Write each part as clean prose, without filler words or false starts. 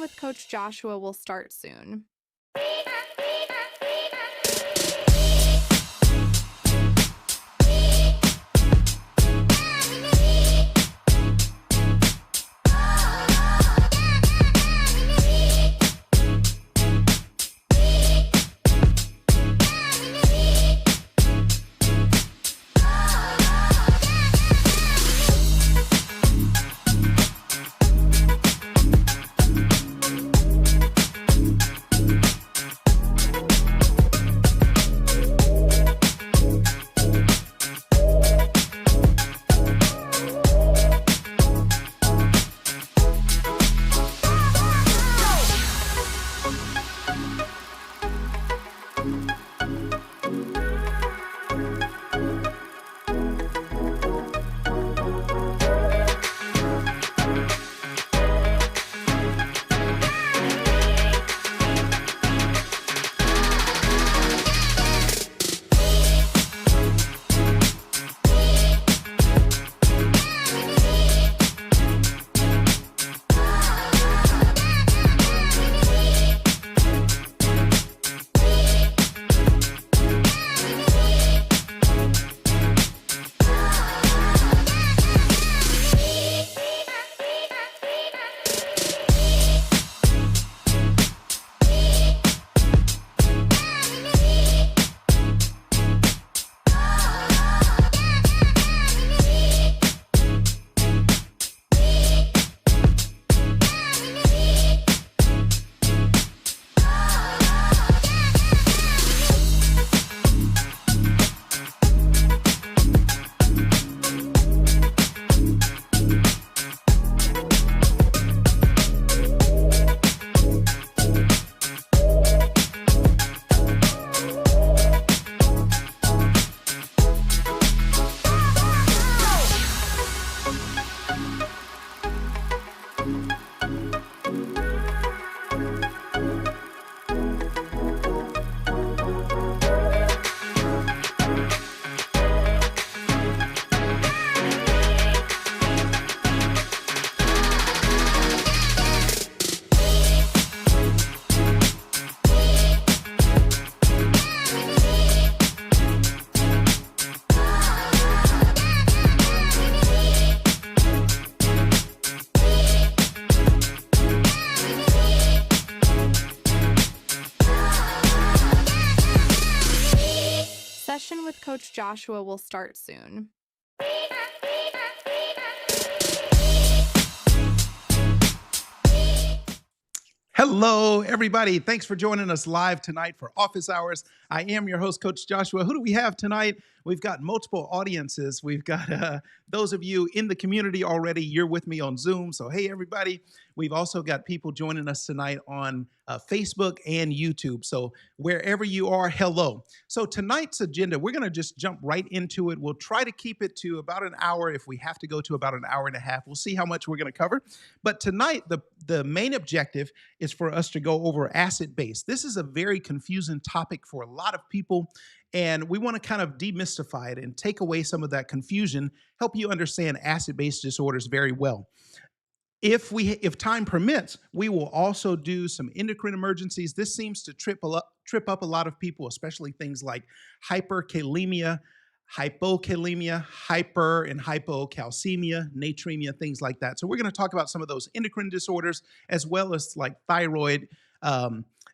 with Coach Joshua will start soon. Session with Coach Joshua will start soon. Hello, everybody. Thanks for joining us live tonight for Office Hours. I am your host, Coach Joshua. Who do we have tonight? We've got multiple audiences. We've got those of you in the community already. You're with me on Zoom. So, hey, everybody. We've also got people joining us tonight on Facebook and YouTube. So wherever you are, hello. So tonight's agenda, we're going to just jump right into it. We'll try to keep it to about an hour. If we have to go to about an hour and a half, we'll see how much we're going to cover. But tonight, the main objective is for us to go over acid-base. This is a very confusing topic for a lot of people. And we want to kind of demystify it and take away some of that confusion, help you understand acid-base disorders very well. If time permits, we will also do some endocrine emergencies. This seems to trip up a lot of people, especially things like hyperkalemia, hypokalemia, hyper and hypocalcemia, natremia, things like that. So we're going to talk about some of those endocrine disorders as well as like thyroid,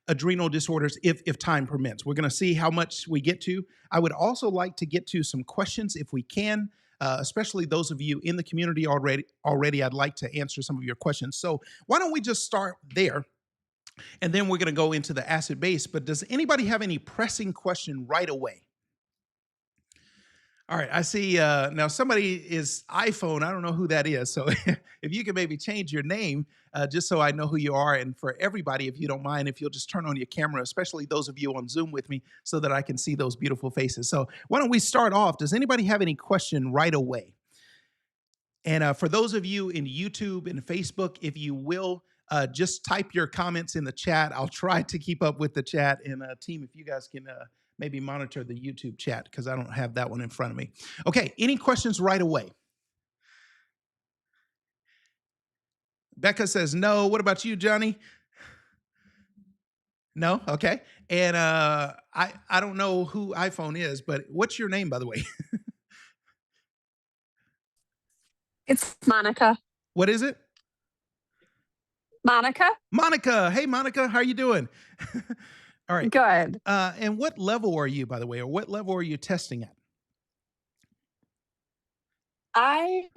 adrenal disorders if time permits. We're going to see how much we get to. I would also like to get to some questions if we can. Especially those of you in the community already, I'd like to answer some of your questions. So why don't we just start there, and then we're going to go into the acid base. But does anybody have any pressing question right away? All right, I see now somebody is iPhone. I don't know who that is. So if you could maybe change your name just so I know who you are. And for everybody, if you don't mind, if you'll just turn on your camera, especially those of you on Zoom with me, so that I can see those beautiful faces. So why don't we start off? Does anybody have any question right away? And for those of you in YouTube and Facebook, if you will, just type your comments in the chat. I'll try to keep up with the chat. And team, if you guys can maybe monitor the YouTube chat, because I don't have that one in front of me. Okay, any questions right away? Becca says no. What about you, Johnny? No? Okay. And I don't know who iPhone is, but what's your name, by the way? It's Monica. What is it? Monica? Monica. Hey, Monica, how are you doing? All right. Good. And what level are you, by the way, or what level are you testing at? I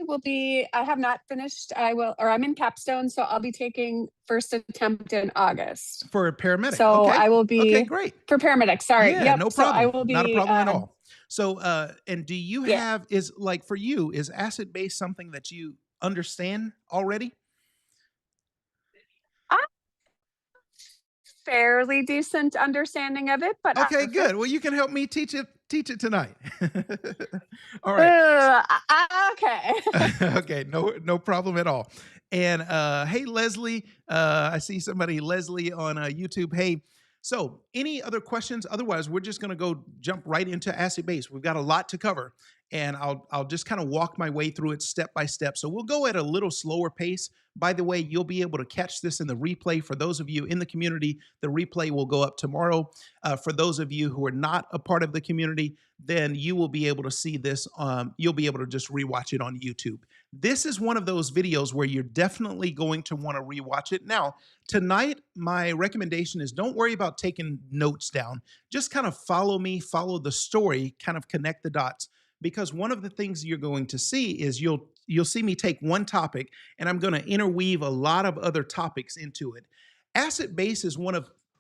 have not finished. I'm in capstone, so I'll be taking first attempt in August. For a paramedic. So Okay. I will Okay, be great. for paramedic. Sorry. Yeah, Yep. no So I problem. will Not a be, problem at all. So, and do you yeah, have, is like for you, is acid base something that you understand already? a fairly decent understanding of it, but not Okay, good. Well, perfect. you can help me teach it tonight. All right. Okay. Okay, no problem at all. And hey Leslie, I see somebody Leslie on YouTube. Hey, so any other questions? Otherwise, we're just going to go jump right into acid base. We've got a lot to cover, and I'll just kind of walk my way through it step by step. So we'll go at a little slower pace. By the way, you'll be able to catch this in the replay. For those of you in the community, the replay will go up tomorrow. For those of you who are not a part of the community, then you will be able to see this. You'll be able to just rewatch it on YouTube. This is one of those videos where you're definitely going to want to rewatch it. Now, tonight, my recommendation is don't worry about taking notes down. Just kind of follow me, follow the story, kind of connect the dots. Because one of the things you're going to see is you'll see me take one topic and I'm going to interweave a lot of other topics into it. Acid base is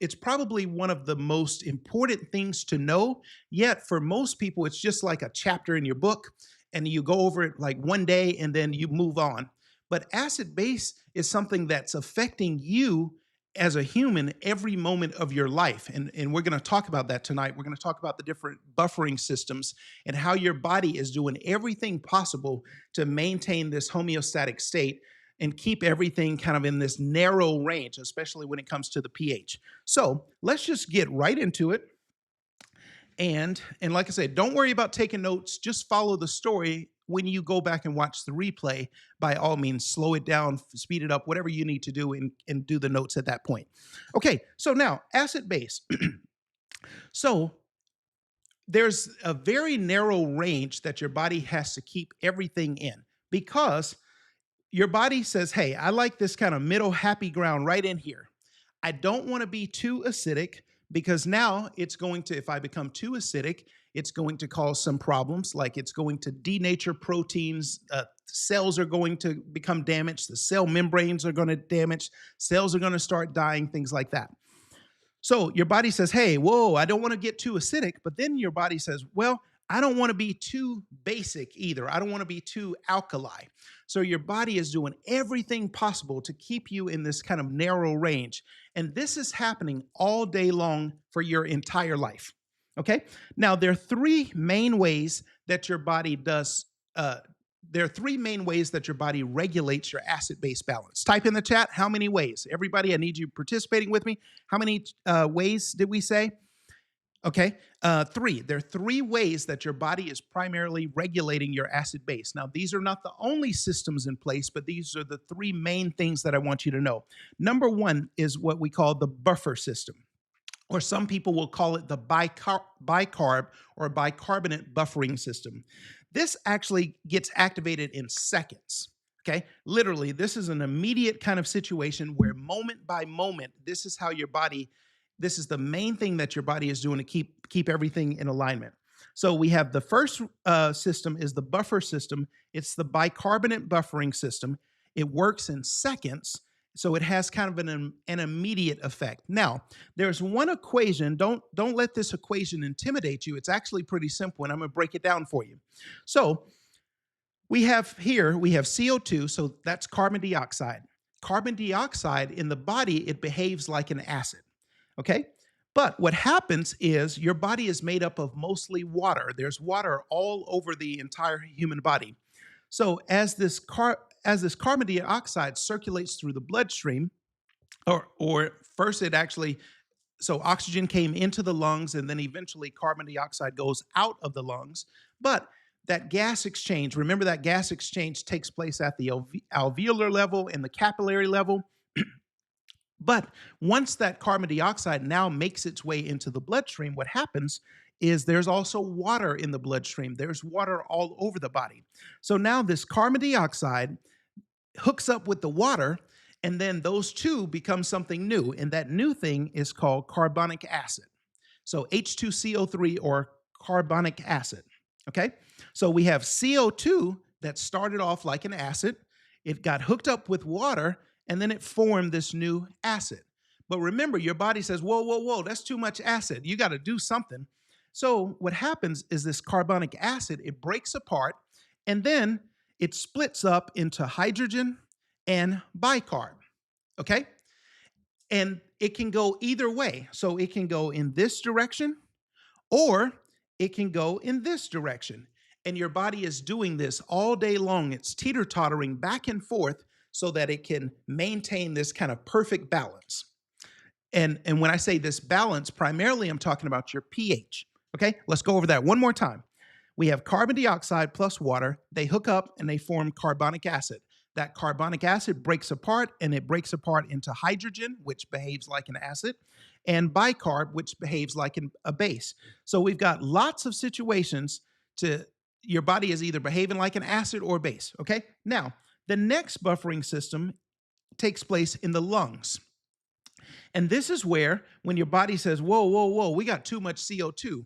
it's probably one of the most important things to know. Yet for most people, it's just like a chapter in your book and you go over it like one day and then you move on. But acid base is something that's affecting you as a human every moment of your life. And we're going to talk about that tonight. We're going to talk about the different buffering systems and how your body is doing everything possible to maintain this homeostatic state and keep everything kind of in this narrow range, especially when it comes to the pH. So let's just get right into it. And like I said, don't worry about taking notes. Just follow the story. When you go back and watch the replay, by all means, slow it down, speed it up, whatever you need to do, and do the notes at that point. Okay, so now acid base. So there's a very narrow range that your body has to keep everything in because your body says, hey, I like this kind of middle happy ground right in here. I don't want to be too acidic because now it's going to, if I become too acidic, it's going to cause some problems. Like it's going to denature proteins. Cells are going to become damaged. The cell membranes are going to damage. Cells are going to start dying, things like that. So your body says, hey, whoa, I don't want to get too acidic. But then your body says, well, I don't want to be too basic either. I don't want to be too alkali. So your body is doing everything possible to keep you in this kind of narrow range. And this is happening all day long for your entire life. Okay. Now, there are three main ways that your body does. There are three main ways that your body regulates your acid base balance. Type in the chat how many ways. Everybody, I need you participating with me. How many ways did we say? Okay, three. There are three ways that your body is primarily regulating your acid base. Now, these are not the only systems in place, but these are the three main things that I want you to know. Number one is what we call the buffer system, or some people will call it the bicarb or bicarbonate buffering system. This actually gets activated in seconds. Okay, literally, this is an immediate kind of situation where moment by moment, this is how your body, this is the main thing that your body is doing to keep everything in alignment. So we have the first system is the buffer system. It's the bicarbonate buffering system. It works in seconds, so it has kind of an immediate effect. Now, there's one equation. Don't let this equation intimidate you. It's actually pretty simple, and I'm going to break it down for you. So we have CO2, so that's carbon dioxide. Carbon dioxide in the body, it behaves like an acid. Okay? But what happens is your body is made up of mostly water. There's water all over the entire human body. So as this carbon dioxide circulates through the bloodstream, or first it actually, so oxygen came into the lungs and then eventually carbon dioxide goes out of the lungs. But that gas exchange, remember that gas exchange takes place at the alveolar level and the capillary level. But once that carbon dioxide now makes its way into the bloodstream, what happens is there's also water in the bloodstream. There's water all over the body. So now this carbon dioxide hooks up with the water, and then those two become something new. And that new thing is called carbonic acid. So H2CO3 or carbonic acid. Okay? So we have CO2 that started off like an acid, it got hooked up with water, and then it formed this new acid. But remember, your body says, whoa, whoa, whoa, that's too much acid. You got to do something. So what happens is this carbonic acid, it breaks apart, and then it splits up into hydrogen and bicarb. Okay? And it can go either way. So it can go in this direction or it can go in this direction. And your body is doing this all day long. It's teeter-tottering back and forth so that it can maintain this kind of perfect balance. And when I say this balance, primarily I'm talking about your pH. Okay, let's go over that one more time. We have carbon dioxide plus water. They hook up and they form carbonic acid. That carbonic acid breaks apart, and it breaks apart into hydrogen, which behaves like an acid, and bicarb, which behaves like a base. So we've got lots of situations to your body is either behaving like an acid or base. Okay, now the next buffering system takes place in the lungs. And this is where, when your body says, whoa, whoa, whoa, we got too much CO2,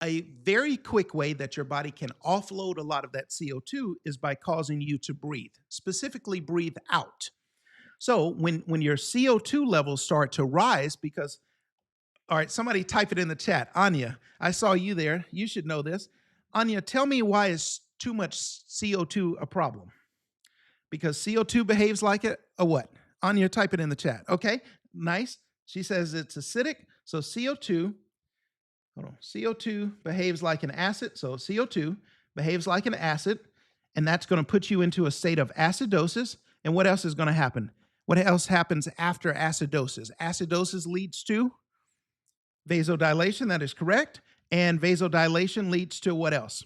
a very quick way that your body can offload a lot of that CO2 is by causing you to breathe, specifically breathe out. So when your CO2 levels start to rise, because, all right, somebody type it in the chat. Anya, I saw you there. You should know this. Anya, tell me, why is too much CO2 a problem? Because CO2 behaves like a what? Anya, type it in the chat. Okay, nice. She says it's acidic. So CO2, hold on, CO2 behaves like an acid. So CO2 behaves like an acid, and that's going to put you into a state of acidosis. And what else is going to happen? What else happens after acidosis? Acidosis leads to vasodilation. That is correct. And vasodilation leads to what else?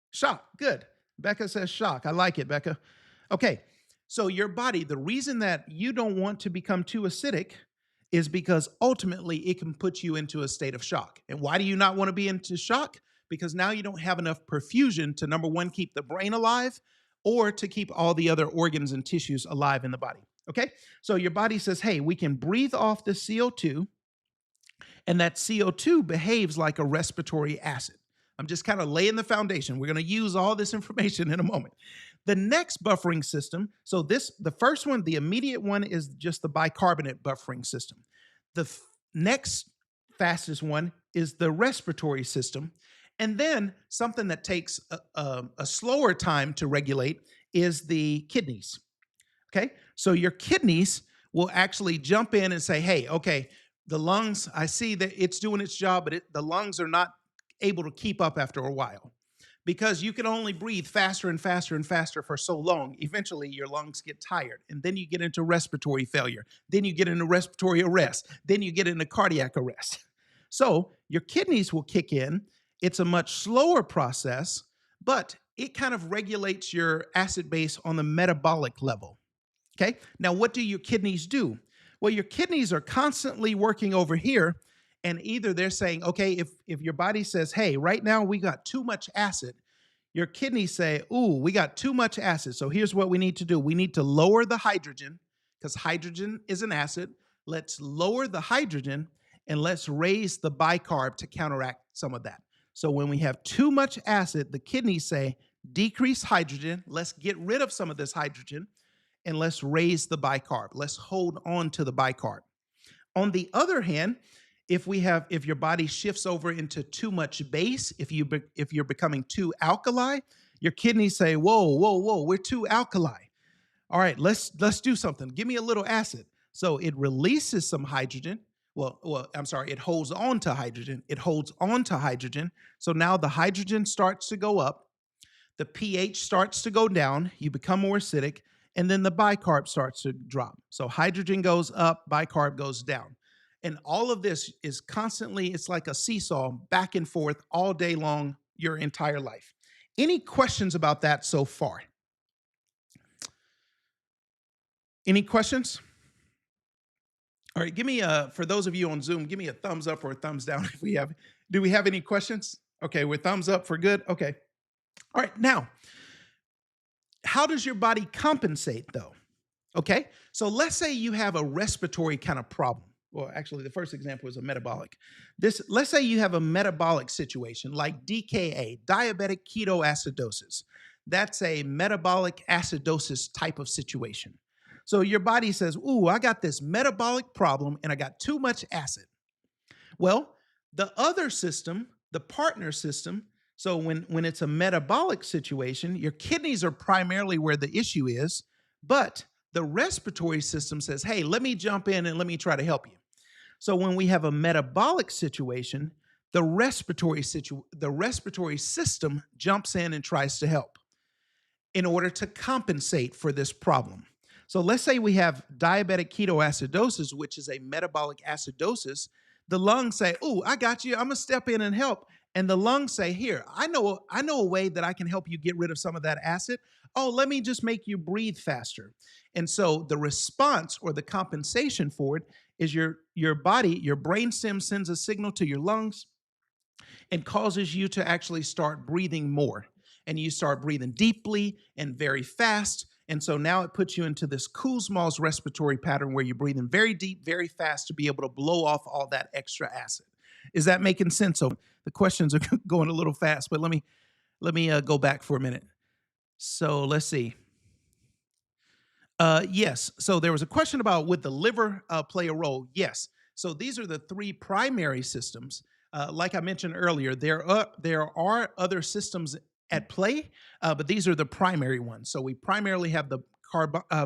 Shock. Good. Becca says shock. I like it, Becca. Okay. So your body, the reason that you don't want to become too acidic is because ultimately it can put you into a state of shock. And why do you not want to be into shock? Because now you don't have enough perfusion to, number one, keep the brain alive, or to keep all the other organs and tissues alive in the body. Okay? So your body says, hey, we can breathe off the CO2, and that CO2 behaves like a respiratory acid. I'm just kind of laying the foundation. We're going to use all this information in a moment. The next buffering system, so the first one, the immediate one, is just the bicarbonate buffering system. The next fastest one is the respiratory system. And then something that takes a slower time to regulate is the kidneys. Okay, so your kidneys will actually jump in and say, hey, okay, the lungs, I see that it's doing its job, but the lungs are not able to keep up after a while. Because you can only breathe faster and faster and faster for so long, eventually your lungs get tired. And then you get into respiratory failure. Then you get into respiratory arrest. Then you get into cardiac arrest. So your kidneys will kick in. It's a much slower process, but it kind of regulates your acid base on the metabolic level. Okay, now what do your kidneys do? Well, your kidneys are constantly working over here, and either they're saying, okay, if your body says, hey, right now we got too much acid, your kidneys say, ooh, we got too much acid. So here's what we need to do. We need to lower the hydrogen, because hydrogen is an acid. Let's lower the hydrogen, and let's raise the bicarb to counteract some of that. So when we have too much acid, the kidneys say, decrease hydrogen. Let's get rid of some of this hydrogen, and let's raise the bicarb. Let's hold on to the bicarb. On the other hand, if your body shifts over into too much base, if you're becoming too alkali, your kidneys say, whoa, whoa, whoa, we're too alkali. All right, let's do something. Give me a little acid. So it releases some hydrogen. It holds on to hydrogen. It holds on to hydrogen. So now the hydrogen starts to go up. The pH starts to go down. You become more acidic. And then the bicarb starts to drop. So hydrogen goes up, bicarb goes down. And all of this is constantly, it's like a seesaw, back and forth all day long, your entire life. Any questions about that so far? Any questions? All right, give me for those of you on Zoom, give me a thumbs up or a thumbs down if we have. Do we have any questions? Okay, we're thumbs up for good. Okay. All right, now, how does your body compensate though? Okay, so let's say you have a respiratory kind of problem. Well, actually, the first example is a metabolic. Let's say you have a metabolic situation like DKA, diabetic ketoacidosis. That's a metabolic acidosis type of situation. So your body says, "Ooh, I got this metabolic problem and I got too much acid." Well, the other system, the partner system, so when it's a metabolic situation, your kidneys are primarily where the issue is, but the respiratory system says, "Hey, let me jump in and let me try to help you." So when we have a metabolic situation, the respiratory system jumps in and tries to help in order to compensate for this problem. So let's say we have diabetic ketoacidosis, which is a metabolic acidosis. The lungs say, "Oh, I got you. I'm gonna step in and help." And the lungs say, "Here, I know a way that I can help you get rid of some of that acid. Oh, let me just make you breathe faster." And so the response or the compensation for it is your body, your brainstem sends a signal to your lungs and causes you to actually start breathing more. And you start breathing deeply and very fast. And so now it puts you into this Kussmaul's respiratory pattern where you're breathing very deep, very fast to be able to blow off all that extra acid. Is that making sense? So the questions are going a little fast, but let me go back for a minute. So let's see. Yes. So there was a question about would the liver play a role? Yes. So these are the three primary systems. Like I mentioned earlier, there are other systems at play, but these are the primary ones. So we primarily have the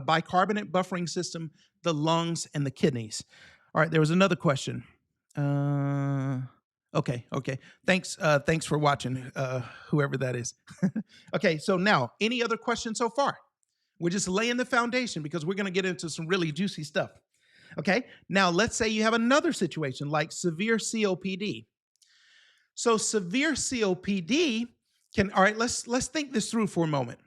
bicarbonate buffering system, the lungs, and the kidneys. All right. There was another question. Okay. Thanks for watching, whoever that is. Okay. So now, any other questions so far? We're just laying the foundation because we're going to get into some really juicy stuff. Okay. Now, let's say you have another situation like severe COPD. So severe COPD all right, let's think this through for a moment.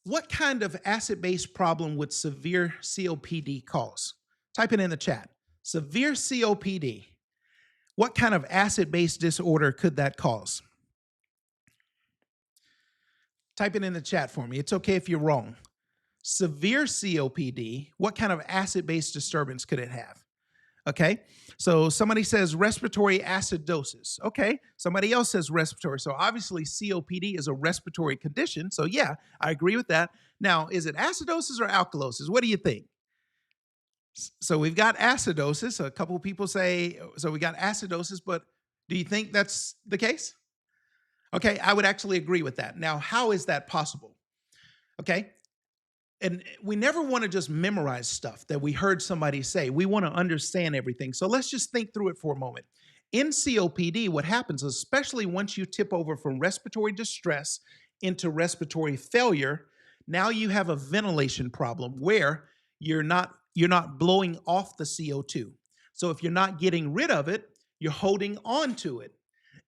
What kind of acid-base problem would severe COPD cause? Type it in the chat. Severe COPD. What kind of acid-base disorder could that cause? Type it in the chat for me. It's okay if you're wrong. Severe COPD, what kind of acid-base disturbance could it have? Okay, so somebody says respiratory acidosis. Okay, somebody else says respiratory. So obviously COPD is a respiratory condition. So yeah, I agree with that. Now, is it acidosis or alkalosis? What do you think? So we've got acidosis. A couple of people say, so we got acidosis, but do you think that's the case? Okay, I would actually agree with that. Now, how is that possible? Okay, and we never want to just memorize stuff that we heard somebody say. We want to understand everything. So let's just think through it for a moment. In COPD, what happens, especially once you tip over from respiratory distress into respiratory failure, now you have a ventilation problem where you're not blowing off the CO2. So if you're not getting rid of it, you're holding on to it.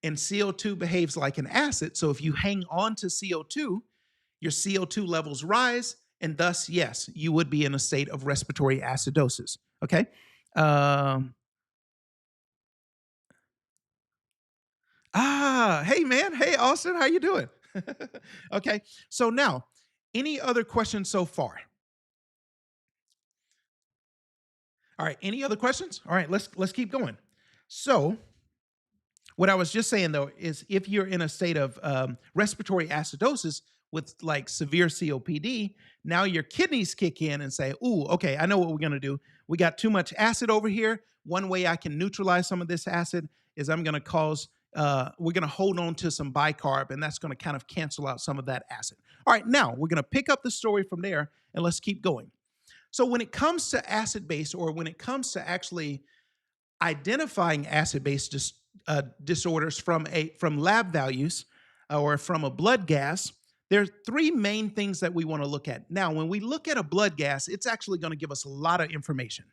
And CO2 behaves like an acid. So if you hang on to CO2, your CO2 levels rise, and thus, yes, you would be in a state of respiratory acidosis. Okay. Hey man, hey Austin, how you doing? Okay. So now, any other questions so far? All right. Any other questions? All right. Let's keep going. So, what I was just saying though is, if you're in a state of respiratory acidosis with like severe COPD, now your kidneys kick in and say, "Ooh, okay, I know what we're gonna do. We got too much acid over here. One way I can neutralize some of this acid is we're gonna hold on to some bicarb, and that's gonna kind of cancel out some of that acid." All right, now we're gonna pick up the story from there and let's keep going. So when it comes to acid base, or when it comes to actually identifying acid-base disorders from lab values or from a blood gas, there are three main things that we want to look at. Now, when we look at a blood gas, it's actually going to give us a lot of information.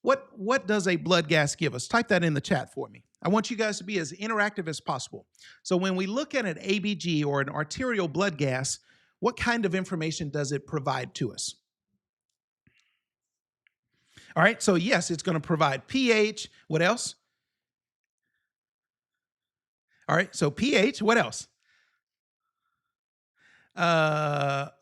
What does a blood gas give us? Type that in the chat for me. I want you guys to be as interactive as possible. So when we look at an ABG or an arterial blood gas, what kind of information does it provide to us? All right, so yes, it's going to provide pH. What else? All right, so pH, what else?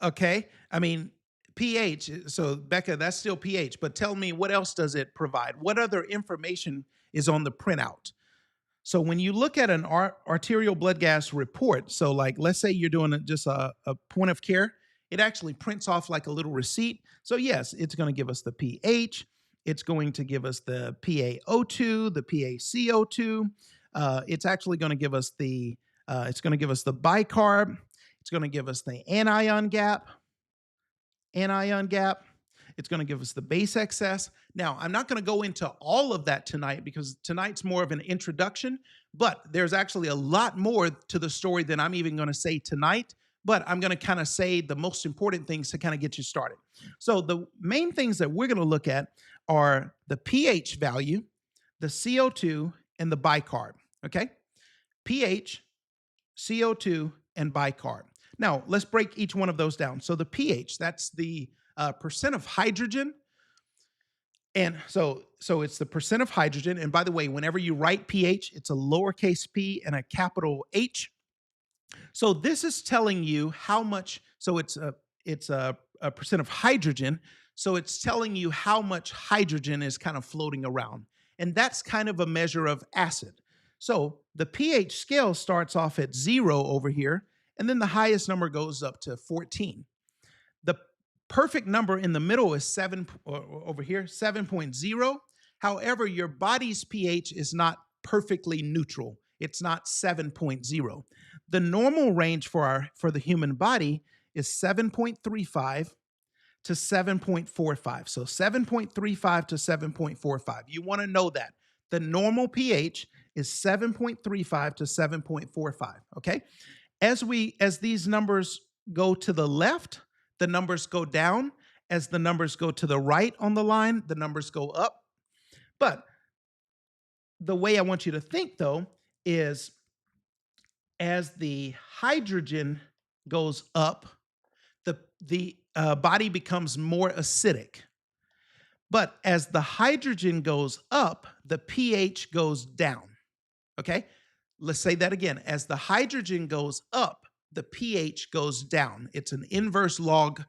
Okay. I mean, pH. So Becca, that's still pH, but tell me, what else does it provide? What other information is on the printout? So when you look at an arterial blood gas report, so like let's say you're doing just a point of care, it actually prints off like a little receipt. So yes, it's going to give us the pH. It's going to give us the PaO2, the PaCO2. It's actually going to give us the bicarb. It's going to give us the anion gap. It's going to give us the base excess. Now, I'm not going to go into all of that tonight because tonight's more of an introduction, but there's actually a lot more to the story than I'm even going to say tonight. But I'm going to kind of say the most important things to kind of get you started. So the main things that we're going to look at are the pH value, the CO2, and the bicarb. Okay? pH, CO2, and bicarb. Now, let's break each one of those down. So the pH, that's the percent of hydrogen. And so it's the percent of hydrogen. And by the way, whenever you write pH, it's a lowercase p and a capital H. So this is telling you how much, so it's a percent of hydrogen. So it's telling you how much hydrogen is kind of floating around. And that's kind of a measure of acid. So the pH scale starts off at 0 over here, and then the highest number goes up to 14. The perfect number in the middle is 7 over here, 7.0. However, your body's pH is not perfectly neutral. It's not 7.0. The normal range for the human body is 7.35 to 7.45. So 7.35 to 7.45. You want to know that. The normal pH is 7.35 to 7.45, okay? As these numbers go to the left, the numbers go down. As the numbers go to the right on the line, the numbers go up. But the way I want you to think, though, is as the hydrogen goes up, the body becomes more acidic. But as the hydrogen goes up, the pH goes down. Okay? Let's say that again. As the hydrogen goes up, the pH goes down. It's an inverse log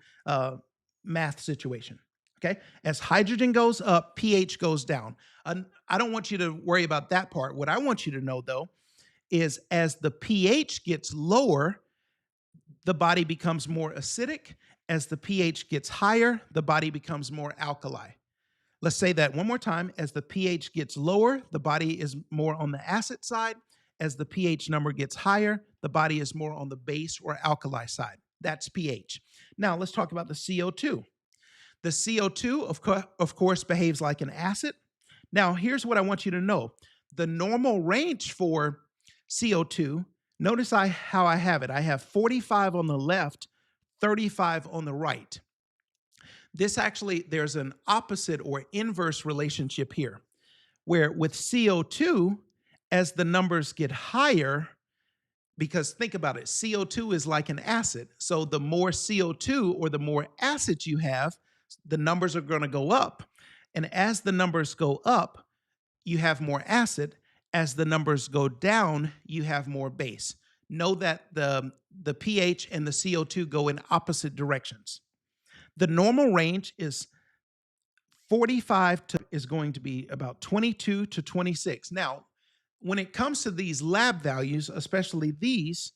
math situation. Okay? As hydrogen goes up, pH goes down. I don't want you to worry about that part. What I want you to know, though, is as the pH gets lower, the body becomes more acidic. As the pH gets higher, the body becomes more alkali. Let's say that one more time. As the pH gets lower, the body is more on the acid side. As the pH number gets higher, the body is more on the base or alkali side. That's pH. Now, let's talk about the CO2. The CO2, of course, behaves like an acid. Now, here's what I want you to know. The normal range for CO2, notice how I have it. I have 45 on the left, 35 on the right. This actually, there's an opposite or inverse relationship here, where with CO2, as the numbers get higher, because think about it, CO2 is like an acid. So the more CO2 or the more acid you have, the numbers are going to go up. And as the numbers go up, you have more acid. As the numbers go down, you have more base. Know that the pH and the CO2 go in opposite directions. The normal range is 45 is going to be about 22 to 26. Now, when it comes to these lab values, especially these,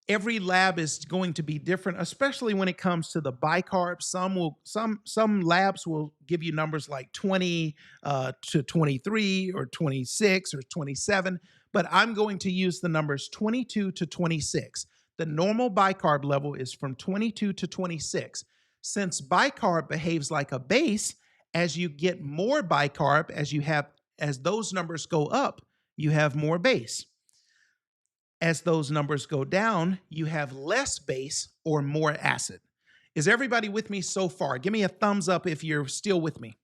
every lab is going to be different, especially when it comes to the bicarb. Some labs will give you numbers like 20 to 23 or 26 or 27, but I'm going to use the numbers 22 to 26. The normal bicarb level is from 22 to 26. Since bicarb behaves like a base, as you get more bicarb, as those numbers go up, you have more base. As those numbers go down, you have less base or more acid. Is everybody with me so far? Give me a thumbs up if you're still with me.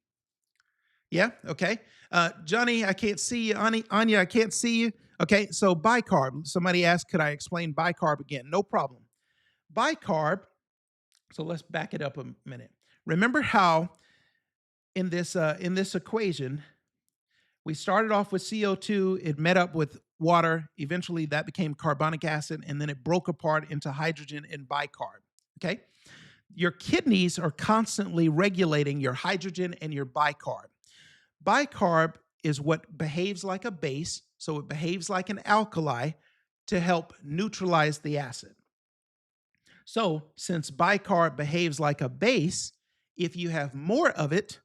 Yeah? Okay. Johnny, I can't see you. Anya, I can't see you. Okay, so bicarb. Somebody asked, could I explain bicarb again? No problem. Bicarb, so let's back it up a minute. Remember how in this equation, we started off with CO2, it met up with water, eventually that became carbonic acid, and then it broke apart into hydrogen and bicarb, okay? Your kidneys are constantly regulating your hydrogen and your bicarb. Bicarb is what behaves like a base, so it behaves like an alkali to help neutralize the acid. So, since bicarb behaves like a base, if you have more of it,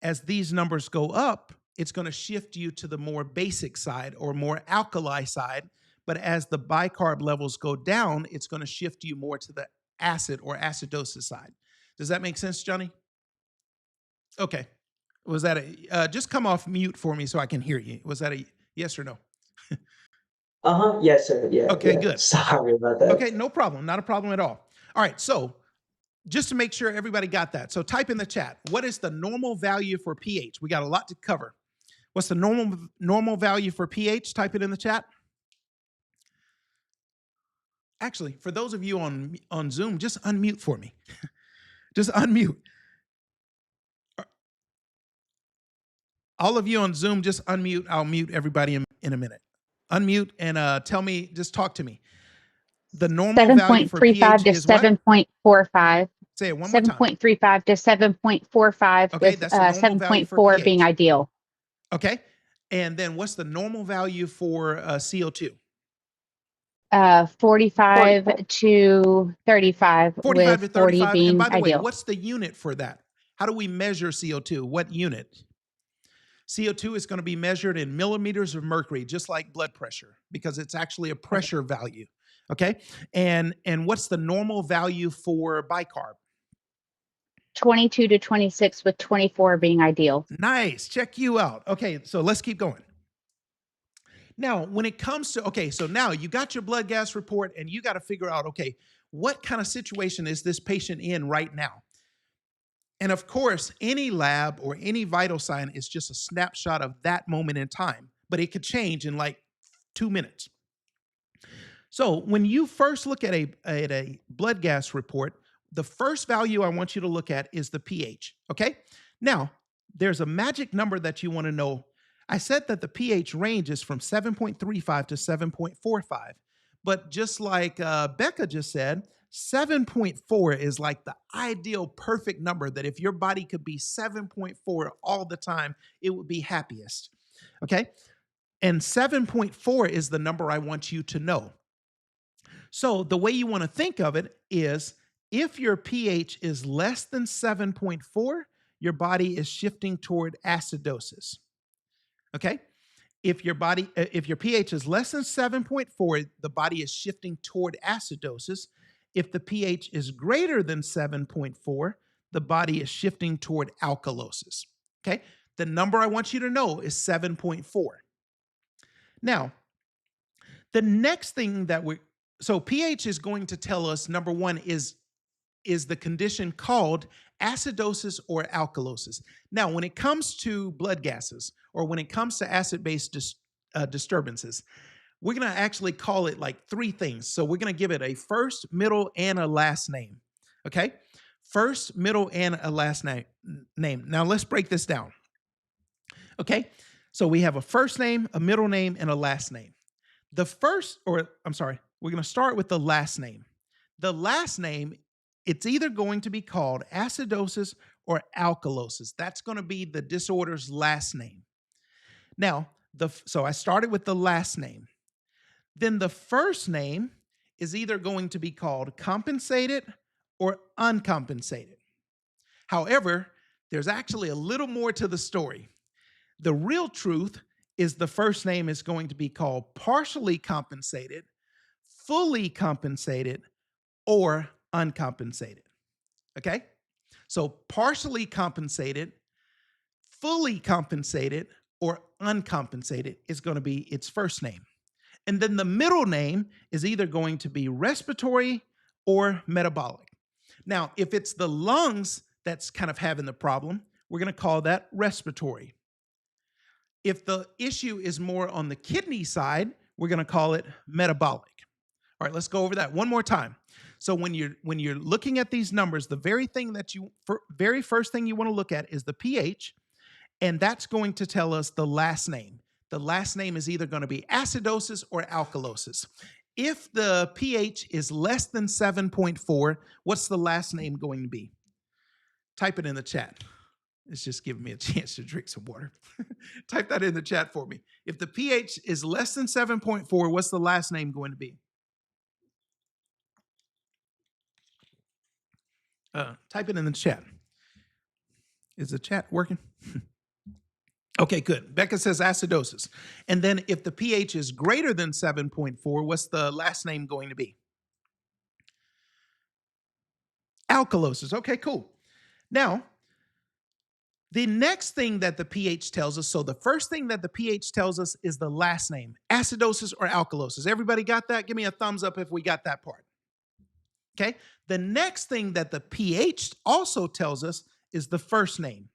as these numbers go up, it's going to shift you to the more basic side or more alkali side. But as the bicarb levels go down, it's going to shift you more to the acid or acidosis side. Does that make sense, Johnny? Okay. Was that just come off mute for me so I can hear you. Was that a yes or no? Yes, sir. Yeah, Okay, yeah. good. Sorry about that. Okay, no problem. Not a problem at all. All right, so just to make sure everybody got that. So type in the chat, what is the normal value for pH? We got a lot to cover. What's the normal value for pH? Type it in the chat. Actually, for those of you on Zoom, just unmute for me. Just unmute. All of you on Zoom, just unmute. I'll mute everybody in a minute. Unmute and tell me, just talk to me. The normal value for pH to is what? 7.45. Say it one more time. 7.35 to 7.45, Okay, with that's the normal value for 7.4 pH. being ideal. Okay, and then what's the normal value for CO2? 45 to 35, 45 with to 40 35. being And by the way, ideal. what's the unit for that? How do we measure CO2? What unit? CO2 is going to be measured in millimeters of mercury, just like blood pressure, because it's actually a pressure value. Okay, and what's the normal value for bicarb? 22 to 26, with 24 being ideal. Nice, check you out. Okay, so let's keep going. Now, when it comes to, okay, so now you got your blood gas report and you got to figure out, okay, what kind of situation is this patient in right now? And of course, any lab or any vital sign is just a snapshot of that moment in time, but it could change in like 2 minutes. So when you first look at a blood gas report, the first value I want you to look at is the pH, okay? Now, there's a magic number that you want to know. I said that the pH range is from 7.35 to 7.45, but just like Becca just said, 7.4 is like the ideal perfect number that if your body could be 7.4 all the time, it would be happiest, okay? And 7.4 is the number I want you to know. So the way you want to think of it is if your pH is less than 7.4, your body is shifting toward acidosis. Okay? If your pH is less than 7.4, the body is shifting toward acidosis. If the pH is greater than 7.4, the body is shifting toward alkalosis. Okay? The number I want you to know is 7.4. Now, the next thing so pH is going to tell us, number one, is the condition called acidosis or alkalosis. Now, when it comes to blood gases or when it comes to acid-base disturbances, we're going to actually call it like three things. So we're going to give it a first, middle, and a last name. Okay? First, middle, and a last name. Now, let's break this down. Okay? So we have a first name, a middle name, and a last name. We're going to start with the last name. The last name, it's either going to be called acidosis or alkalosis. That's going to be the disorder's last name. Now, so I started with the last name. Then the first name is either going to be called compensated or uncompensated. However, there's actually a little more to the story. The real truth is the first name is going to be called partially compensated, fully compensated, or uncompensated. Okay? So partially compensated, fully compensated, or uncompensated is going to be its first name. And then the middle name is either going to be respiratory or metabolic. Now, if it's the lungs that's kind of having the problem, we're going to call that respiratory. If the issue is more on the kidney side, we're going to call it metabolic. All right, let's go over that one more time. So when you're looking at these numbers, the very first thing you want to look at is the pH, and that's going to tell us the last name. The last name is either going to be acidosis or alkalosis. If the pH is less than 7.4, what's the last name going to be? Type it in the chat. It's just giving me a chance to drink some water. Type that in the chat for me. If the pH is less than 7.4, what's the last name going to be? Type it in the chat. Is the chat working? Okay, good. Becca says acidosis. And then if the pH is greater than 7.4, what's the last name going to be? Alkalosis. Okay, cool. Now, the next thing that the pH tells us, so the first thing that the pH tells us is the last name, acidosis or alkalosis. Everybody got that? Give me a thumbs up if we got that part. Okay. The next thing that the pH also tells us is the first name.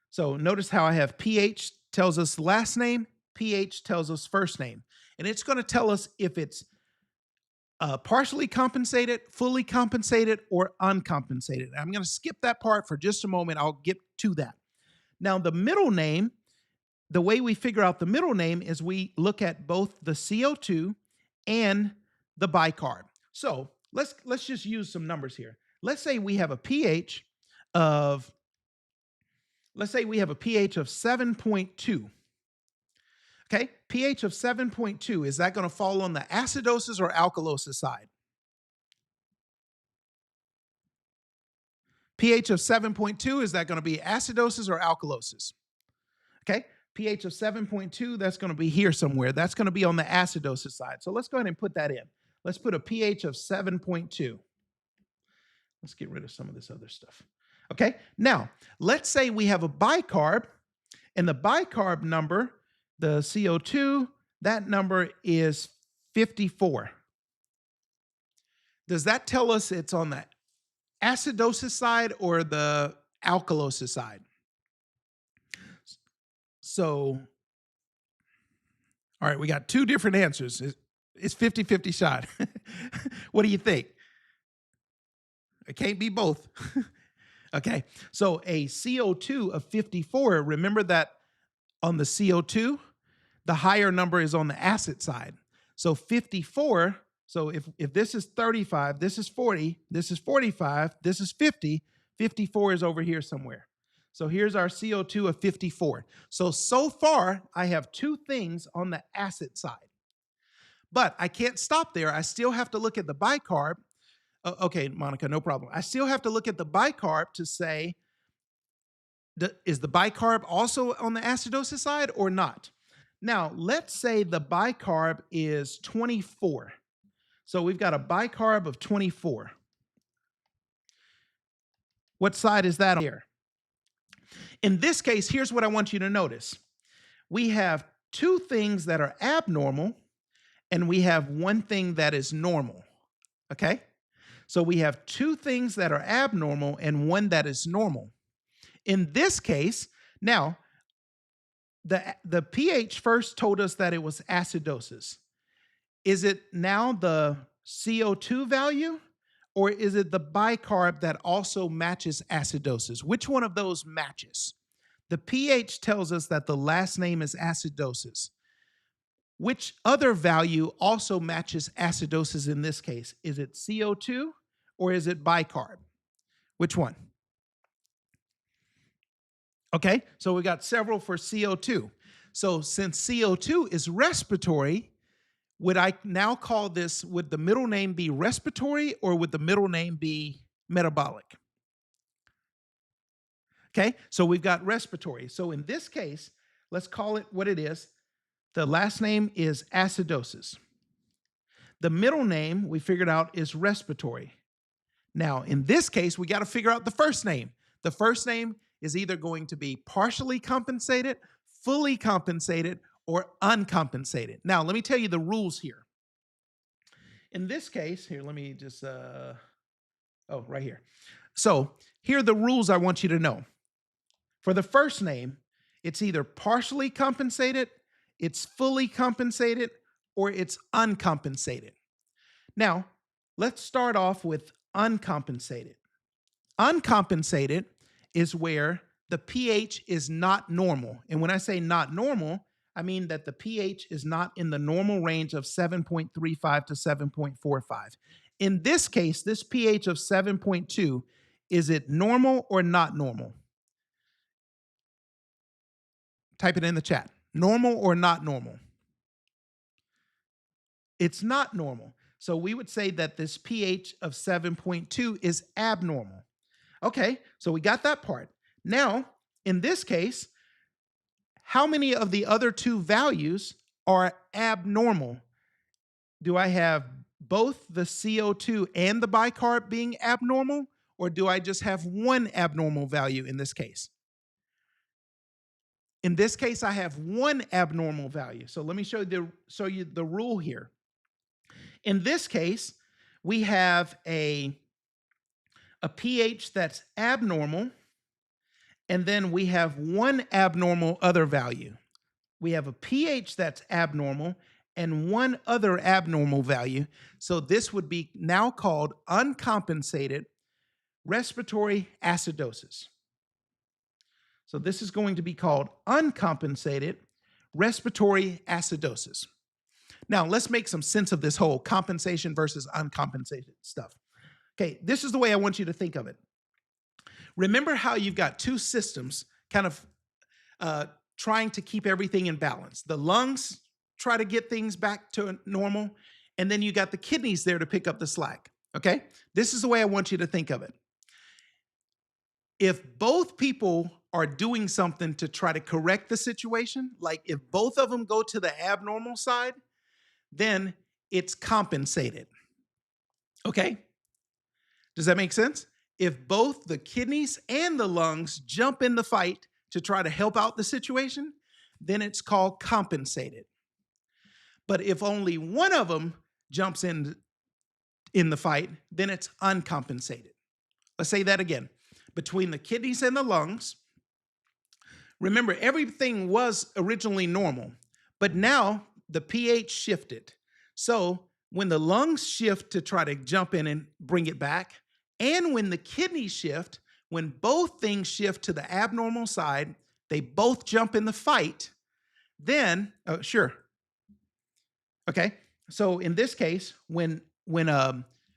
So notice how I have pH tells us last name, pH tells us first name. And it's going to tell us if it's partially compensated, fully compensated, or uncompensated. I'm going to skip that part for just a moment. I'll get to that. Now, the middle name, the way we figure out the middle name is we look at both the CO2 and the bicarb. So let's just use some numbers here. Let's say we have a pH of 7.2. Okay, pH of 7.2, is that going to fall on the acidosis or alkalosis side? pH of 7.2, is that going to be acidosis or alkalosis? Okay, pH of 7.2, that's going to be here somewhere. That's going to be on the acidosis side. So let's go ahead and put that in. Let's put a pH of 7.2. Let's get rid of some of this other stuff. Okay, now let's say we have a bicarb, and the bicarb number, the CO2, that number is 54. Does that tell us it's on the acidosis side or the alkalosis side? So, all right, we got two different answers. It's 50-50 shot. What do you think? It can't be both. Okay, so a CO2 of 54, remember that on the CO2, the higher number is on the acid side. So 54, so if this is 35, this is 40, this is 45, this is 50, 54 is over here somewhere. So here's our CO2 of 54. So far, I have two things on the acid side. But I can't stop there. I still have to look at the bicarb. Okay, Monica, no problem. I still have to look at the bicarb to say, is the bicarb also on the acidosis side or not? Now, let's say the bicarb is 24. So we've got a bicarb of 24. What side is that on here? In this case, here's what I want you to notice. We have two things that are abnormal, and we have one thing that is normal, okay? So we have two things that are abnormal and one that is normal. In this case, now, the pH first told us that it was acidosis. Is it now the CO2 value, or is it the bicarb that also matches acidosis? Which one of those matches? The pH tells us that the last name is acidosis. Which other value also matches acidosis in this case? Is it CO2 or is it bicarb? Which one? Okay, so we got several for CO2. So since CO2 is respiratory, would I now call this, would the middle name be respiratory or would the middle name be metabolic? Okay, so we've got respiratory. So in this case, let's call it what it is. The last name is acidosis. The middle name we figured out is respiratory. Now, in this case, we got to figure out the first name. The first name is either going to be partially compensated, fully compensated, or uncompensated. Now, let me tell you the rules here. In this case, here, let me just, right here. So here are the rules I want you to know. For the first name, it's either partially compensated, it's fully compensated, or it's uncompensated. Now, let's start off with uncompensated. Uncompensated is where the pH is not normal. And when I say not normal, I mean that the pH is not in the normal range of 7.35 to 7.45. In this case, this pH of 7.2, is it normal or not normal? Type it in the chat. Normal or not normal? It's not normal. So we would say that this pH of 7.2 is abnormal. Okay, so we got that part. Now, in this case, how many of the other two values are abnormal? Do I have both the CO2 and the bicarb being abnormal, or do I just have one abnormal value in this case? In this case, I have one abnormal value. So let me show you the rule here. In this case, we have a pH that's abnormal, and then we have one abnormal other value. We have a pH that's abnormal and one other abnormal value. So this would be now called uncompensated respiratory acidosis. So this is going to be called uncompensated respiratory acidosis. Now, let's make some sense of this whole compensation versus uncompensated stuff. Okay, this is the way I want you to think of it. Remember how you've got two systems kind of trying to keep everything in balance. The lungs try to get things back to normal, and then you got the kidneys there to pick up the slack, okay? This is the way I want you to think of it. If both people are doing something to try to correct the situation, like if both of them go to the abnormal side, then it's compensated, okay? Does that make sense? If both the kidneys and the lungs jump in the fight to try to help out the situation, then it's called compensated. But if only one of them jumps in the fight, then it's uncompensated. Let's say that again. Between the kidneys and the lungs, remember, everything was originally normal, but now the pH shifted. So when the lungs shift to try to jump in and bring it back, and when the kidneys shift, when both things shift to the abnormal side, they both jump in the fight, then, sure. Okay, so in this case, when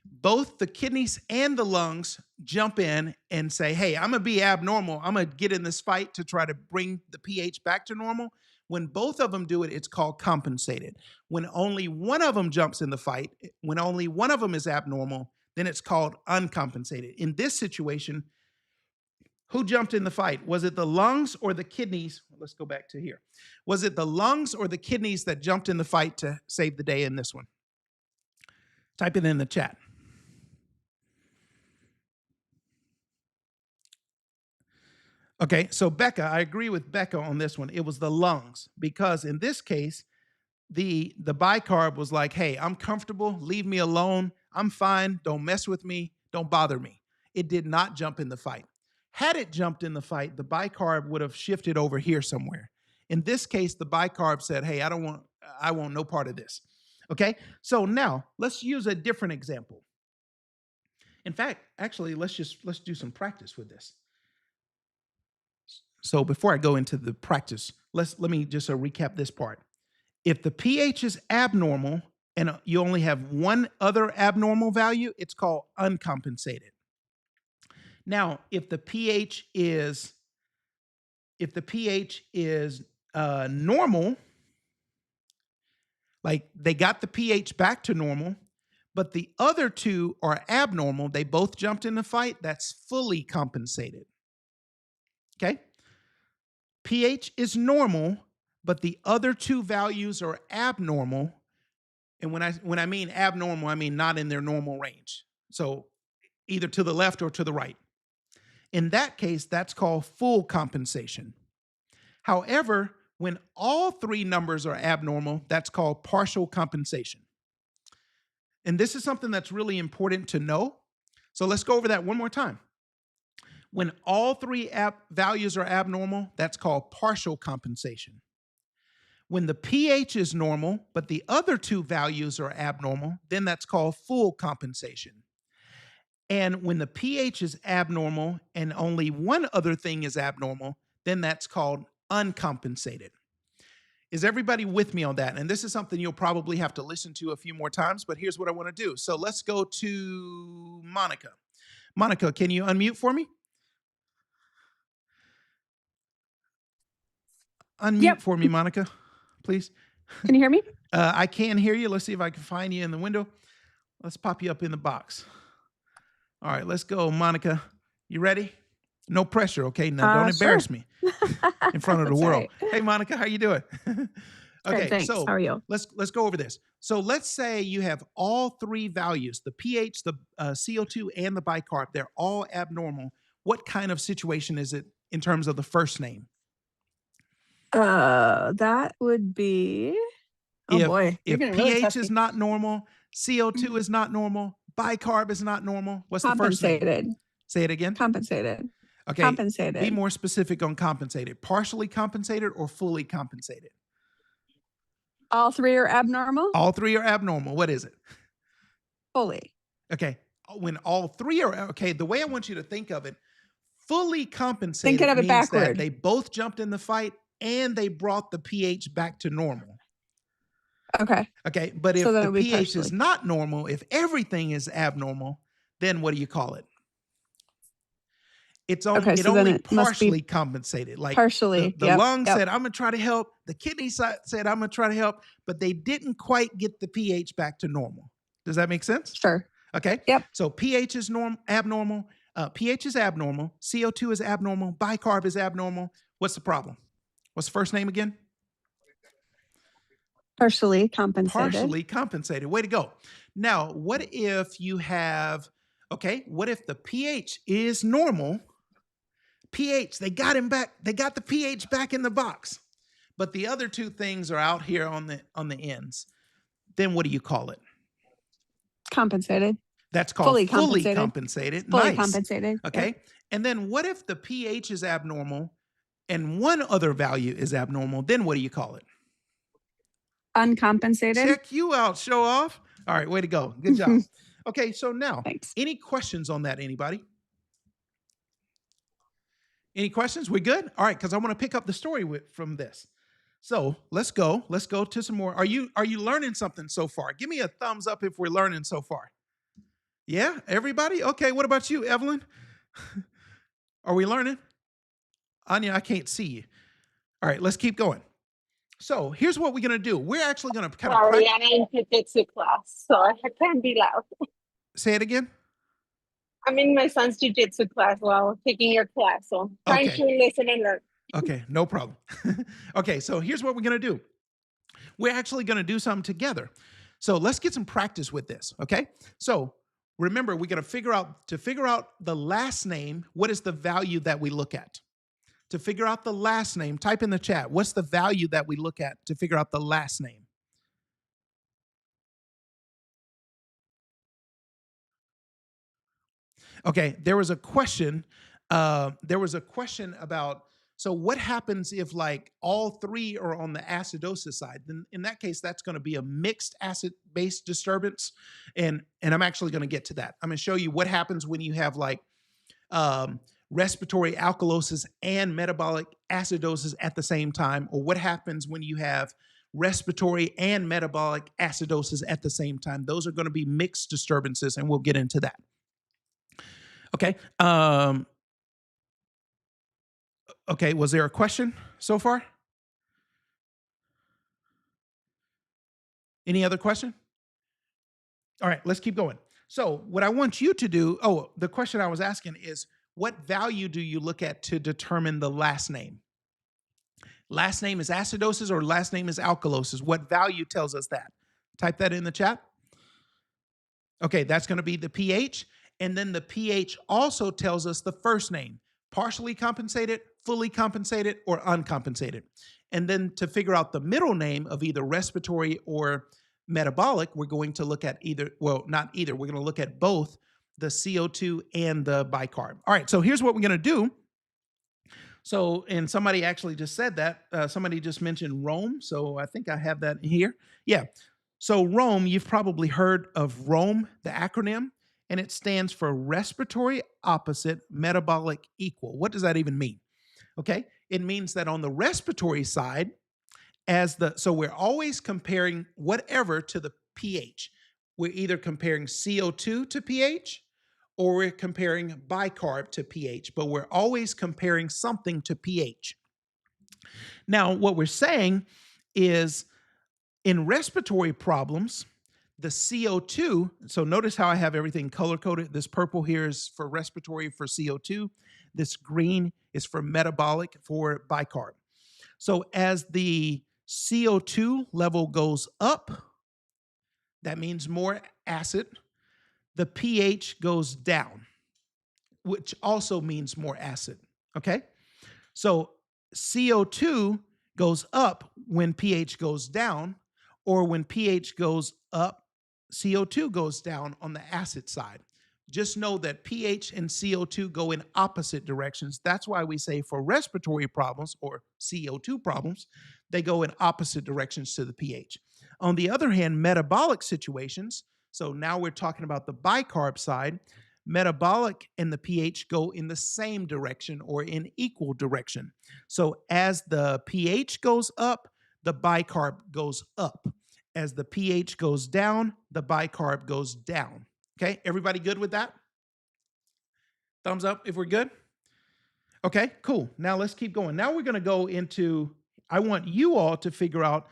both the kidneys and the lungs jump in and say, hey, I'm gonna be abnormal, I'm gonna get in this fight to try to bring the pH back to normal, when both of them do it, it's called compensated. When only one of them jumps in the fight, when only one of them is abnormal, then it's called uncompensated. In this situation, who jumped in the fight? Was it the lungs or the kidneys? Let's go back to here. Was it the lungs or the kidneys that jumped in the fight to save the day in this one? Type it in the chat. Okay, so Becca, I agree with Becca on this one. It was the lungs, because in this case, the bicarb was like, hey, I'm comfortable, leave me alone, I'm fine, don't mess with me, don't bother me. It did not jump in the fight. Had it jumped in the fight, the bicarb would have shifted over here somewhere. In this case, the bicarb said, hey, I want no part of this. Okay, so now let's use a different example. In fact, actually, let's do some practice with this. So before I go into the practice, let me just recap this part. If the pH is abnormal and you only have one other abnormal value, it's called uncompensated. Now, if the pH is normal, like they got the pH back to normal, but the other two are abnormal, they both jumped in the fight, that's fully compensated. Okay? pH is normal, but the other two values are abnormal. And when I mean abnormal, I mean not in their normal range. So either to the left or to the right. In that case, that's called full compensation. However, when all three numbers are abnormal, that's called partial compensation. And this is something that's really important to know. So let's go over that one more time. When all three values are abnormal, that's called partial compensation. When the pH is normal, but the other two values are abnormal, then that's called full compensation. And when the pH is abnormal and only one other thing is abnormal, then that's called uncompensated. Is everybody with me on that? And this is something you'll probably have to listen to a few more times, but here's what I want to do. So let's go to Monica. Monica, can you unmute for me? Unmute for me, Monica, please. Can you hear me? I can hear you. Let's see if I can find you in the window. Let's pop you up in the box. All right, let's go, Monica. You ready? No pressure, okay? Now don't embarrass me in front of the world. Right. Hey, Monica, how you doing? Okay, thanks. So how are you? Let's go over this. So let's say you have all three values: the pH, the CO2, and the bicarb. They're all abnormal. What kind of situation is it in terms of the first name? That would be. Oh boy! If pH is not normal, CO2 is not normal, bicarb is not normal. What's the first name? Say it again. Compensated. Okay. Compensated. Be more specific on compensated. Partially compensated or fully compensated? All three are abnormal? All three are abnormal. What is it? Fully. Okay. When all three are, okay, the way I want you to think of it, fully compensated Thinking of it means backward. that they both jumped in the fight and they brought the pH back to normal. Okay. Okay. But if the pH is not normal, if everything is abnormal, then what do you call it? It's only, it only partially compensated. Like partially. The lung said, I'm going to try to help. The kidney said, I'm going to try to help, but they didn't quite get the pH back to normal. Does that make sense? Sure. Okay. Yep. So pH is abnormal. pH is abnormal. CO2 is abnormal. Bicarb is abnormal. What's the problem? What's the first name again? Partially compensated. Partially compensated. Way to go. Now, what if you have, okay, what if the pH is normal? pH, they got him back. They got the pH back in the box, but the other two things are out here on the ends. Then what do you call it? Compensated. That's called fully compensated. Fully compensated. Okay. Yep. And then what if the pH is abnormal and one other value is abnormal? Then what do you call it? Uncompensated. Check you out, show off. All right, way to go. Good job. Okay, so now, thanks. Any questions on that, anybody? Any questions? We good? All right, because I want to pick up the story from this. So let's go. Let's go to some more. Are you learning something so far? Give me a thumbs up if we're learning so far. Yeah, everybody? Okay, what about you, Evelyn? Are we learning? Anya, I can't see you. All right, let's keep going. So here's what we're going to do. We're actually going to kind of... Sorry, I'm in jiu-jitsu class, so I can't be loud. Say it again. I'm in my son's jiu-jitsu class while taking your class, so trying to listen and learn. Okay, no problem. Okay, so here's what we're going to do. We're actually going to do something together. So let's get some practice with this, okay? So remember, we're going to figure out the last name, what is the value that we look at? To figure out the last name, type in the chat, what's the value that we look at to figure out the last name? Okay, there was a question about, so what happens if like all three are on the acidosis side? Then in that case, that's going to be a mixed acid-base disturbance. And I'm actually going to get to that. I'm going to show you what happens when you have like respiratory alkalosis and metabolic acidosis at the same time, or what happens when you have respiratory and metabolic acidosis at the same time. Those are going to be mixed disturbances, and we'll get into that. Okay. Okay, was there a question so far? Any other question? All right, let's keep going. So what I want you to do, the question I was asking is, what value do you look at to determine the last name? Last name is acidosis or last name is alkalosis. What value tells us that? Type that in the chat. Okay, that's going to be the pH. And then the pH also tells us the first name, partially compensated, fully compensated, or uncompensated. And then to figure out the middle name of either respiratory or metabolic, we're going to look at not either. We're going to look at both the CO2 and the bicarb. All right, so here's what we're going to do. So, and somebody actually just said that. Somebody just mentioned Rome. So I think I have that here. Yeah. So Rome, you've probably heard of Rome, the acronym, and it stands for respiratory opposite metabolic equal. What does that even mean? Okay. It means that on the respiratory side, so we're always comparing whatever to the pH. We're either comparing CO2 to pH or we're comparing bicarb to pH, but we're always comparing something to pH. Now, what we're saying is in respiratory problems, the CO2, so notice how I have everything color coded. This purple here is for respiratory for CO2. This green is for metabolic for bicarb. So as the CO2 level goes up, that means more acid. The pH goes down, which also means more acid. Okay? So CO2 goes up when pH goes down, or when pH goes up, CO2 goes down on the acid side. Just know that pH and CO2 go in opposite directions. That's why we say for respiratory problems or CO2 problems, they go in opposite directions to the pH. On the other hand, metabolic situations, so now we're talking about the bicarb side, metabolic and the pH go in the same direction or in equal direction. So as the pH goes up, the bicarb goes up. As the pH goes down, the bicarb goes down. Okay, everybody good with that? Thumbs up if we're good. Okay, cool. Now let's keep going. Now we're going to go into, I want you all to figure out,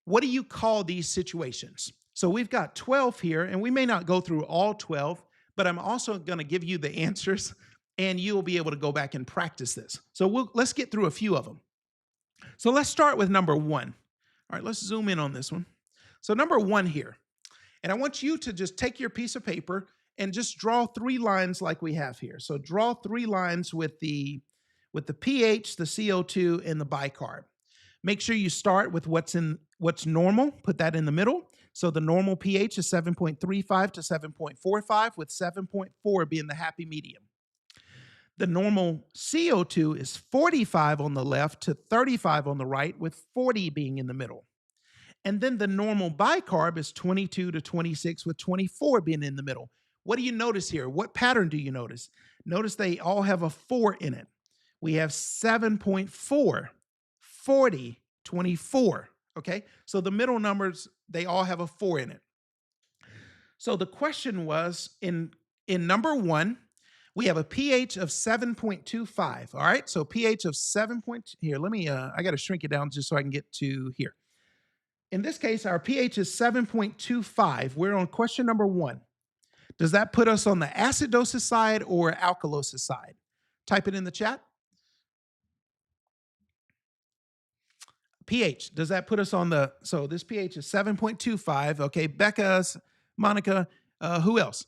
what do you call these situations? So we've got 12 here, and we may not go through all 12, but I'm also going to give you the answers, and you'll be able to go back and practice this. So let's get through a few of them. So let's start with number 1. All right, let's zoom in on this one. So number 1 here. And I want you to just take your piece of paper and just draw 3 lines like we have here. So draw 3 lines with the pH, the CO2, and the bicarb. Make sure you start with what's normal. Put that in the middle. So the normal pH is 7.35 to 7.45, with 7.4 being the happy medium. The normal CO2 is 45 on the left to 35 on the right, with 40 being in the middle. And then the normal bicarb is 22 to 26, with 24 being in the middle. What do you notice here? What pattern do you notice? Notice they all have a 4 in it. We have 7.4, 40, 24. Okay, so the middle numbers, they all have a 4 in it. So the question was, in number 1, we have a pH of 7.25. All right, so pH of 7. Here, let me, I got to shrink it down just so I can get to here. In this case, our pH is 7.25. We're on question number 1. Does that put us on the acidosis side or alkalosis side? Type it in the chat. pH, does that put us on the, so this pH is 7.25. Okay, Becca, Monica, who else?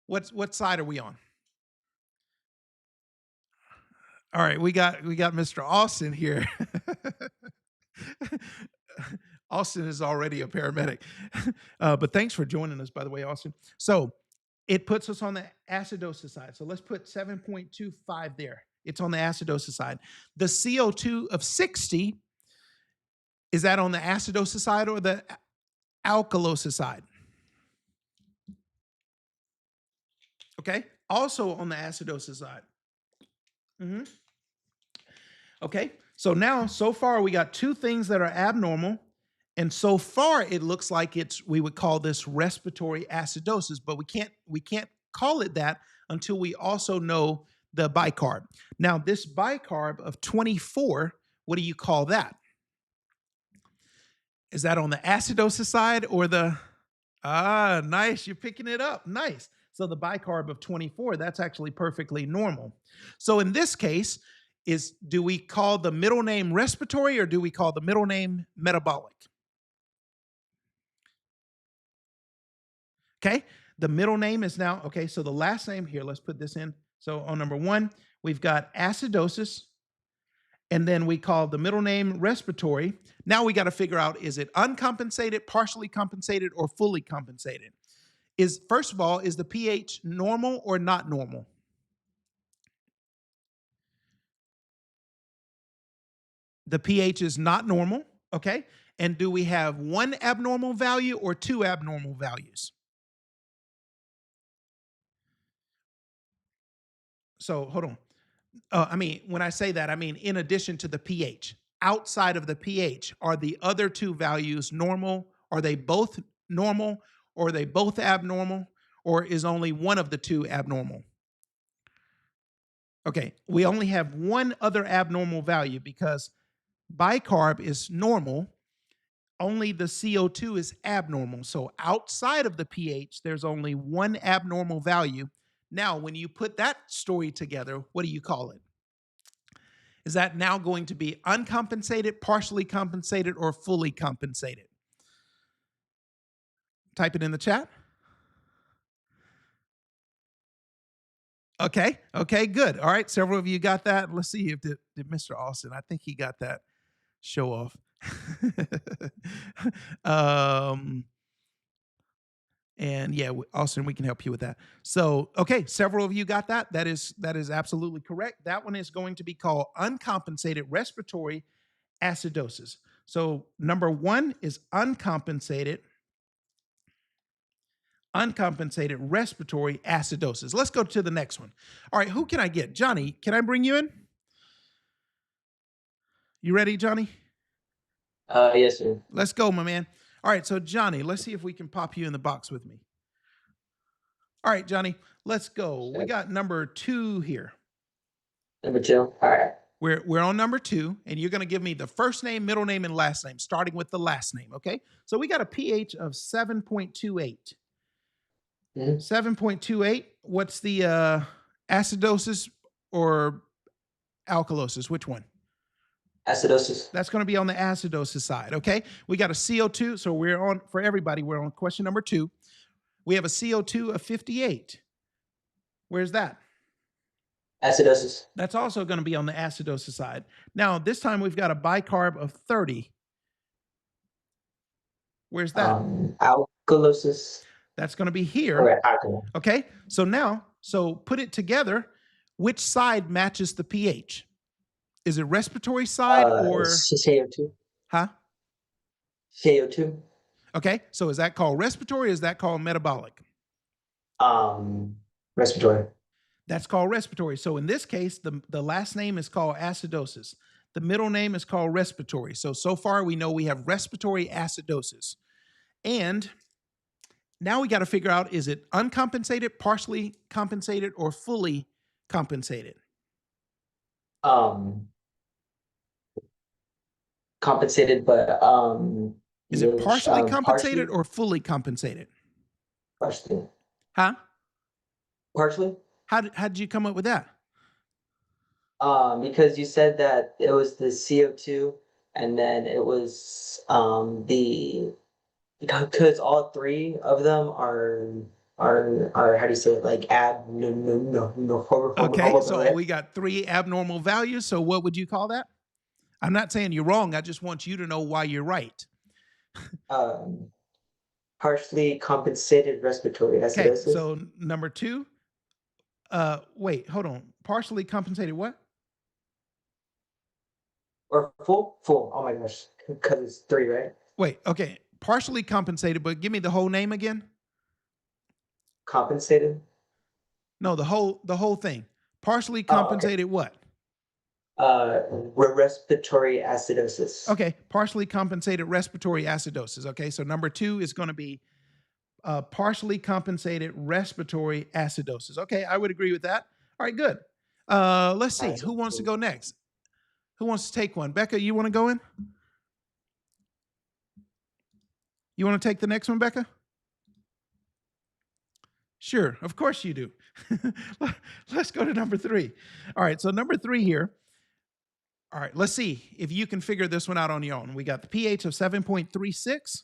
What side are we on? All right, we got Mr. Austin here. Austin is already a paramedic. But thanks for joining us, by the way, Austin. So it puts us on the acidosis side. So let's put 7.25 there. It's on the acidosis side. The CO2 of 60, is that on the acidosis side or the alkalosis side? Okay, also on the acidosis side. Okay, so now, so far, we got 2 things that are abnormal. And so far, it looks like we would call this respiratory acidosis, but we can't call it that until we also know the bicarb. Now, this bicarb of 24, what do you call that? Is that on the acidosis side or the, nice, you're picking it up, nice. So the bicarb of 24, that's actually perfectly normal. So in this case, do we call the middle name respiratory or do we call the middle name metabolic? Okay, the middle name is now, okay, so the last name here, let's put this in. So on number 1, we've got acidosis, and then we call the middle name respiratory. Now we got to figure out, is it uncompensated, partially compensated, or fully compensated? First of all, is the pH normal or not normal? The pH is not normal, okay? And do we have one abnormal value or two abnormal values? So hold on. I mean, when I say that, I mean in addition to the pH. Outside of the pH, are the other two values normal? Are they both normal? Or are they both abnormal? Or is only one of the two abnormal? Okay, we only have one other abnormal value because bicarb is normal, only the CO2 is abnormal. So outside of the pH, there's only one abnormal value. Now, when you put that story together, what do you call it? Is that now going to be uncompensated, partially compensated, or fully compensated? Type it in the chat. Okay, good. All right, several of you got that. Let's see if did Mr. Austin, I think he got that. Show off. And yeah, Austin, we can help you with that. So, okay, several of you got that. That is absolutely correct. That one is going to be called uncompensated respiratory acidosis. So number one is uncompensated respiratory acidosis. Let's go to the next one. All right, who can I get? Johnny, can I bring you in? You ready, Johnny? Yes, sir. Let's go, my man. All right, so Johnny, let's see if we can pop you in the box with me. All right, Johnny, let's go. We got number 2 here. Number 2. All right. We're on number 2, and you're going to give me the first name, middle name, and last name, starting with the last name, okay? So we got a pH of 7.28. 7.28. What's the acidosis or alkalosis? Which one? Acidosis. That's going to be on the acidosis side, okay? We got a CO2, so we're on, for everybody, we're on question number 2. We have a CO2 of 58. Where's that? Acidosis. That's also going to be on the acidosis side. Now, this time we've got a bicarb of 30. Where's that? Alkalosis. That's going to be here. Okay. Okay, so now, put it together. Which side matches the pH? Is it respiratory side or? CO2. Huh? CO2. Okay, so is that called respiratory or is that called metabolic? Respiratory. That's called respiratory. So in this case, the last name is called acidosis. The middle name is called respiratory. So far we know we have respiratory acidosis. And now we got to figure out, is it uncompensated, partially compensated, or fully compensated? Compensated, but is it partially compensated or fully compensated? Partially. Huh? Partially. How did you come up with that? Because you said that it was the CO2, and then it was because all three of them are how do you say it, like okay, so we got 3 abnormal values. So what would you call that? I'm not saying you're wrong. I just want you to know why you're right. Partially compensated respiratory acidosis. Okay, so number 2. Wait, hold on. Partially compensated what? Or full? Full. Oh my gosh. Because it's 3, right? Wait, okay. Partially compensated, but give me the whole name again. Compensated? No, the whole thing. Partially compensated what? Respiratory acidosis. Okay, partially compensated respiratory acidosis. Okay, so number 2 is going to be partially compensated respiratory acidosis. Okay, I would agree with that. All right, good. Let's see. Who wants to go next? Who wants to take one? Becca, you want to go in? You want to take the next one, Becca? Sure, of course you do. Let's go to number 3. All right, so number 3 here. All right, let's see if you can figure this one out on your own. We got the pH of 7.36.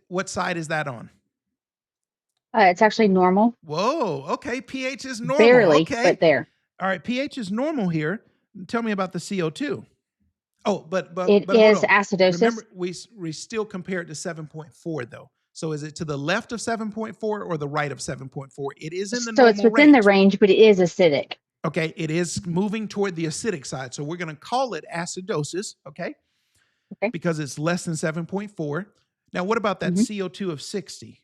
What side is that on? It's actually normal. Whoa, okay, pH is normal. Barely, okay. but there. All right, pH is normal here. Tell me about the CO2. Oh, but It is acidosis. Remember, we still compare it to 7.4 though. So is it to the left of 7.4 or the right of 7.4? It is in the normal range. So it's within the range, but it is acidic. Okay, it is moving toward the acidic side. So we're going to call it acidosis, okay? Okay. Because it's less than 7.4. Now, what about that Mhm. CO2 of 60?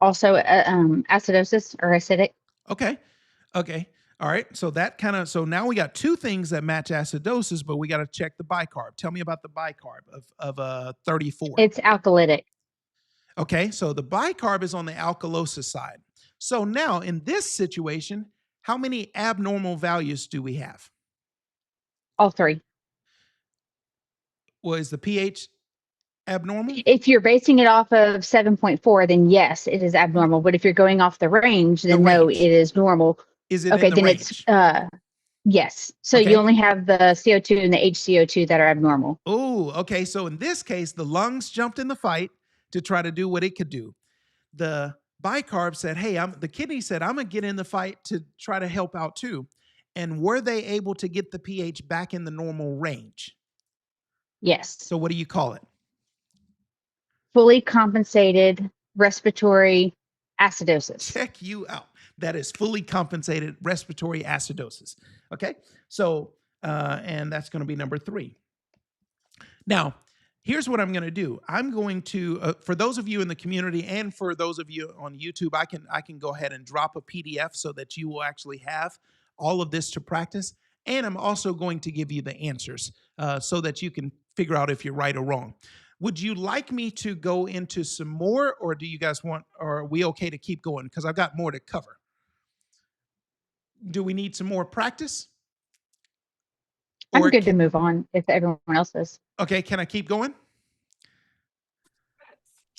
Also, acidosis or acidic. Okay. Okay. All right. So that kind of, so now we got two things that match acidosis, but we got to check the bicarb. Tell me about the bicarb of 34. It's alkalytic. Okay. So the bicarb is on the alkalosis side. So now in this situation, how many abnormal values do we have? All three. Well, is the pH abnormal? If you're basing it off of 7.4, then yes, it is abnormal. But if you're going off the range, then no, range. it is normal. Is it Okay, in the then range? it's yes. So Okay. you only have the CO2 and the HCO2 that are abnormal. Oh, okay. So in this case, the lungs jumped in the fight to try to do what it could do. The bicarb said, hey, the kidney said, I'm going to get in the fight to try to help out too. And were they able to get the pH back in the normal range? Yes. So what do you call it? Fully compensated respiratory acidosis. Check you out. That is fully compensated respiratory acidosis. Okay. So, and that's going to be number 3. Now, here's what I'm going to do. I'm going to, for those of you in the community and for those of you on YouTube, I can go ahead and drop a PDF so that you will actually have all of this to practice. And I'm also going to give you the answers so that you can figure out if you're right or wrong. Would you like me to go into some more, or do you guys want, or are we okay to keep going? Because I've got more to cover. Do we need some more practice? I'm good to move on if everyone else is. Okay, can I keep going?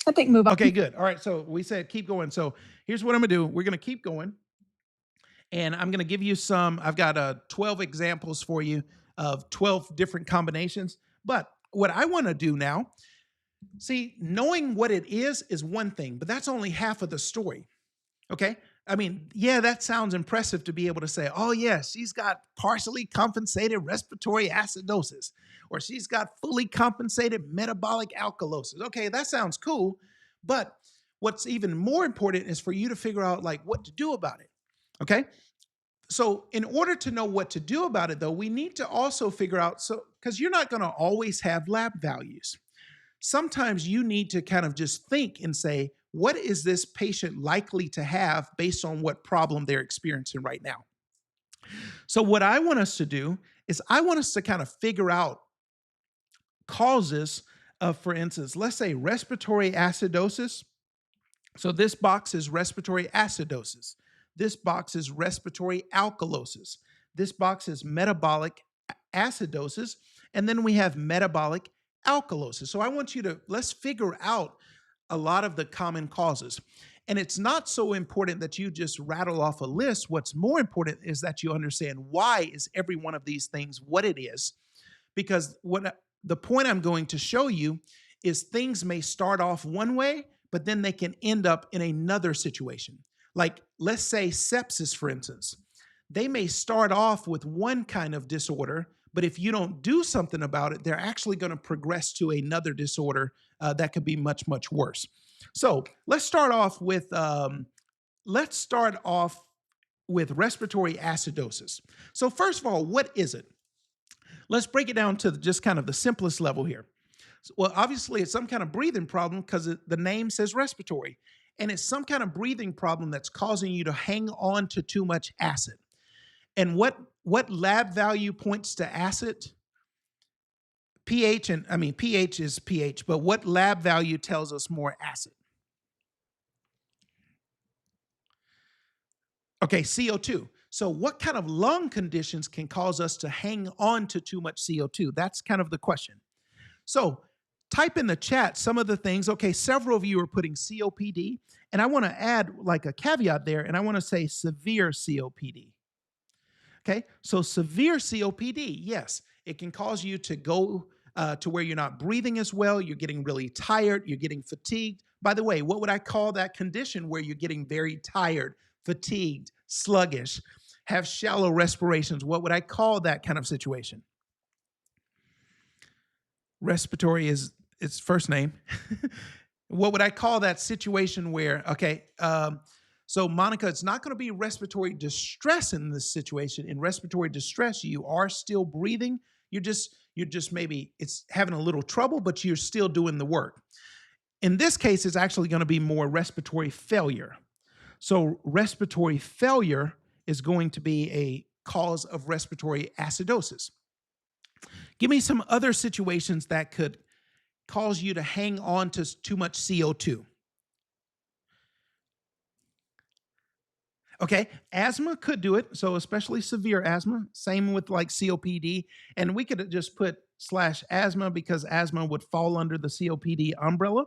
I think move on. Okay, good. All right, so we said keep going. So here's what I'm gonna do. We're gonna keep going, and I'm gonna give you some. I've got 12 examples for you of 12 different combinations. But what I want to do now, see, knowing what it is one thing, but that's only half of the story. Okay. I mean, yeah, that sounds impressive to be able to say, oh, yeah, she's got partially compensated respiratory acidosis, or she's got fully compensated metabolic alkalosis. Okay, that sounds cool. But what's even more important is for you to figure out like what to do about it. Okay. So in order to know what to do about it, though, we need to also figure out, so because you're not going to always have lab values. Sometimes you need to kind of just think and say, what is this patient likely to have based on what problem they're experiencing right now? So what I want us to do is I want us to kind of figure out causes of, for instance, let's say respiratory acidosis. So this box is respiratory acidosis. This box is respiratory alkalosis. This box is metabolic acidosis. And then we have metabolic alkalosis. So I want you to, let's figure out a lot of the common causes. And it's not so important that you just rattle off a list. What's more important is that you understand why is every one of these things what it is. Because what the point I'm going to show you is things may start off one way, but then they can end up in another situation. Like, let's say sepsis, for instance. They may start off with one kind of disorder, but if you don't do something about it, they're actually going to progress to another disorder that could be much, much worse. So let's start off with respiratory acidosis. So first of all, what is it? Let's break it down to just kind of the simplest level here. Well, obviously, it's some kind of breathing problem because the name says respiratory, and it's some kind of breathing problem that's causing you to hang on to too much acid. And what lab value points to acid? pH, and I mean, pH is pH, but what lab value tells us more acid? Okay, CO2. So what kind of lung conditions can cause us to hang on to too much CO2? That's kind of the question. So type in the chat some of the things. Okay, several of you are putting COPD, and I want to add like a caveat there, and I want to say severe COPD. Okay, so severe COPD, yes, it can cause you to go to where you're not breathing as well, you're getting really tired, you're getting fatigued. By the way, what would I call that condition where you're getting very tired, fatigued, sluggish, have shallow respirations? What would I call that kind of situation? Respiratory is its first name. What would I call that situation where, okay, So Monica, it's not going to be respiratory distress in this situation. In respiratory distress, you are still breathing. You're just maybe it's having a little trouble, but you're still doing the work. In this case, it's actually going to be more respiratory failure. So respiratory failure is going to be a cause of respiratory acidosis. Give me some other situations that could cause you to hang on to too much CO2. Okay, asthma could do it. So especially severe asthma, same with like COPD. And we could just put /asthma because asthma would fall under the COPD umbrella.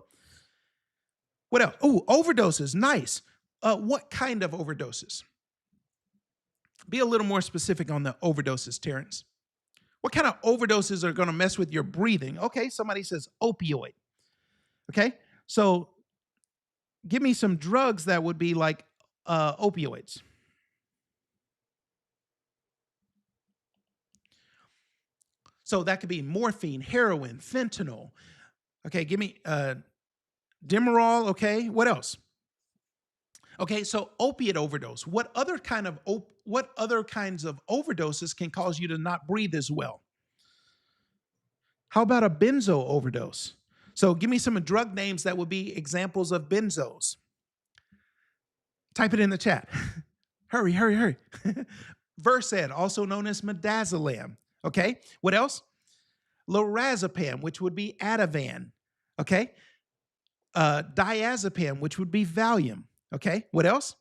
What else? Oh, overdoses, nice. What kind of overdoses? Be a little more specific on the overdoses, Terrence. What kind of overdoses are going to mess with your breathing? Okay, somebody says opioid. Okay, so give me some drugs that would be like opioids. So that could be morphine, heroin, fentanyl. Okay, give me Demerol. Okay, what else? Okay, so opiate overdose. What other kinds of overdoses can cause you to not breathe as well? How about a benzo overdose? So give me some drug names that would be examples of benzos. Type it in the chat. Hurry, hurry, hurry. Versed, also known as midazolam. Okay, what else? Lorazepam, which would be Ativan. Okay, diazepam, which would be Valium. Okay, what else?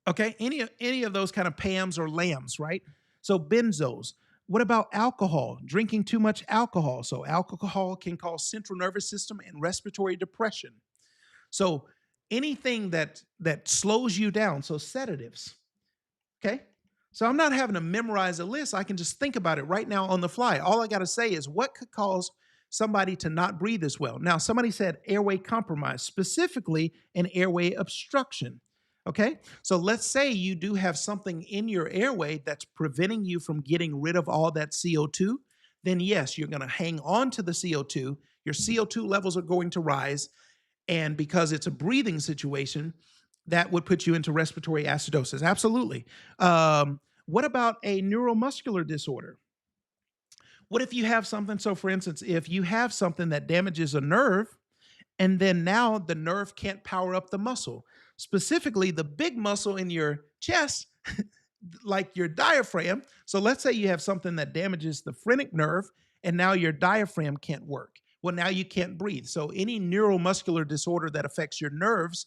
Okay, any of those kind of PAMs or LAMs, right? So benzos. What about alcohol? Drinking too much alcohol. So alcohol can cause central nervous system and respiratory depression. So anything that slows you down, so sedatives. Okay? So I'm not having to memorize a list. I can just think about it right now on the fly. All I got to say is what could cause somebody to not breathe as well. Now, somebody said airway compromise, specifically an airway obstruction. Okay, so let's say you do have something in your airway that's preventing you from getting rid of all that CO2, then yes, you're going to hang on to the CO2. Your CO2 levels are going to rise. And because it's a breathing situation, that would put you into respiratory acidosis. Absolutely. What about a neuromuscular disorder? What if you have something, so for instance, if you have something that damages a nerve, and then now the nerve can't power up the muscle, specifically the big muscle in your chest, like your diaphragm. So let's say you have something that damages the phrenic nerve, and now your diaphragm can't work. Well, now you can't breathe. So any neuromuscular disorder that affects your nerves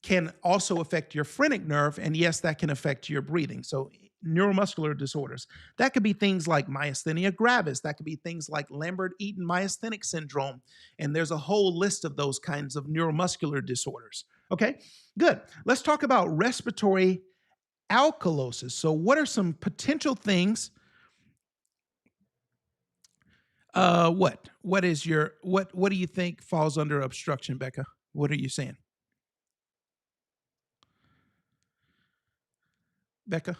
can also affect your phrenic nerve, and yes, that can affect your breathing. So neuromuscular disorders, that could be things like myasthenia gravis, that could be things like Lambert-Eaton myasthenic syndrome, and there's a whole list of those kinds of neuromuscular disorders. Okay, good. Let's talk about respiratory alkalosis. So what are some potential things? What do you think falls under obstruction, Becca? What are you saying? Becca?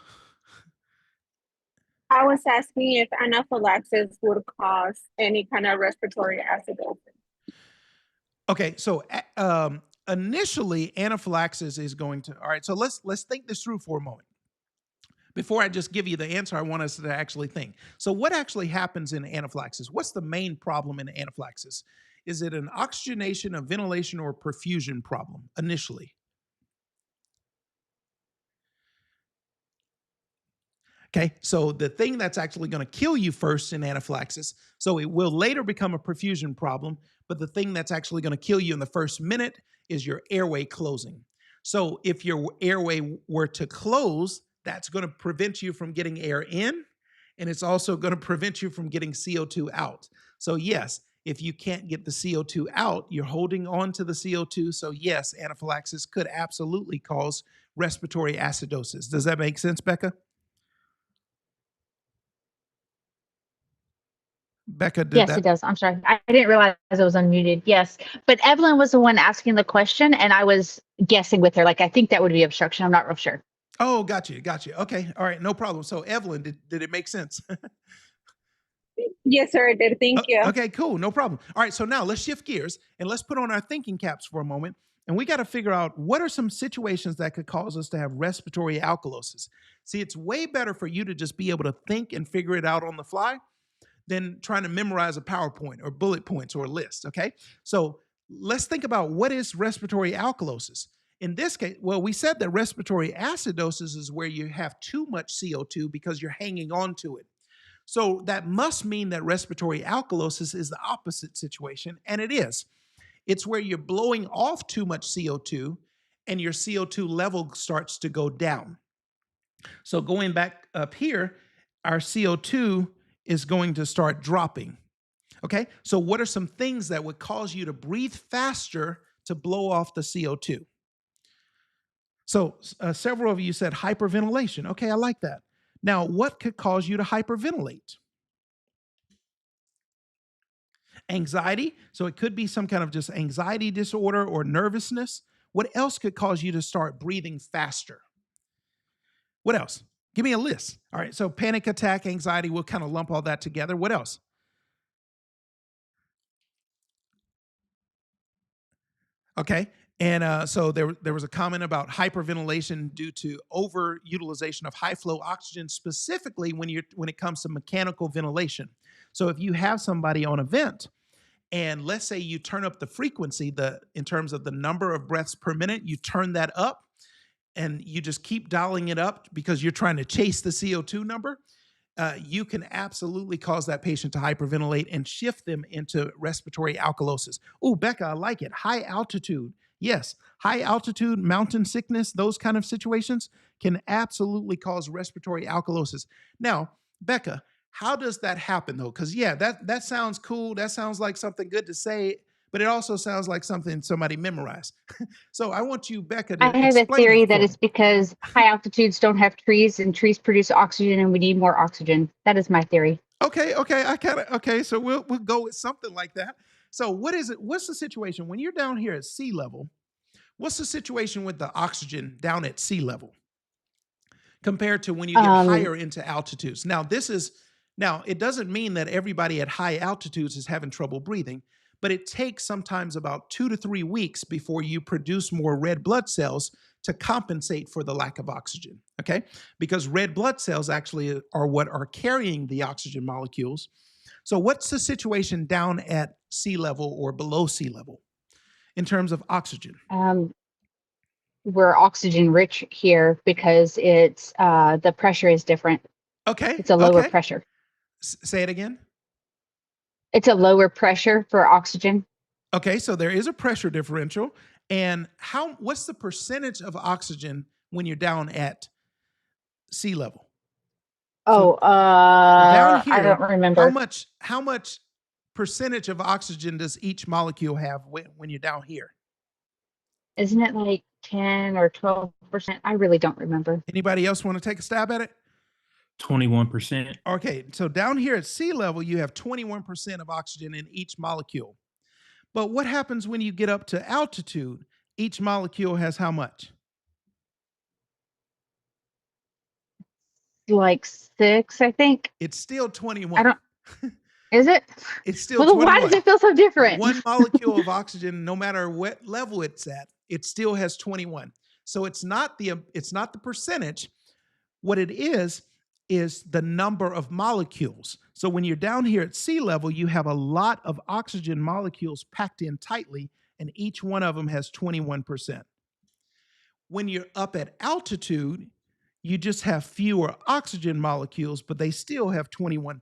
I was asking if anaphylaxis would cause any kind of respiratory acidosis. Okay, so initially anaphylaxis is going to, all right, so let's think this through for a moment. Before I just give you the answer, I want us to actually think. So what actually happens in anaphylaxis? What's the main problem in anaphylaxis? Is it an oxygenation, a ventilation, or perfusion problem initially? Okay, so the thing that's actually going to kill you first in anaphylaxis, so it will later become a perfusion problem, but the thing that's actually going to kill you in the first minute is your airway closing. So if your airway were to close, that's going to prevent you from getting air in, and it's also going to prevent you from getting CO2 out. So yes, if you can't get the CO2 out, you're holding on to the CO2. So yes, anaphylaxis could absolutely cause respiratory acidosis. Does that make sense, Becca? Becca, Yes, it does. I'm sorry. I didn't realize I was unmuted. Yes. But Evelyn was the one asking the question, and I was guessing with her. Like, I think that would be obstruction. I'm not real sure. Oh, got you. Okay. All right. No problem. So Evelyn, did it make sense? Yes, sir, it did. Thank you. Okay, cool. No problem. All right. So now let's shift gears and let's put on our thinking caps for a moment. And we got to figure out what are some situations that could cause us to have respiratory alkalosis. See, it's way better for you to just be able to think and figure it out on the fly than trying to memorize a PowerPoint or bullet points or a list, okay? So let's think about what is respiratory alkalosis. In this case, well, we said that respiratory acidosis is where you have too much CO2 because you're hanging on to it. So that must mean that respiratory alkalosis is the opposite situation, and it is. It's where you're blowing off too much CO2 and your CO2 level starts to go down. So going back up here, our CO2 is going to start dropping. Okay, so what are some things that would cause you to breathe faster to blow off the CO2? So several of you said hyperventilation. Okay, I like that. Now, what could cause you to hyperventilate? Anxiety. So it could be some kind of just anxiety disorder or nervousness. What else could cause you to start breathing faster? What else? Give me a list. All right, so panic attack, anxiety, we'll kind of lump all that together. What else? Okay, and so there was a comment about hyperventilation due to overutilization of high flow oxygen, specifically when it comes to mechanical ventilation. So if you have somebody on a vent, and let's say you turn up the frequency, in terms of the number of breaths per minute, you turn that up, and you just keep dialing it up because you're trying to chase the CO2 number, you can absolutely cause that patient to hyperventilate and shift them into respiratory alkalosis. Oh, Becca, I like it. High altitude. Yes, high altitude, mountain sickness, those kind of situations can absolutely cause respiratory alkalosis. Now, Becca, how does that happen though? Because yeah, that sounds cool. That sounds like something good to say, but it also sounds like something somebody memorized. So I want you, Becca, to I have a explain theory it that for it's me. because high altitudes don't have trees and trees produce oxygen and we need more oxygen. That is my theory. Okay, so we'll go with something like that. So what is it? What's the situation when you're down here at sea level? What's the situation with the oxygen down at sea level compared to when you get higher into altitudes? Now, it doesn't mean that everybody at high altitudes is having trouble breathing, but it takes sometimes about 2 to 3 weeks before you produce more red blood cells to compensate for the lack of oxygen, okay? Because red blood cells actually are what are carrying the oxygen molecules. So what's the situation down at sea level or below sea level in terms of oxygen? We're oxygen rich here because it's the pressure is different. Okay, It's a lower pressure. Say it again. It's a lower pressure for oxygen. Okay, so there is a pressure differential. And what's the percentage of oxygen when you're down at sea level? Oh, Down here, I don't remember. How much percentage of oxygen does each molecule have when you're down here? Isn't it like 10 or 12%? I really don't remember. Anybody else want to take a stab at it? 21%. Okay, so down here at sea level, you have 21% of oxygen in each molecule. But what happens when you get up to altitude? Each molecule has how much? Like 6, I think. It's still 21. Is it? It's still Well, 21. why does it feel so different? One molecule of oxygen, no matter what level it's at, it still has 21. So it's not the percentage. What it is the number of molecules. So when you're down here at sea level, you have a lot of oxygen molecules packed in tightly, and each one of them has 21%. When you're up at altitude, you just have fewer oxygen molecules, but they still have 21%.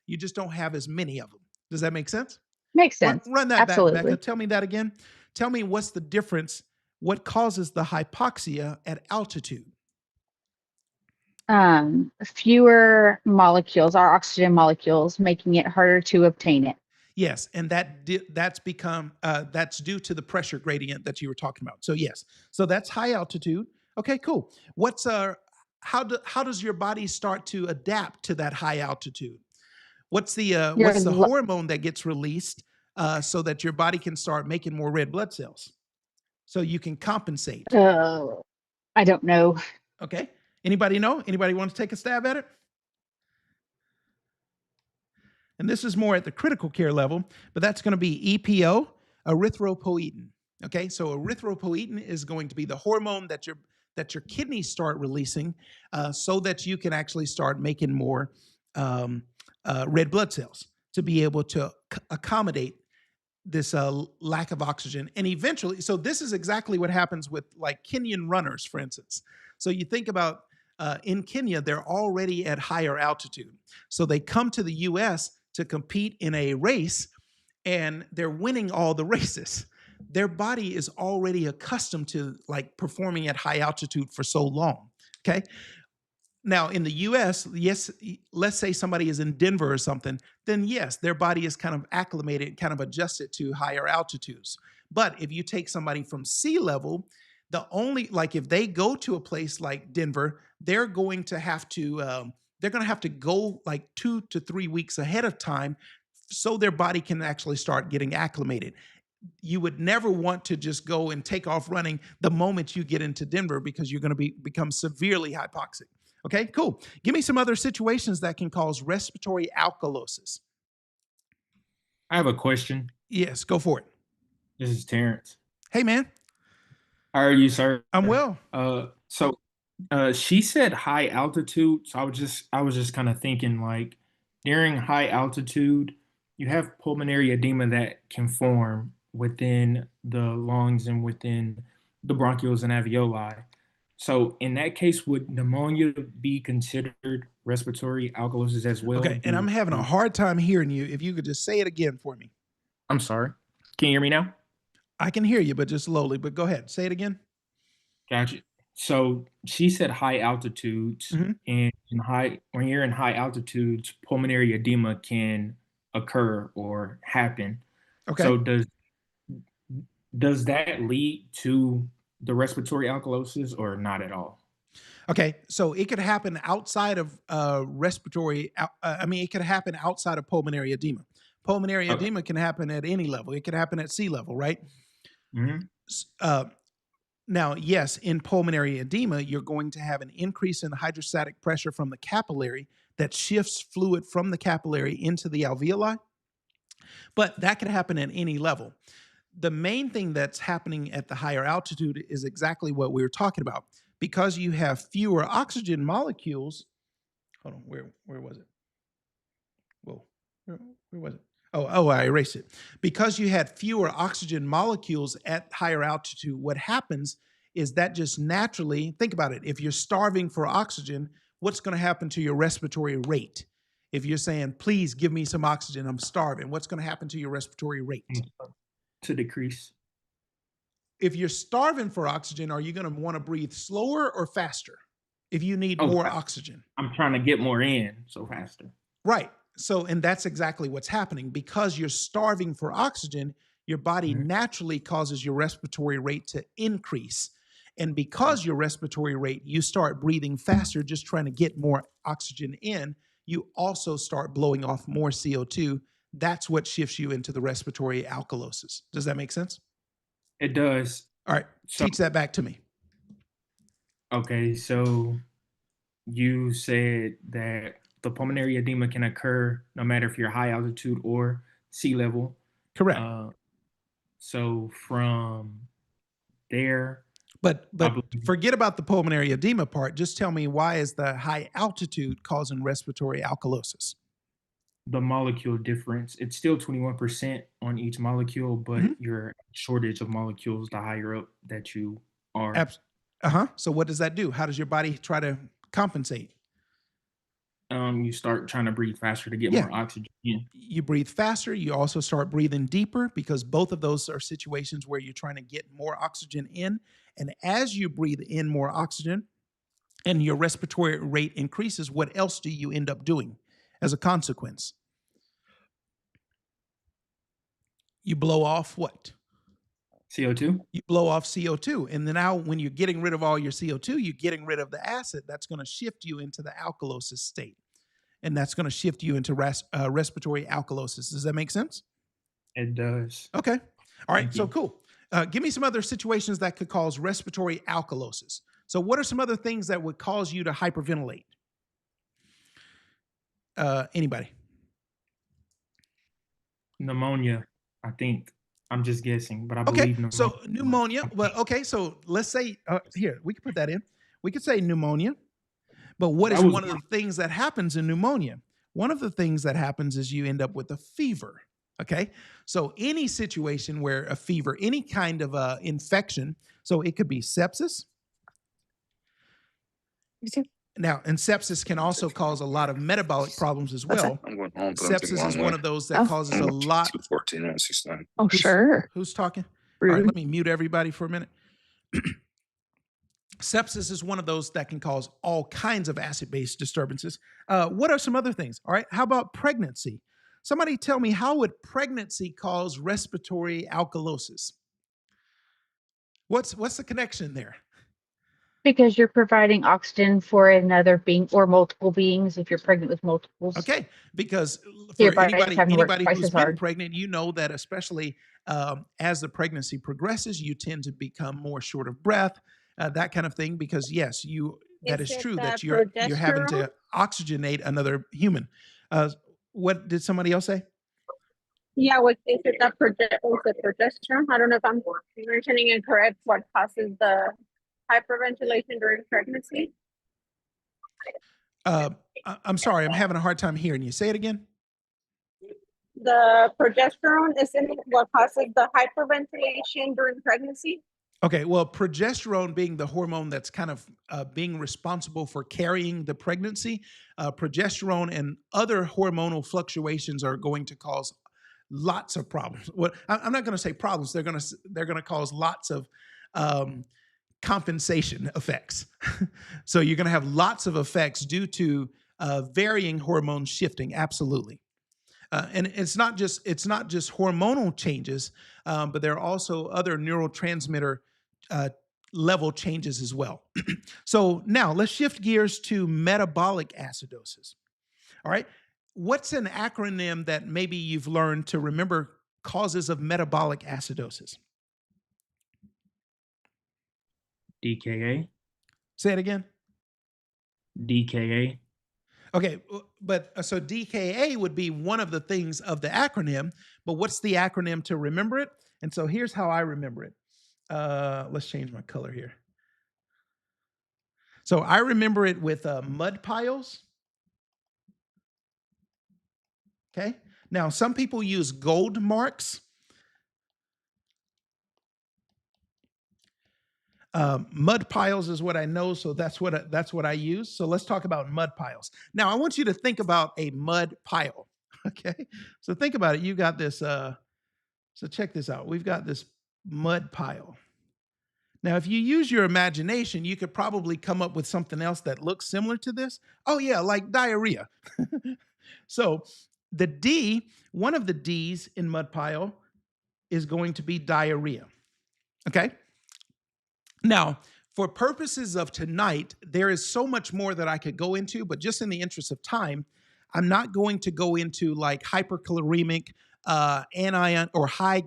You just don't have as many of them. Does that make sense? Makes sense. Run that Absolutely. back, Becca. Tell me that again. Tell me what's the difference. What causes the hypoxia at altitude? Fewer molecules, our oxygen molecules, making it harder to obtain it. Yes, and that's due to the pressure gradient that you were talking about. So yes, so that's high altitude. Okay, cool. How does your body start to adapt to that high altitude? What's the hormone that gets released so that your body can start making more red blood cells, so you can compensate? I don't know. Okay. Anybody know? Anybody want to take a stab at it? And this is more at the critical care level, but that's going to be EPO, erythropoietin. Okay, so erythropoietin is going to be the hormone that your kidneys start releasing, so that you can actually start making more red blood cells to be able to accommodate this lack of oxygen. And eventually, so this is exactly what happens with like Kenyan runners, for instance. So you think about in Kenya, they're already at higher altitude. So they come to the US to compete in a race, and they're winning all the races. Their body is already accustomed to like performing at high altitude for so long. Okay. Now, in the US, yes, let's say somebody is in Denver or something, then yes, their body is kind of acclimated, kind of adjusted to higher altitudes. But if you take somebody from sea level, like if they go to a place like Denver, they're going to have to go like 2 to 3 weeks ahead of time so their body can actually start getting acclimated. You would never want to just go and take off running the moment you get into Denver, because you're going to become severely hypoxic. Okay, cool. Give me some other situations that can cause respiratory alkalosis. I have a question. Yes, go for it. This is Terrence. Hey, man. How are you, sir? I'm well. So she said high altitude. So I was just kind of thinking like during high altitude, you have pulmonary edema that can form within the lungs and within the bronchioles and alveoli. So in that case, would pneumonia be considered respiratory alkalosis as well? Okay, and I'm having a hard time hearing you. If you could just say it again for me. I'm sorry. Can you hear me now? I can hear you, but just slowly. But go ahead. Say it again. Gotcha. So she said high altitudes, and when you're in high altitudes, pulmonary edema can occur or happen. Okay. So does that lead to the respiratory alkalosis or not at all? Okay, so it could happen outside of respiratory. It could happen outside of pulmonary edema. Pulmonary edema can happen at any level. It can happen at sea level, right? Now, yes, in pulmonary edema, you're going to have an increase in hydrostatic pressure from the capillary that shifts fluid from the capillary into the alveoli. But that can happen at any level. The main thing that's happening at the higher altitude is exactly what we were talking about. Because you have fewer oxygen molecules. Hold on, where was it? Whoa, where was it? Oh, I erased it. Because you had fewer oxygen molecules at higher altitude, what happens is that just naturally, think about it. If you're starving for oxygen, what's going to happen to your respiratory rate? If you're saying, please give me some oxygen, I'm starving, what's going to happen to your respiratory rate? To decrease. If you're starving for oxygen, are you going to want to breathe slower or faster if you need more oxygen? I'm trying to get more in, so faster. Right. So, and that's exactly what's happening. Because you're starving for oxygen, your body naturally causes your respiratory rate to increase. And because your respiratory rate, you start breathing faster, just trying to get more oxygen in, you also start blowing off more CO2. That's what shifts you into the respiratory alkalosis. Does that make sense? It does. All right. Teach that back to me. Okay. So you said that the pulmonary edema can occur no matter if you're high altitude or sea level. Correct. So from there. But forget about the pulmonary edema part. Just tell me, why is the high altitude causing respiratory alkalosis? The molecule difference. It's still 21% on each molecule, but your shortage of molecules the higher up that you are. So what does that do? How does your body try to compensate? You start trying to breathe faster to get more oxygen in. You breathe faster. You also start breathing deeper, because both of those are situations where you're trying to get more oxygen in. And as you breathe in more oxygen and your respiratory rate increases, what else do you end up doing as a consequence? You blow off what? CO2? You blow off CO2. And then now when you're getting rid of all your CO2, you're getting rid of the acid. That's going to shift you into the alkalosis state. And that's going to shift you into respiratory alkalosis. Does that make sense? It does. Okay. All right. So cool. Give me some other situations that could cause respiratory alkalosis. So what are some other things that would cause you to hyperventilate? Anybody? Pneumonia, I think. I'm just guessing, but I Okay, believe so pneumonia. pneumonia. Well, okay, so let's say here we can put that in. We could say pneumonia. But what That is was one of the things that happens in pneumonia? One of the things that happens is you end up with a fever. Okay, so any situation where a fever, any kind of infection, so it could be sepsis. Now, and sepsis can also cause a lot of metabolic problems as well. I'm going home, but I'm taking a Sepsis is long one way. of those that causes a lot. 214 and 69. Oh, sure. Who's talking? All right, let me mute everybody for a minute. Sepsis is one of those that can cause all kinds of acid-base disturbances. What are some other things? All right, how about pregnancy? Somebody tell me, how would pregnancy cause respiratory alkalosis? What's the connection there? Because you're providing oxygen for another being or multiple beings if you're pregnant with multiples. Okay, because Your for body's having to work anybody twice who's as been hard. pregnant, you know that especially as the pregnancy progresses, you tend to become more short of breath, that kind of thing. Because yes, that is true that you're having to oxygenate another human. What did somebody else say? Yeah, is it the progesterone? I don't know if I'm mentioning it correct. What causes the hyperventilation during pregnancy? I'm sorry, I'm having a hard time hearing you. Say it again. The progesterone is in what causes the hyperventilation during pregnancy? Okay, well, progesterone being the hormone that's kind of being responsible for carrying the pregnancy, progesterone and other hormonal fluctuations are going to cause lots of problems. Well, I'm not going to say problems. They're going to cause lots of compensation effects. So you're going to have lots of effects due to varying hormones shifting. Absolutely. And it's not just hormonal changes, but there are also other neurotransmitter level changes as well. So now let's shift gears to metabolic acidosis. All right. What's an acronym that maybe you've learned to remember causes of metabolic acidosis? DKA. Say it again. DKA. Okay, but so DKA would be one of the things of the acronym, but what's the acronym to remember it? And so here's how I remember it. Let's change my color here. So I remember it with mud piles. Okay. Now, some people use gold marks. Mud piles is what I know, so that's what I use. So let's talk about mud piles. Now, I want you to think about a mud pile. Okay, so think about it. You got this. So check this out. We've got this mud pile. Now, if you use your imagination, you could probably come up with something else that looks similar to this. Oh yeah, like diarrhea. So the D, one of the D's in mud pile is going to be diarrhea. Okay. Now, for purposes of tonight, there is so much more that I could go into, but just in the interest of time, I'm not going to go into like hyperchloremic anion or high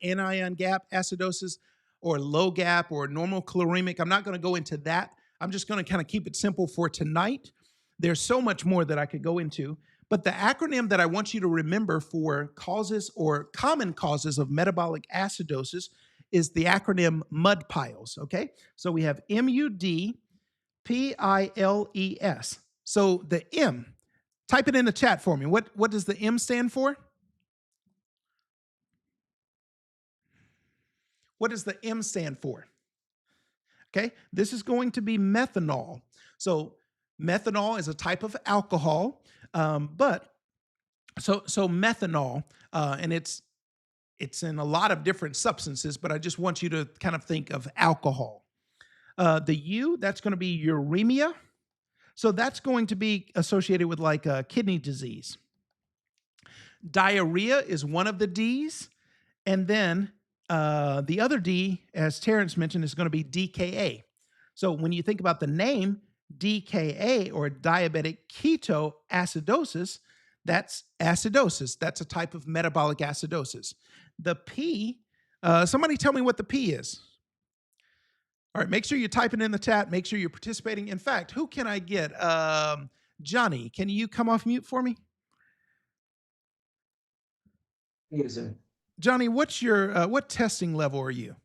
anion gap acidosis or low gap or normal chloremic. I'm not going to go into that. I'm just going to kind of keep it simple for tonight. There's so much more that I could go into, but the acronym that I want you to remember for causes or common causes of metabolic acidosis is the acronym MUD piles, okay? So we have MUDPILES. So the M, type it in the chat for me. What does the M stand for? What does the M stand for? Okay, this is going to be methanol. So methanol is a type of alcohol, but methanol, and it's in a lot of different substances, but I just want you to kind of think of alcohol. The U, that's going to be uremia. So that's going to be associated with like kidney disease. Diarrhea is one of the D's. And then the other D, as Terrence mentioned, is going to be DKA. So when you think about the name DKA or diabetic ketoacidosis, that's acidosis. That's a type of metabolic acidosis. The P, somebody tell me what the P is. All right, make sure you're typing in the chat. Make sure you're participating. In fact, who can I get? Johnny, can you come off mute for me? User. Johnny, what's your what testing level are you?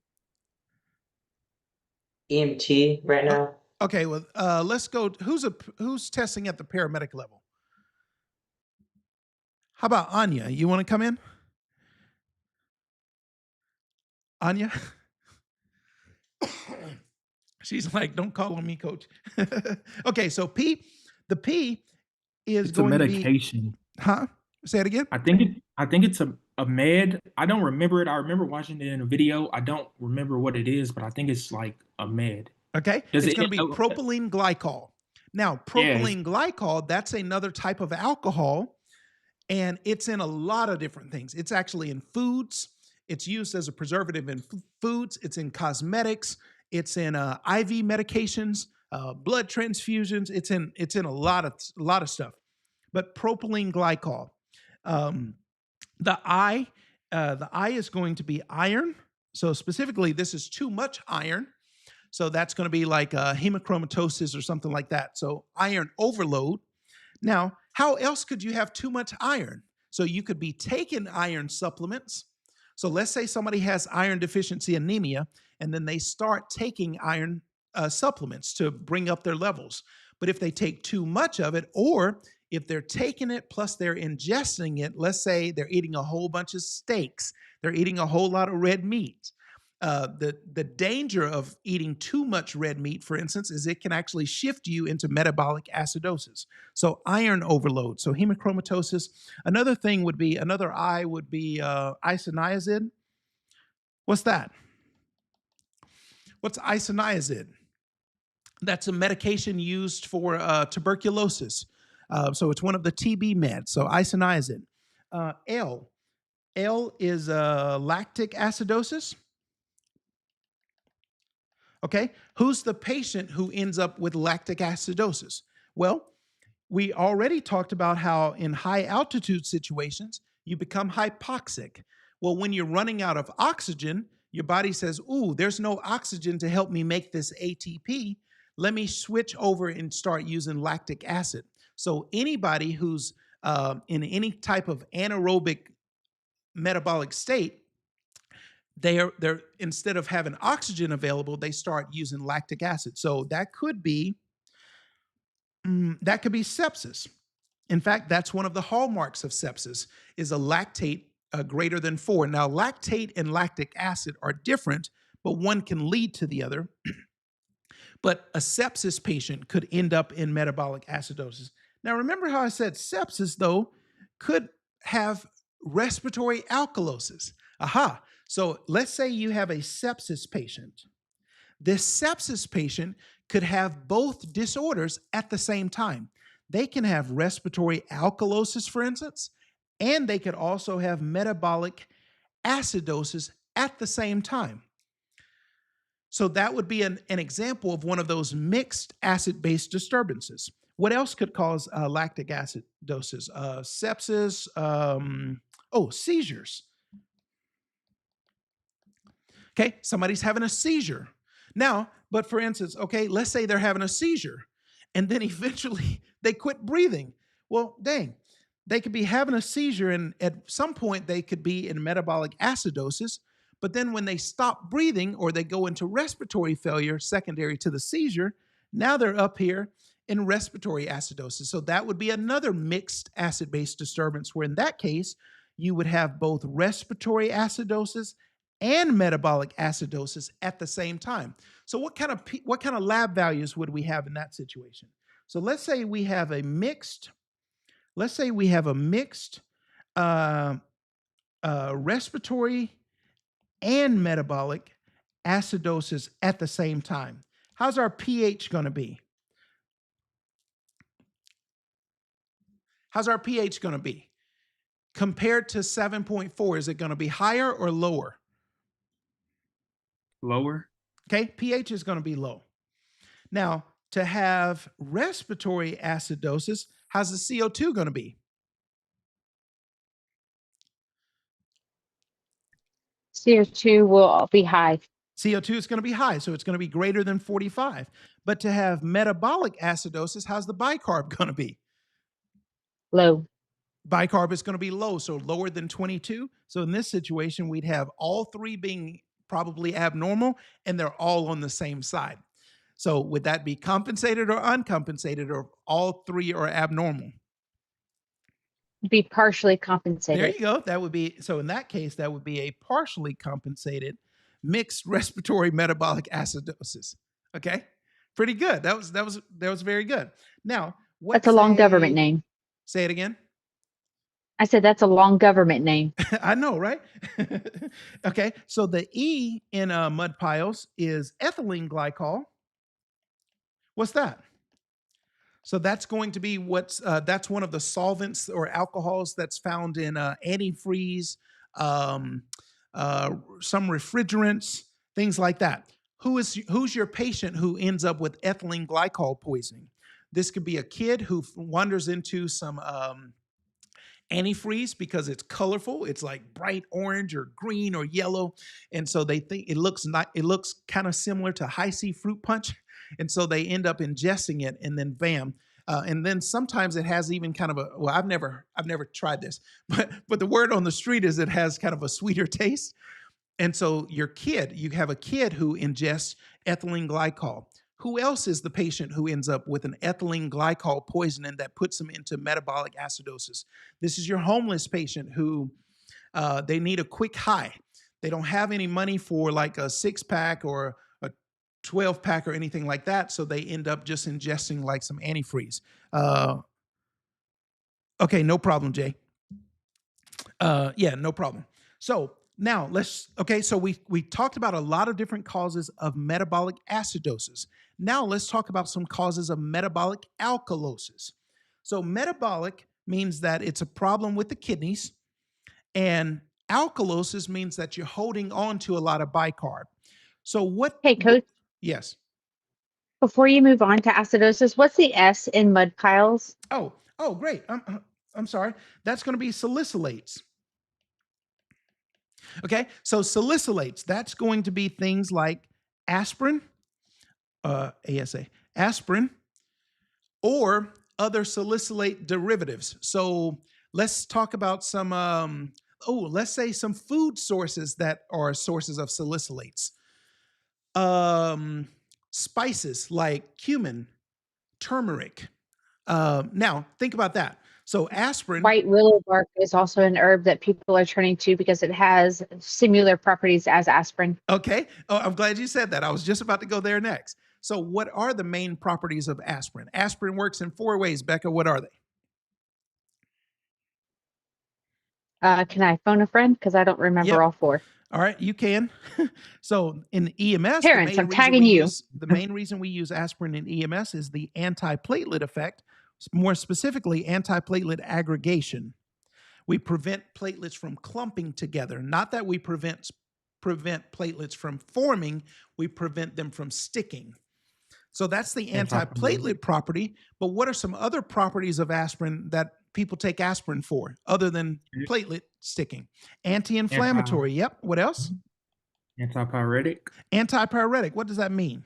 EMT right now. Okay, well, let's go. Who's testing at the paramedic level? How about Anya? You want to come in? Anya? She's like, don't call on me, coach. Okay, so the P is It's a going to be, medication. huh? Say it again. I think it's a med. I don't remember it. I remember watching it in a video. I don't remember what it is, but I think it's like a med. Okay, Does it's it- going to be oh, propylene glycol. Now, Yeah, propylene glycol, that's another type of alcohol, and it's in a lot of different things. It's actually in foods. It's used as a preservative in foods. It's in cosmetics. It's in IV medications, blood transfusions. It's in a lot of stuff. But propylene glycol, the I is going to be iron. So specifically, this is too much iron. So that's going to be like hemochromatosis or something like that. So iron overload. Now, how else could you have too much iron? So you could be taking iron supplements. So let's say somebody has iron deficiency anemia, and then they start taking iron supplements to bring up their levels. But if they take too much of it, or if they're taking it plus they're ingesting it, let's say they're eating a whole bunch of steaks, they're eating a whole lot of red meat. The danger of eating too much red meat, for instance, is it can actually shift you into metabolic acidosis. So iron overload. So hemochromatosis. Another thing would be, another I would be isoniazid. What's that? What's isoniazid? That's a medication used for tuberculosis. So it's one of the TB meds. So isoniazid. L is lactic acidosis. Okay, who's the patient who ends up with lactic acidosis? Well, we already talked about how in high altitude situations, you become hypoxic. Well, when you're running out of oxygen, your body says, ooh, there's no oxygen to help me make this ATP. Let me switch over and start using lactic acid. So anybody who's in any type of anaerobic metabolic state, they're instead of having oxygen available, they start using lactic acid. So that could be sepsis. In fact, that's one of the hallmarks of sepsis is a lactate greater than 4. Now, lactate and lactic acid are different, but one can lead to the other. But a sepsis patient could end up in metabolic acidosis. Now, remember how I said sepsis, though, could have respiratory alkalosis. Aha. So let's say you have a sepsis patient. This sepsis patient could have both disorders at the same time. They can have respiratory alkalosis, for instance, and they could also have metabolic acidosis at the same time. So that would be an example of one of those mixed acid-base disturbances. What else could cause lactic acidosis? Sepsis, seizures. Okay, somebody's having a seizure. Now, but for instance, okay, let's say they're having a seizure and then eventually they quit breathing. Well, dang, they could be having a seizure and at some point they could be in metabolic acidosis, but then when they stop breathing or they go into respiratory failure secondary to the seizure, now they're up here in respiratory acidosis. So that would be another mixed acid-base disturbance where in that case, you would have both respiratory acidosis and metabolic acidosis at the same time. So what kind of lab values would we have in that situation? So let's say we have a mixed respiratory and metabolic acidosis at the same time. How's our pH going to be? How's our pH going to be? Compared to 7.4, is it going to be higher or lower? Lower. Okay, pH is going to be low. Now, to have respiratory acidosis, how's the CO2 going to be? CO2 will be high. CO2 is going to be high, so it's going to be greater than 45. But to have metabolic acidosis, how's the bicarb going to be? Low. bicarb is going to be low, so lower than 22. So in this situation, we'd have all three being probably abnormal, and they're all on the same side. So would that be compensated or uncompensated, or all three are abnormal? Be partially There compensated. you go. That would be, so in that case, that would be a partially compensated mixed respiratory metabolic acidosis. Okay, pretty good. That was very good. Now, That's a long government name. Say it again. I said that's a long government name. I know, right? Okay, so the E in mud piles is ethylene glycol. What's that? So that's going to be that's one of the solvents or alcohols that's found in antifreeze, some refrigerants, things like that. Who's your patient who ends up with ethylene glycol poisoning? This could be a kid who wanders into some antifreeze because it's colorful. It's like bright orange or green or yellow, and so they think it looks kind of similar to high C fruit punch, and so they end up ingesting it, and then bam. And then sometimes it has even kind of I've never tried this, but the word on the street is it has kind of a sweeter taste. And so you have a kid who ingests ethylene glycol. Who else is the patient who ends up with an ethylene glycol poisoning that puts them into metabolic acidosis? This is your homeless patient who they need a quick high. They don't have any money for like a 6-pack or a 12-pack or anything like that, so they end up just ingesting like some antifreeze. Okay, no problem, Jay. Yeah, no problem. So now so we talked about a lot of different causes of metabolic acidosis. Now let's talk about some causes of metabolic alkalosis. So metabolic means that it's a problem with the kidneys, and alkalosis means that you're holding on to a lot of bicarb. So Hey, Coach, Yes. before you move on to acidosis, what's the S in mud piles? Oh, great. I'm sorry. That's going to be salicylates. Okay, so salicylates, that's going to be things like aspirin, aspirin, or other salicylate derivatives. So let's talk about some, let's say some food sources that are sources of salicylates. Spices like cumin, turmeric. Now, think about that. So aspirin. White willow bark is also an herb that people are turning to because it has similar properties as aspirin. Okay. Oh, I'm glad you said that. I was just about to go there next. So what are the main properties of aspirin? Aspirin works in 4 ways. Becca, what are they? Can I phone a friend? Because I don't remember all 4. All right, you can. So in EMS, Parents, I'm tagging you. The main reason we use aspirin in EMS is the antiplatelet effect, more specifically antiplatelet aggregation. We prevent platelets from clumping together. Not that we prevent platelets from forming, we prevent them from sticking. So that's the antiplatelet property. But what are some other properties of aspirin that people take aspirin for other than platelet sticking? Anti-inflammatory. Yep. What else? Antipyretic. Antipyretic. What does that mean?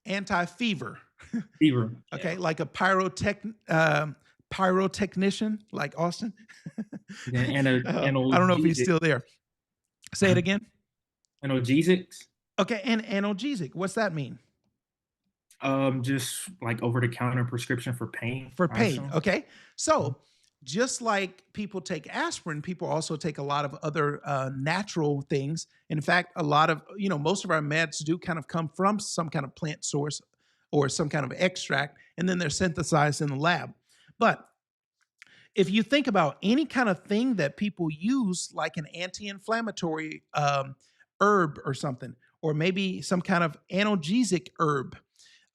Anti-fever. Fever. Okay, like a pyrotechnician, like Austin. I don't know if he's still there. Say it again. Analgesics. Okay, and analgesic. What's that mean? Just like over-the-counter prescription for pain. For pain. Okay, so just like people take aspirin, people also take a lot of other natural things. In fact, a lot of most of our meds do kind of come from some kind of plant source or some kind of extract, and then they're synthesized in the lab. But if you think about any kind of thing that people use, like an anti-inflammatory herb or something, or maybe some kind of analgesic herb,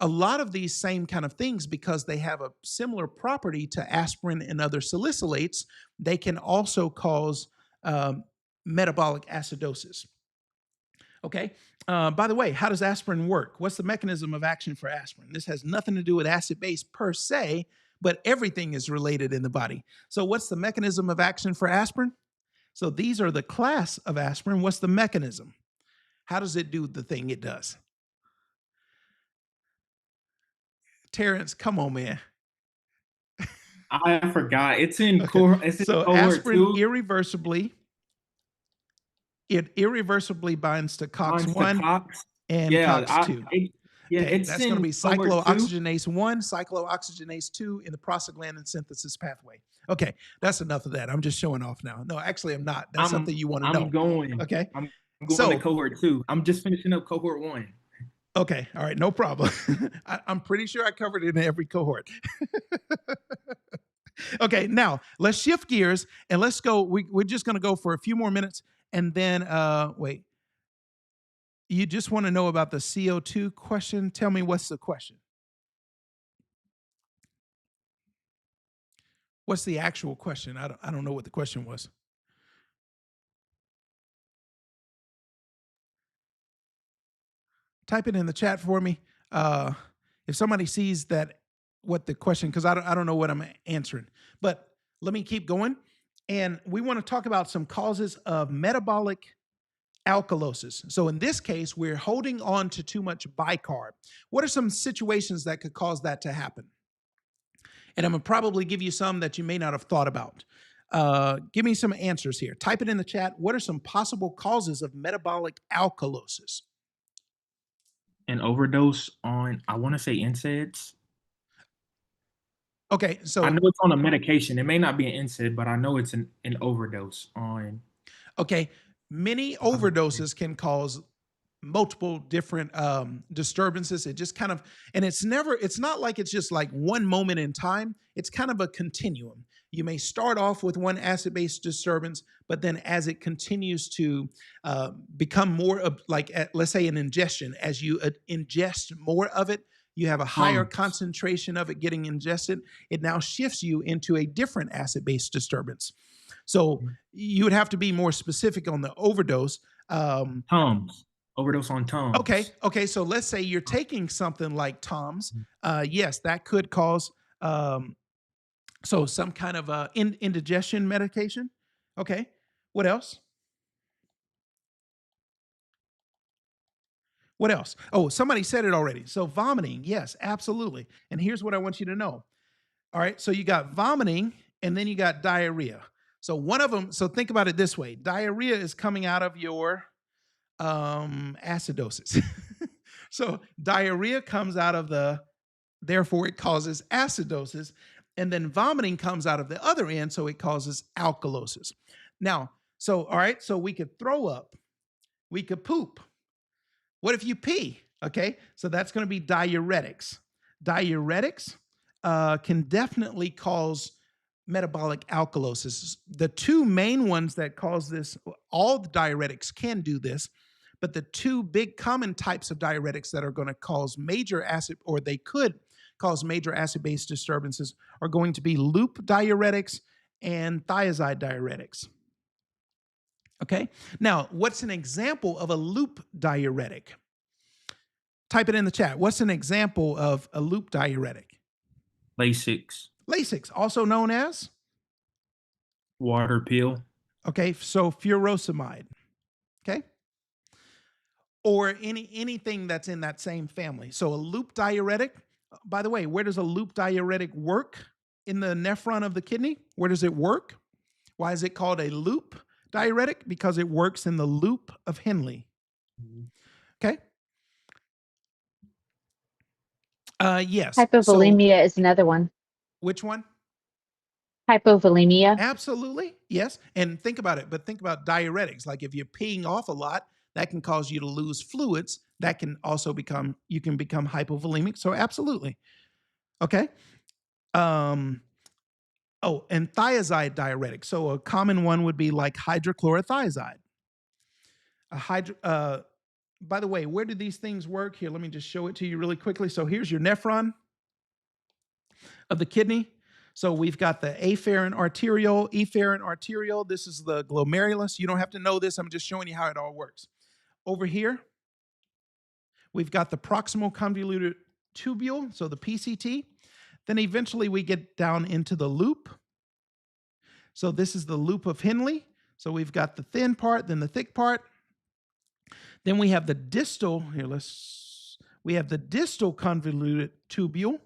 a lot of these same kind of things, because they have a similar property to aspirin and other salicylates, they can also cause metabolic acidosis. Okay. By the way, how does aspirin work? What's the mechanism of action for aspirin? This has nothing to do with acid base per se, but everything is related in the body. So what's the mechanism of action for aspirin? So these are the class of aspirin. What's the mechanism? How does it do the thing it does? Terrence, come on, man. I forgot. It's in Okay. it's in So cohort aspirin 2. irreversibly binds to Mine's the COX-1 Cox. and Yeah, COX-2. Okay, it's that's going to in be cohort 2. cyclooxygenase 1, cyclooxygenase 2 in the prostaglandin synthesis pathway. Okay, that's enough of that. I'm just showing off now. No, actually, I'm not. That's something you want to know. Okay, I'm going so to cohort 2. I'm just finishing up cohort 1. okay, all right, no problem. I'm pretty sure I covered it in every cohort. Okay, now let's shift gears and let's go. We're just going to go for a few more minutes, and then wait. You just want to know about the CO2 question? Tell me what's the question. What's the actual question? I don't know what the question was. Type it in the chat for me. If somebody sees that, what the question, because I don't know what I'm answering. But let me keep going. And we want to talk about some causes of metabolic alkalosis. So in this case, we're holding on to too much bicarb. What are some situations that could cause that to happen? And I'm going to probably give you some that you may not have thought about. Give me some answers here. Type it in the chat. What are some possible causes of metabolic alkalosis? An overdose on, I want to say NSAIDs. Okay, so I know it's on a medication. It may not be an NSAID, but I know it's an overdose on. okay, many overdoses can cause multiple different disturbances. It just kind of, and it's not like it's just like one moment in time. It's kind of a continuum. You may start off with one acid-base disturbance, but then as it continues to become more of like, let's say an ingestion, as you ingest more of it, you have a higher concentration of it getting ingested. It now shifts you into a different acid-base disturbance. So you would have to be more specific on the overdose. Tums. Overdose on Tums. Okay. So let's say you're taking something like Tums. Yes, that could cause so some kind of indigestion medication. Okay. What else? What else? Oh, somebody said it already. So vomiting, yes, absolutely. And here's what I want you to know. All right. So you got vomiting and then you got diarrhea. So one of them, so think about it this way. Diarrhea is coming out of your acidosis. So diarrhea comes out of therefore it causes acidosis. And then vomiting comes out of the other end, so it causes alkalosis. Now, so all right, so we could throw up, we could poop. What if you pee? Okay, so that's going to be diuretics. Diuretics can definitely cause metabolic alkalosis. The two main ones that cause this, all the diuretics can do this, but the two big common types of diuretics that are going to cause major acid, or they could cause major acid-base disturbances, are going to be loop diuretics and thiazide diuretics. Okay, now what's an example of a loop diuretic? Type it in the chat. What's an example of a loop diuretic? Lasix. Lasix, also known as? Water pill. Okay, so furosemide. Okay. Or anything that's in that same family. So a loop diuretic, by the way, where does a loop diuretic work in the nephron of the kidney? Where does it work? Why is it called a loop diuretic? Because it works in the loop of Henle. Okay. Yes. Hypovolemia is another one. Which one? Hypovolemia. Absolutely. Yes. And think about it, but think about diuretics. Like if you're peeing off a lot, that can cause you to lose fluids. That can also you can become hypovolemic. So absolutely. Okay. Oh, and thiazide diuretic. So a common one would be like hydrochlorothiazide. By the way, where do these things work? Here, let me just show it to you really quickly. So here's your nephron of the kidney. So we've got the afferent arteriole, efferent arteriole. This is the glomerulus. You don't have to know this. I'm just showing you how it all works. Over here, we've got the proximal convoluted tubule, so the PCT. Then eventually we get down into the loop. So this is the loop of Henle. So we've got the thin part, then the thick part. Then we have the distal, we have the distal convoluted tubule.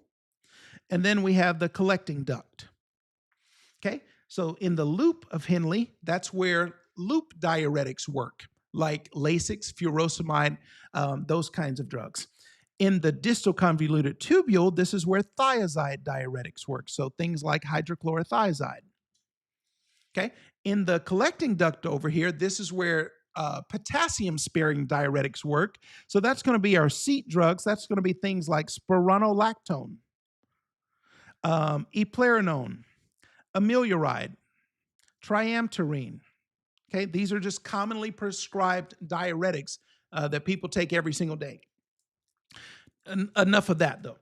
And then we have the collecting duct. Okay, so in the loop of Henle, that's where loop diuretics work, like Lasix, furosemide, those kinds of drugs. In the distal convoluted tubule, this is where thiazide diuretics work, so things like hydrochlorothiazide. Okay, in the collecting duct over here, this is where potassium-sparing diuretics work. So that's going to be our seat drugs. That's going to be things like spironolactone, eplerenone, amelioride, triamterene. Okay, these are just commonly prescribed diuretics that people take every single day. Enough of that, though,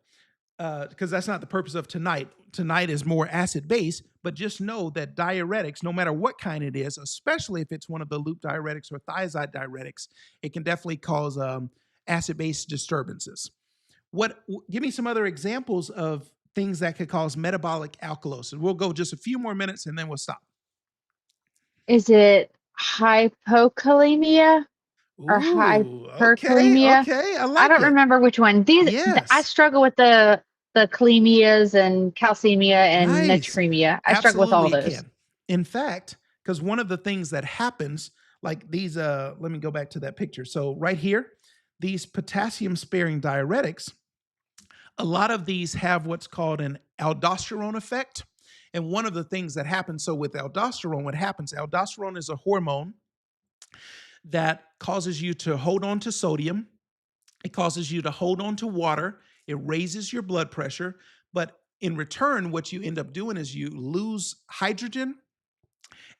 because that's not the purpose of tonight. Tonight is more acid-base, but just know that diuretics, no matter what kind it is, especially if it's one of the loop diuretics or thiazide diuretics, it can definitely cause acid-base disturbances. Give me some other examples of things that could cause metabolic alkalosis. We'll go just a few more minutes and then we'll stop. Is it hypokalemia or Ooh, hyperkalemia? okay, I I like don't it. remember which one. I Yes. struggle with the kalemias and calcemia and Nice. natremia. I struggle with all Absolutely, you those. can. In fact, because one of the things that happens, like these, let me go back to that picture. So right here, these potassium-sparing diuretics, a lot of these have what's called an aldosterone effect. And one of the things that happens, so with aldosterone, what happens, aldosterone is a hormone that causes you to hold on to sodium. It causes you to hold on to water. It raises your blood pressure. But in return, what you end up doing is you lose hydrogen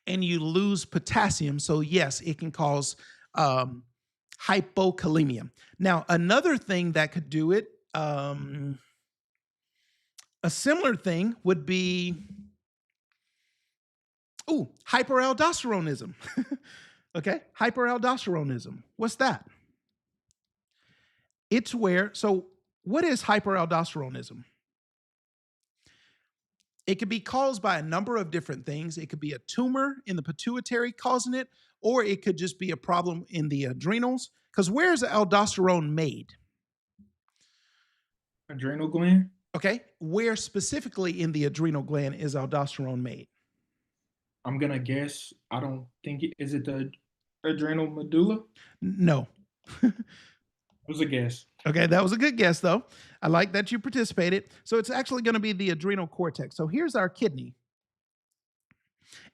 and you lose potassium. So yes, it can cause hypokalemia. Now, another thing that could do it, a similar thing would be, hyperaldosteronism. Okay, hyperaldosteronism. What's that? It's where, so what is hyperaldosteronism? It could be caused by a number of different things. It could be a tumor in the pituitary causing it, or it could just be a problem in the adrenals. Because where's aldosterone made? Adrenal gland? Okay, where specifically in the adrenal gland is aldosterone made? I'm gonna guess. I don't think is it the adrenal medulla? No. It was a guess. Okay, that was a good guess, though. I like that you participated. So it's actually going to be the adrenal cortex. So here's our kidney.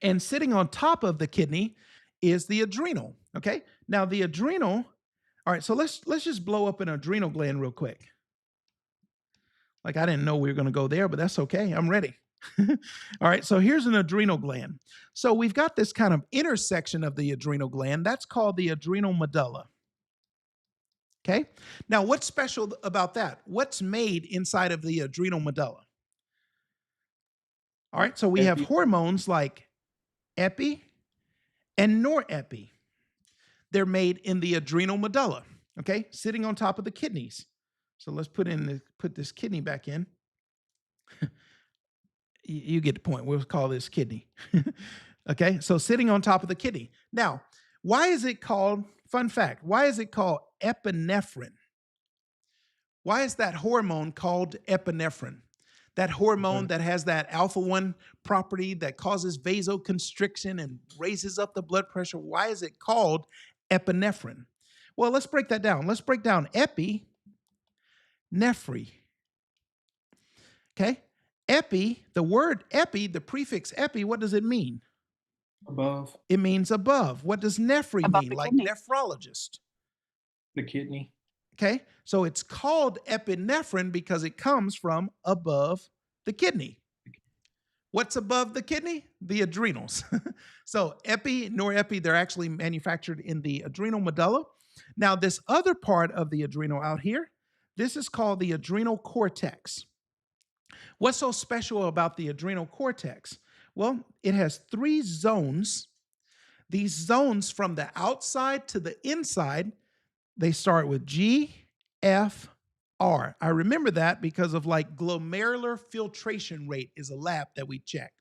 And sitting on top of the kidney is the adrenal. Okay, now the adrenal. All right, so let's just blow up an adrenal gland real quick. Like, I didn't know we were going to go there, but that's okay. I'm ready. All right, so here's an adrenal gland. So we've got this kind of intersection of the adrenal gland. That's called the adrenal medulla. Okay, now what's special about that? What's made inside of the adrenal medulla? All right, so we have hormones like epi and norepi. They're made in the adrenal medulla, okay, sitting on top of the kidneys. So let's put this kidney back in. You get the point. We'll call this kidney. Okay, so sitting on top of the kidney. Now, why is it called, fun fact, why is it called epinephrine? Why is that hormone called epinephrine? That hormone that has that alpha-1 property that causes vasoconstriction and raises up the blood pressure. Why is it called epinephrine? Well, let's break that down. Let's break down epi, nephri. Okay? Epi, the word epi, the prefix epi, what does it mean? Above. It means above. What does nephri Above mean? the Like kidney. nephrologist. The kidney. Okay, so it's called epinephrine because it comes from above the kidney. What's above the kidney? The adrenals. So epi, norepi, they're actually manufactured in the adrenal medulla. Now, this other part of the adrenal out here, this is called the adrenal cortex. What's so special about the adrenal cortex? Well, it has 3 zones. These zones from the outside to the inside, they start with G, F, R. I remember that because of like glomerular filtration rate is a lab that we check.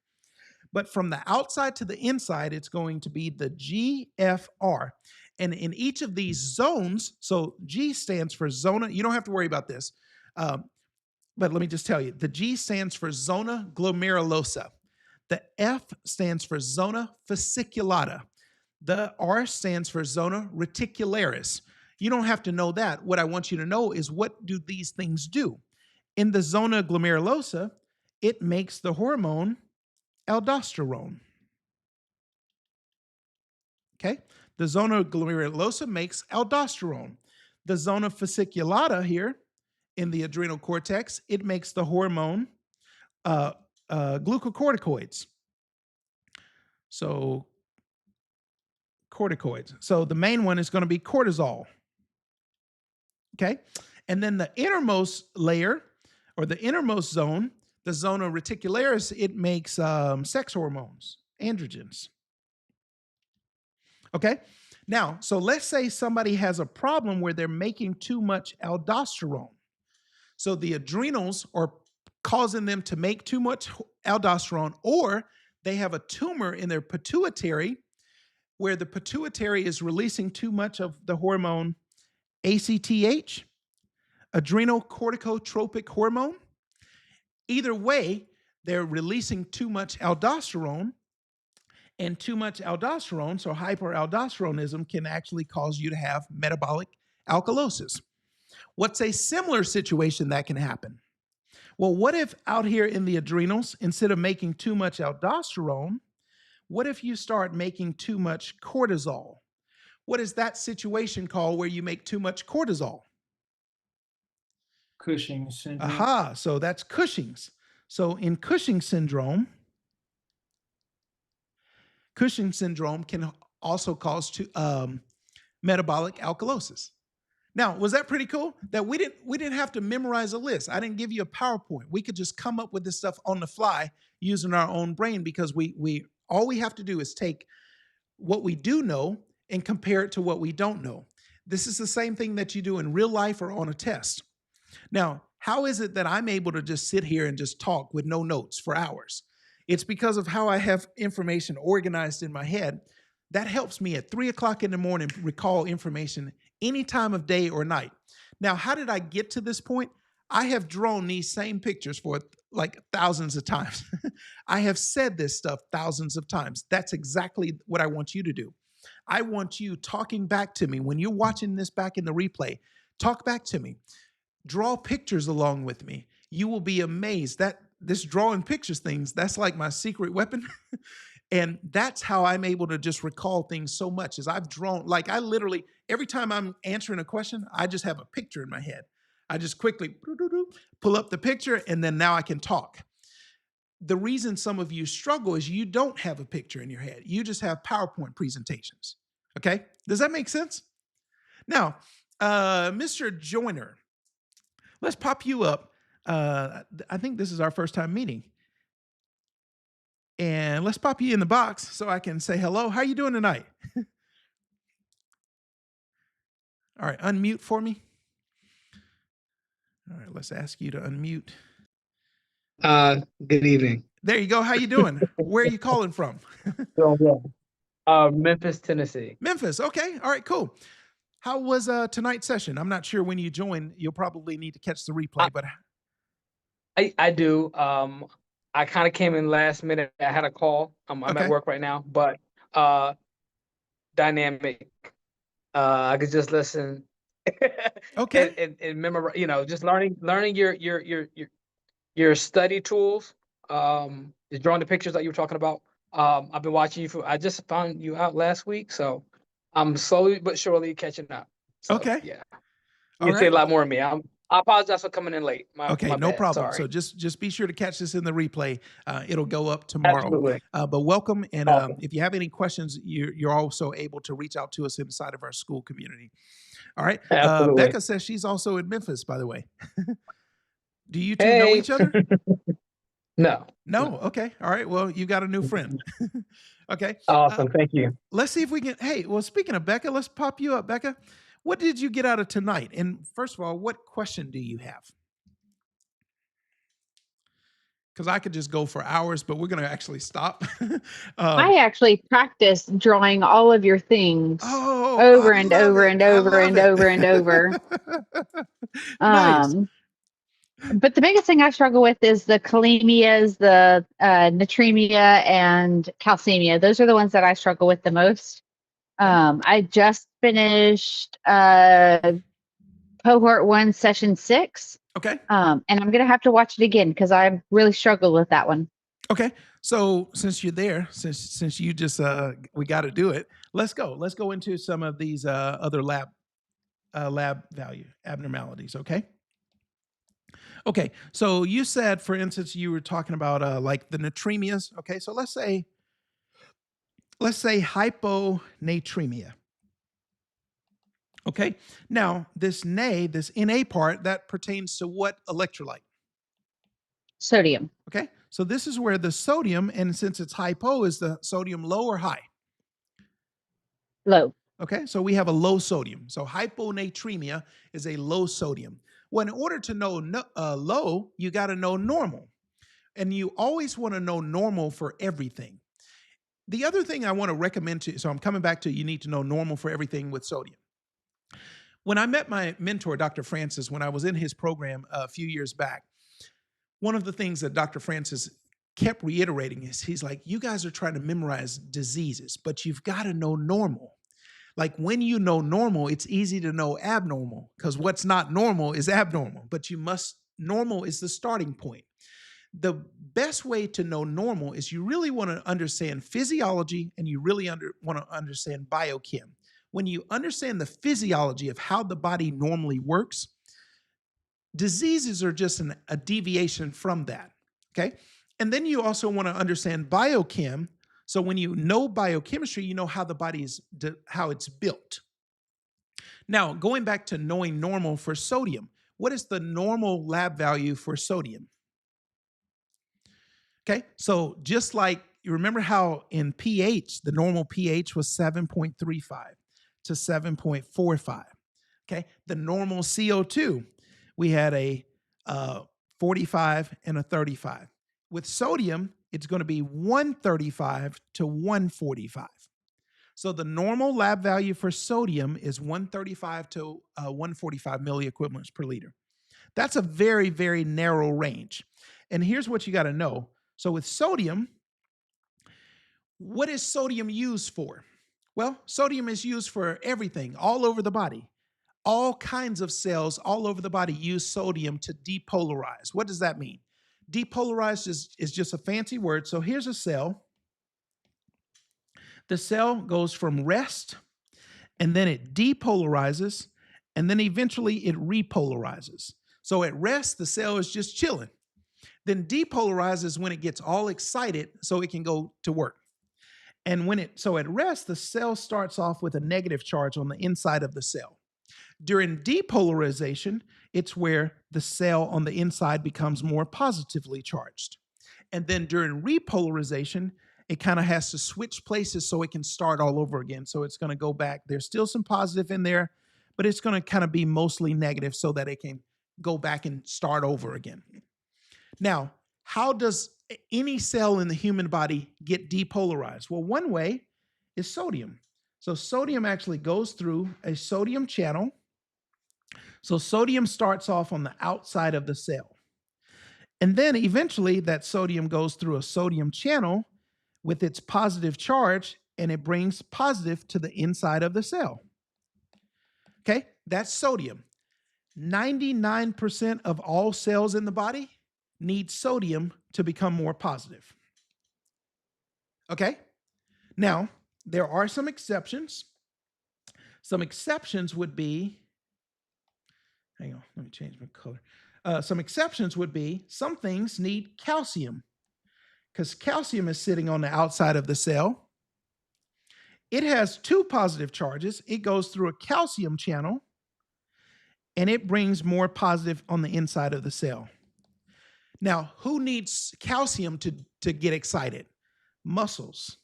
But from the outside to the inside, it's going to be the GFR. And in each of these zones, so G stands for zona, you don't have to worry about this. But let me just tell you, the G stands for zona glomerulosa. The F stands for zona fasciculata. The R stands for zona reticularis. You don't have to know that. What I want you to know is, what do these things do? In the zona glomerulosa, it makes the hormone aldosterone. Okay? The zona glomerulosa makes aldosterone. The zona fasciculata here in the adrenal cortex, it makes the hormone glucocorticoids. So corticoids. So the main one is going to be cortisol. Okay? And then the innermost layer, or the innermost zone, the zona reticularis, it makes sex hormones, androgens. Okay? Now, so let's say somebody has a problem where they're making too much aldosterone. So the adrenals are causing them to make too much aldosterone, or they have a tumor in their pituitary where the pituitary is releasing too much of the hormone ACTH, adrenocorticotropic hormone. Either way, they're releasing too much aldosterone, and too much aldosterone, so hyperaldosteronism, can actually cause you to have metabolic alkalosis. What's a similar situation that can happen? Well, what if out here in the adrenals, instead of making too much aldosterone, what if you start making too much cortisol? What is that situation called where you make too much cortisol? Cushing's syndrome. Aha, so that's Cushing's. So in Cushing's syndrome can also cause metabolic alkalosis. Now, was that pretty cool? That we didn't have to memorize a list. I didn't give you a PowerPoint. We could just come up with this stuff on the fly using our own brain, because we all we have to do is take what we do know and compare it to what we don't know. This is the same thing that you do in real life or on a test. Now, how is it that I'm able to just sit here and just talk with no notes for hours? It's because of how I have information organized in my head. That helps me at 3 o'clock in the morning recall information any time of day or night. Now, how did I get to this point? I have drawn these same pictures for like thousands of times. I have said this stuff thousands of times. That's exactly what I want you to do. I want you talking back to me. When you're watching this back in the replay, talk back to me. Draw pictures along with me. You will be amazed that this drawing pictures things, that's like my secret weapon. And that's how I'm able to just recall things so much, is I've drawn, like I literally, every time I'm answering a question, I just have a picture in my head. I just quickly pull up the picture, and then now I can talk. The reason some of you struggle is you don't have a picture in your head. You just have PowerPoint presentations. Okay? Does that make sense? Now, Mr. Joyner, let's pop you up. I think this is our first time meeting. And let's pop you in the box so I can say hello. How you doing tonight? All right, unmute for me. All right, let's ask you to unmute. Good evening. There you go. How you doing? Where are you calling from? Doing well. Memphis, Tennessee. Memphis. Okay. All right, cool. How was tonight's session? I'm not sure when you join. You'll probably need to catch the replay, but I do. I kind of came in last minute. I had a call. I'm Okay. at work right now, but dynamic. I could just listen. Okay. And memorize. Just learning your study tools. Just drawing the pictures that you were talking about. I've been watching you I just found you out last week, so I'm slowly but surely catching up. So, Okay. Yeah. All You can say right. a lot more than me. I apologize for coming in late. Okay, My no bad. problem. Sorry. So just be sure to catch this in the replay. It'll go up tomorrow. Absolutely. But welcome, and Awesome. if you have any questions, you're also able to reach out to us inside of our school community. All right. Absolutely. Becca says she's also in Memphis, by the way. Do you two know each other? No. No. Okay. All right. Well, you got a new friend. Okay. Awesome. Thank you. Let's see if we can. Hey, well, speaking of Becca, let's pop you up, Becca. What did you get out of tonight? And first of all, what question do you have? Because I could just go for hours, but we're going to actually stop. I actually practiced drawing all of your things Oh, over I and love over it. and I over love and it. over and over. Nice. But the biggest thing I struggle with is the kalemias, the natremia, and calcemia. Those are the ones that I struggle with the most. I just finished cohort 1, session 6. Okay. And I'm gonna have to watch it again because I really struggled with that one. Okay. So since you're there, since you just we got to do it, let's go. Let's go into some of these other lab value abnormalities. Okay. Okay. So you said, for instance, you were talking about like the natremias. Okay. So let's say hyponatremia. Okay. Now this Na part, that pertains to what electrolyte? Sodium. Okay. So this is where the sodium, and since it's hypo, is the sodium low or high? Low. Okay. So we have a low sodium. So hyponatremia is a low sodium. Well, in order to know low, you got to know normal. And you always want to know normal for everything. The other thing I want to recommend to you, so I'm coming back to you need to know normal for everything with sodium. When I met my mentor, Dr. Francis, when I was in his program a few years back, one of the things that Dr. Francis kept reiterating is he's like, you guys are trying to memorize diseases, but you've got to know normal. Like when you know normal, it's easy to know abnormal because what's not normal is abnormal, but normal is the starting point. The best way to know normal is you really want to understand physiology and you really want to understand biochem. When you understand the physiology of how the body normally works, diseases are just a deviation from that, okay? And then you also want to understand biochem. So when you know biochemistry, you know how the body is, how it's built. Now, going back to knowing normal for sodium, what is the normal lab value for sodium? Okay, so just like you remember how in pH, the normal pH was 7.35 to 7.45. Okay, the normal CO2, we had a 45 and a 35. With sodium, it's going to be 135 to 145. So the normal lab value for sodium is 135 to 145 milliequivalents per liter. That's a very, very narrow range. And here's what you got to know. So with sodium, what is sodium used for? Well, sodium is used for everything all over the body. All kinds of cells all over the body use sodium to depolarize. What does that mean? Depolarize is just a fancy word. So here's a cell. The cell goes from rest, and then it depolarizes, and then eventually it repolarizes. So at rest, the cell is just chilling. Then depolarizes when it gets all excited so it can go to work. And so at rest, the cell starts off with a negative charge on the inside of the cell. During depolarization, it's where the cell on the inside becomes more positively charged. And then during repolarization, it kind of has to switch places so it can start all over again. So it's going to go back. There's still some positive in there, but it's going to kind of be mostly negative so that it can go back and start over again. Now, how does any cell in the human body get depolarized? Well, one way is sodium. So sodium actually goes through a sodium channel. So sodium starts off on the outside of the cell. And then eventually that sodium goes through a sodium channel with its positive charge, and it brings positive to the inside of the cell. Okay, that's sodium. 99% of all cells in the body need sodium to become more positive. Okay? Now, there are some exceptions. Some exceptions would be, hang on, let me change my color. Some exceptions would be some things need calcium because calcium is sitting on the outside of the cell. It has two positive charges. It goes through a calcium channel and it brings more positive on the inside of the cell. Now, who needs calcium to get excited? Muscles.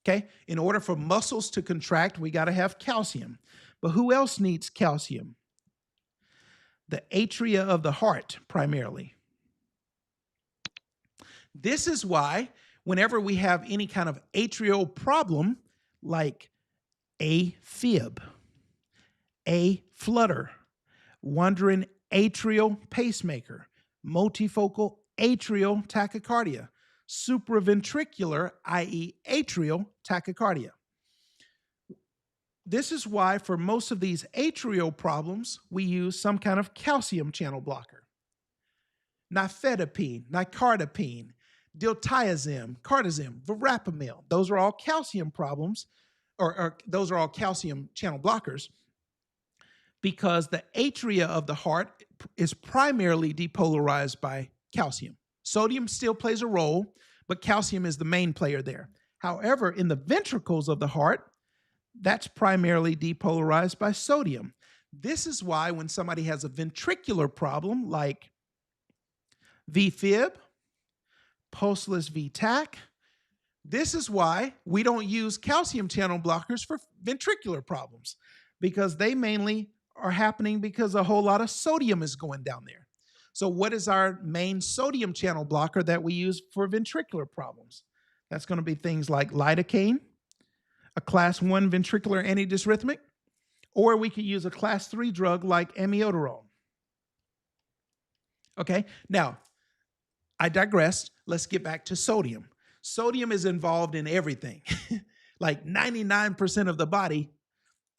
Okay, in order for muscles to contract, we got to have calcium. But who else needs calcium? The atria of the heart, primarily. This is why whenever we have any kind of atrial problem, like a fib, a flutter, wandering atrial pacemaker, multifocal atrial tachycardia, supraventricular, i.e. atrial tachycardia. This is why for most of these atrial problems, we use some kind of calcium channel blocker. Nifedipine, nicardipine, diltiazem, cardizem, verapamil. Those are all calcium problems, or those are all calcium channel blockers, because the atria of the heart is primarily depolarized by calcium. Sodium still plays a role, but calcium is the main player there. However, in the ventricles of the heart, that's primarily depolarized by sodium. This is why when somebody has a ventricular problem like VFib, pulseless VTAC, this is why we don't use calcium channel blockers for ventricular problems, because they mainly are happening because a whole lot of sodium is going down there. So what is our main sodium channel blocker that we use for ventricular problems? That's going to be things like lidocaine, a class 1 ventricular antidysrhythmic, or we could use a class 3 drug like amiodarone. Okay, now, I digressed. Let's get back to sodium. Sodium is involved in everything. Like 99% of the body,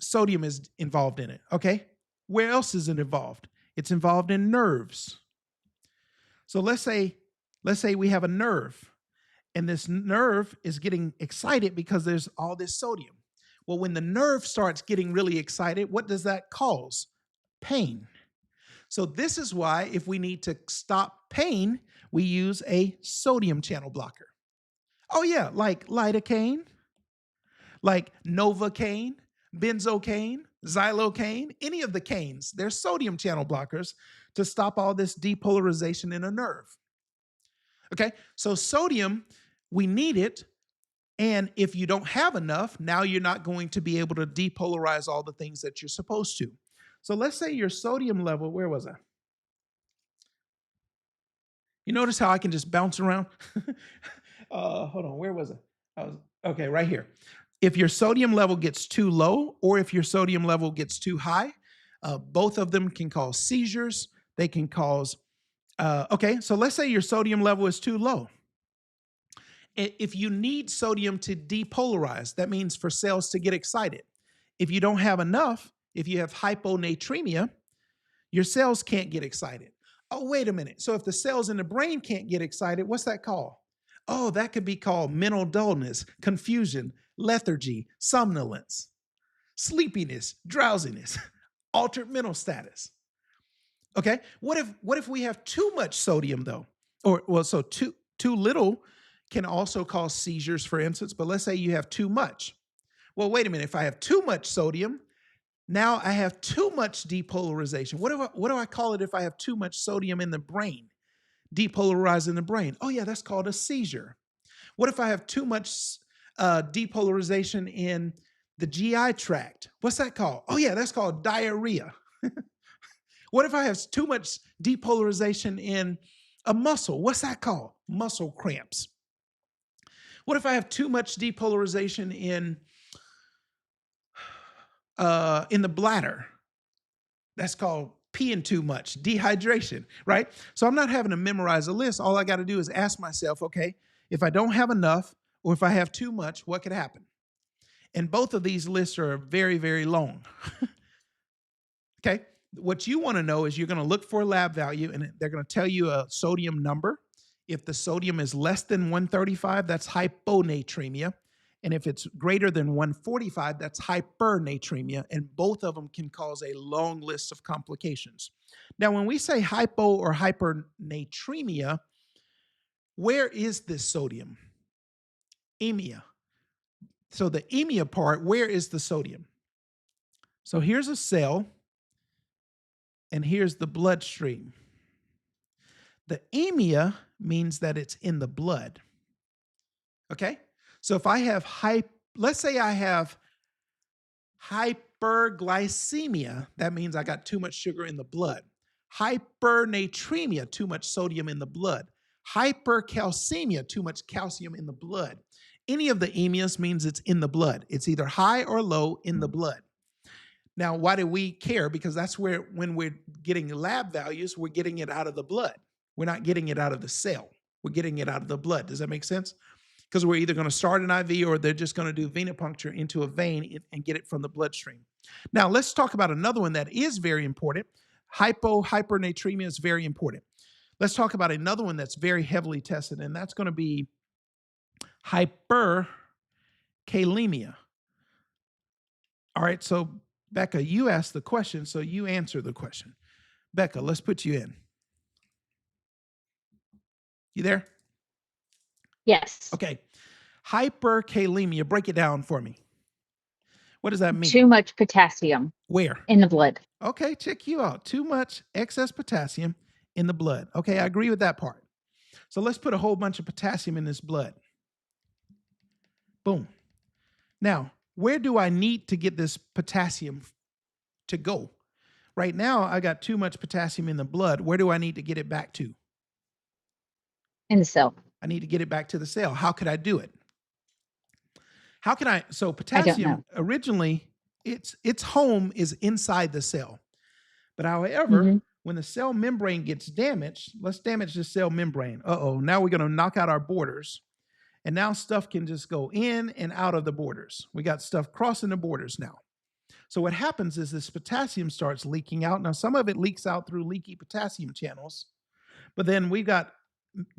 sodium is involved in it, okay? Where else is it involved? It's involved in nerves. So let's say we have a nerve, and this nerve is getting excited because there's all this sodium. Well, when the nerve starts getting really excited, what does that cause? Pain. So this is why if we need to stop pain, we use a sodium channel blocker. Oh yeah, like lidocaine, like Novocaine, benzocaine, xylocaine, any of the canes. They're sodium channel blockers to stop all this depolarization in a nerve. Okay, so sodium, we need it. And if you don't have enough, now you're not going to be able to depolarize all the things that you're supposed to. So let's say your sodium level, where was I? You notice how I can just bounce around? Hold on, where was I? Okay, right here. If your sodium level gets too low or if your sodium level gets too high, both of them can cause seizures. They can cause, okay, so let's say your sodium level is too low. If you need sodium to depolarize, that means for cells to get excited. If you don't have enough, if you have hyponatremia, your cells can't get excited. Oh, wait a minute. So if the cells in the brain can't get excited, what's that called? Oh, that could be called mental dullness, confusion, lethargy, somnolence, sleepiness, drowsiness, altered mental status. Okay, what if we have too much sodium though? So too little can also cause seizures, for instance, but let's say you have too much. Well, wait a minute, if I have too much sodium, now I have too much depolarization. What do I call it if I have too much sodium in the brain? Depolarizing the brain. Oh yeah, that's called a seizure. What if I have too much depolarization in the GI tract? What's that called? Oh yeah, that's called diarrhea. What if I have too much depolarization in a muscle? What's that called? Muscle cramps. What if I have too much depolarization in the bladder? That's called peeing too much, dehydration, right? So I'm not having to memorize a list. All I got to do is ask myself, okay, if I don't have enough or if I have too much, what could happen? And both of these lists are very, very long. Okay, what you want to know is you're going to look for a lab value and they're going to tell you a sodium number. If the sodium is less than 135, that's hyponatremia. And if it's greater than 145, that's hypernatremia. And both of them can cause a long list of complications. Now, when we say hypo or hypernatremia, where is this sodium? EMEA. So the EMEA part, where is the sodium? So here's a cell, and here's the bloodstream. The EMEA means that it's in the blood. Okay? So if I have, let's say I have hyperglycemia, that means I got too much sugar in the blood. Hypernatremia, too much sodium in the blood. Hypercalcemia, too much calcium in the blood. Any of the EMEAs means it's in the blood. It's either high or low in the blood. Now, why do we care? Because that's where, when we're getting lab values, we're getting it out of the blood. We're not getting it out of the cell. We're getting it out of the blood. Does that make sense? Because we're either going to start an IV or they're just going to do venipuncture into a vein and get it from the bloodstream. Now, let's talk about another one that is very important. Hypernatremia is very important. Let's talk about another one that's very heavily tested, and that's going to be hyperkalemia. All right, so Becca, you asked the question, so you answer the question. Becca, let's put you in. You there? Yes. Okay. Hyperkalemia, break it down for me. What does that mean? Too much potassium Where? in the blood. Okay, check you out. Too much excess potassium in the blood. Okay, I agree with that part. So let's put a whole bunch of potassium in this blood. Boom. Now, where do I need to get this potassium to go? Right now, I got too much potassium in the blood. Where do I need to get it back to? In the cell. I need to get it back to the cell. How could I do it? How can I? So I don't potassium know. originally, its home is inside the cell. But however, Mhm. when the cell membrane gets damaged, let's damage the cell membrane. Uh-oh, now we're going to knock out our borders. And now stuff can just go in and out of the borders. We got stuff crossing the borders now. So what happens is this potassium starts leaking out. Now, some of it leaks out through leaky potassium channels, but then we've got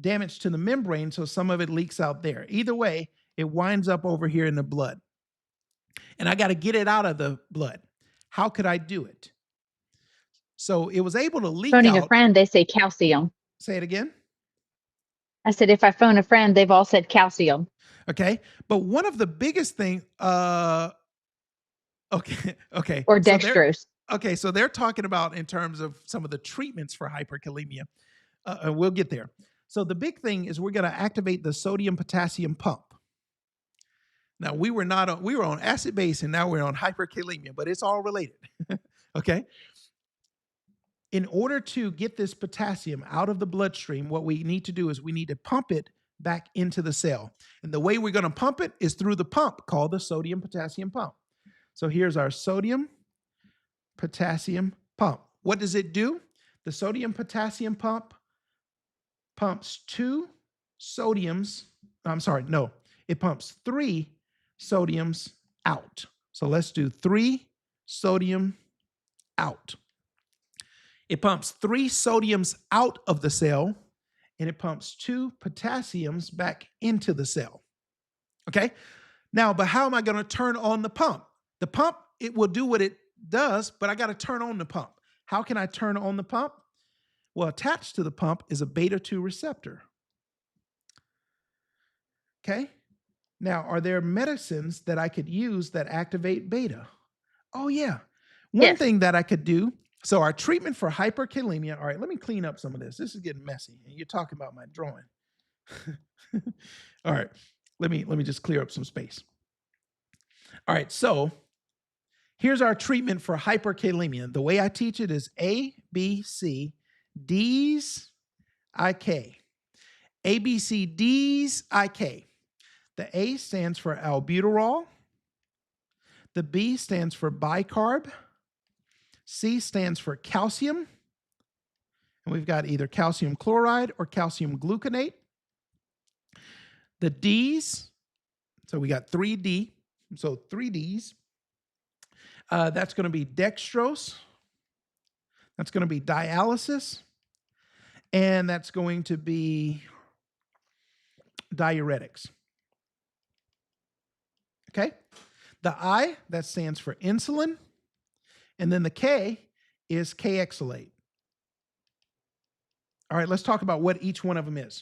damage to the membrane, so some of it leaks out there. Either way, it winds up over here in the blood. And I got to get it out of the blood. How could I do it? So it was able to leak Phoning a out. friend, they say calcium. Say it again. I said, if I phone a friend, they've all said calcium. Okay. But one of the biggest things, okay. Or So dextrose. okay, so they're talking about in terms of some of the treatments for hyperkalemia. And we'll get there. So the big thing is we're going to activate the sodium-potassium pump. Now, we were on acid base, and now we're on hyperkalemia, but it's all related. Okay? In order to get this potassium out of the bloodstream, what we need to do is we need to pump it back into the cell. And the way we're going to pump it is through the pump called the sodium-potassium pump. So here's our sodium-potassium pump. What does it do? The sodium-potassium pump pumps it pumps 3 sodiums out. So let's do 3 sodium out. It pumps 3 sodiums out of the cell, and it pumps 2 potassiums back into the cell. Okay? Now, but how am I going to turn on the pump? The pump, it will do what it does, but I got to turn on the pump. How can I turn on the pump? Well, attached to the pump is a beta-2 receptor. Okay? Now, are there medicines that I could use that activate beta? Oh, yeah. One thing that I could do, so our treatment for hyperkalemia, all right, let me clean up some of this. This is getting messy, and you're talking about my drawing. All right, let me just clear up some space. All right, so here's our treatment for hyperkalemia. The way I teach it is A, B, C, D's, I-K. A, B, C, D's, I-K. The A stands for albuterol. The B stands for bicarb. C stands for calcium. And we've got either calcium chloride or calcium gluconate. The D's, so we got 3D. So 3 D's. That's going to be dextrose. That's going to be dialysis. And that's going to be diuretics. Okay? The I, that stands for insulin. And then the K is K-exolate. All right, let's talk about what each one of them is.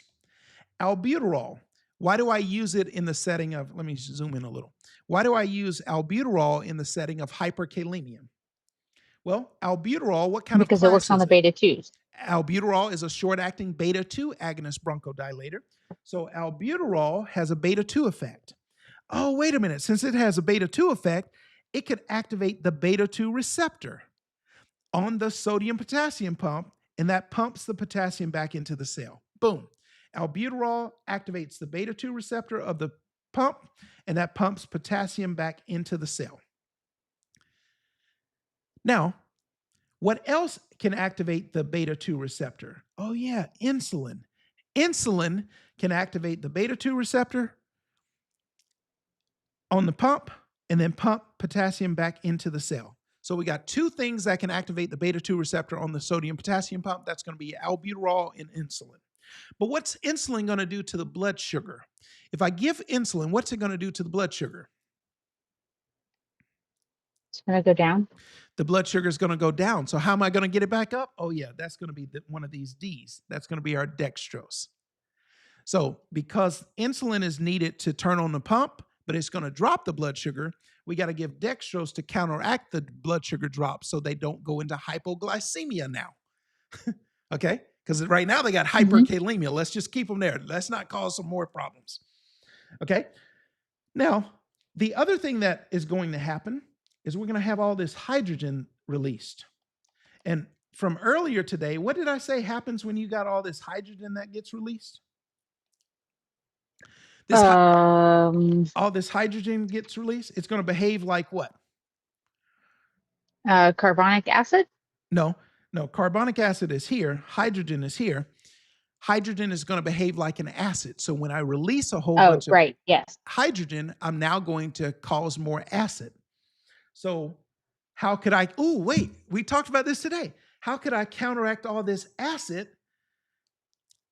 Albuterol. Why do I use it in the setting of, let me zoom in a little. Why do I use albuterol in the setting of hyperkalemia? Well, albuterol, what kind of class Because it works on is the beta 2s. Albuterol is a short-acting beta-2 agonist bronchodilator. So albuterol has a beta-2 effect. Oh, wait a minute. Since it has a beta-2 effect, it could activate the beta-2 receptor on the sodium-potassium pump, and that pumps the potassium back into the cell. Boom. Albuterol activates the beta-2 receptor of the pump, and that pumps potassium back into the cell. Now, what else can activate the beta 2 receptor? Oh, yeah, insulin. Insulin can activate the beta 2 receptor on the pump and then pump potassium back into the cell. So we got two things that can activate the beta 2 receptor on the sodium potassium pump. That's going to be albuterol and insulin. But what's insulin going to do to the blood sugar? If I give insulin, what's it going to do to the blood sugar? It's going to go down. The blood sugar is going to go down. So how am I going to get it back up? Oh, yeah, that's going to be one of these Ds. That's going to be our dextrose. So because insulin is needed to turn on the pump, but it's going to drop the blood sugar, we got to give dextrose to counteract the blood sugar drop so they don't go into hypoglycemia now. Okay? Because right now they got hyperkalemia. Let's just keep them there. Let's not cause some more problems. Okay? Now, the other thing that is going to happen is we're going to have all this hydrogen released. And from earlier today, what did I say happens when you got all this hydrogen that gets released? All this hydrogen gets released. It's going to behave like what? Carbonic acid? No, carbonic acid is here. Hydrogen is here. Hydrogen is going to behave like an acid. So when I release a whole bunch of hydrogen, I'm now going to cause more acid. So how could I, we talked about this today. How could I counteract all this acid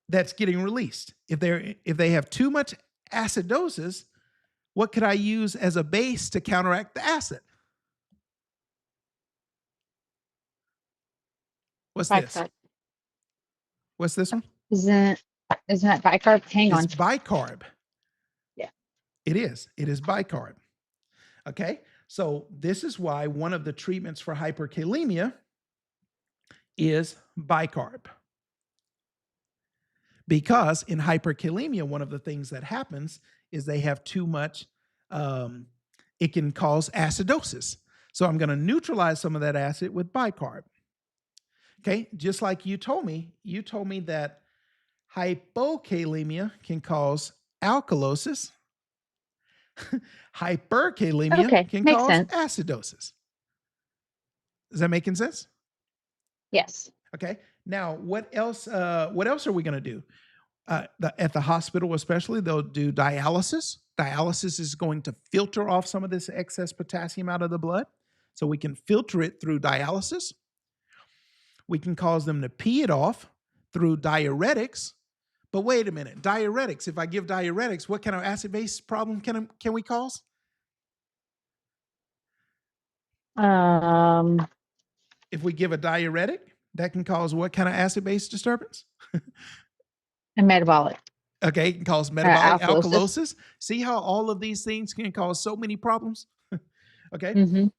that's getting released? If they have too much acidosis, what could I use as a base to counteract the acid? What's this? What's this one? Isn't that bicarb? Hang on. It's bicarb. Yeah. It is. It is bicarb. Okay. So this is why one of the treatments for hyperkalemia is bicarb. Because in hyperkalemia, one of the things that happens is they have too much, it can cause acidosis. So I'm going to neutralize some of that acid with bicarb. Okay, just like you told me that hypokalemia can cause alkalosis. Hyperkalemia can cause acidosis. Is that making sense? Yes. Okay. Now, what else are we going to do? At the hospital especially, they'll do dialysis. Dialysis is going to filter off some of this excess potassium out of the blood. So we can filter it through dialysis. We can cause them to pee it off through diuretics. But wait a minute, diuretics, if I give diuretics, what kind of acid-base problem can we cause? If we give a diuretic, that can cause what kind of acid-base disturbance? And metabolic. Okay, it can cause metabolic alkalosis. See how all of these things can cause so many problems? Okay.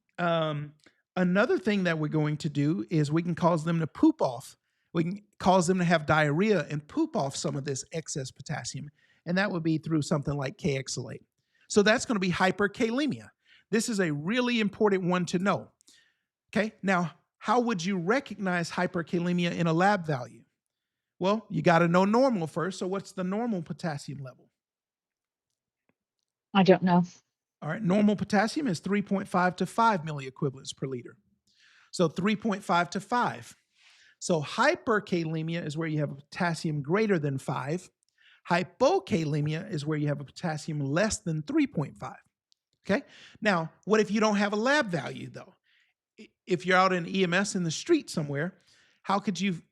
Another thing that we're going to do is we can cause them to poop off. We can cause them to have diarrhea and poop off some of this excess potassium. And that would be through something like K-exolate. So that's going to be hyperkalemia. This is a really important one to know. Okay, now, how would you recognize hyperkalemia in a lab value? Well, you got to know normal first. So what's the normal potassium level? I don't know. All right, normal potassium is 3.5 to 5 milliequivalents per liter. So 3.5 to 5. So hyperkalemia is where you have a potassium greater than 5. Hypokalemia is where you have a potassium less than 3.5. Okay? Now, what if you don't have a lab value, though? If you're out in EMS in the street somewhere, how could you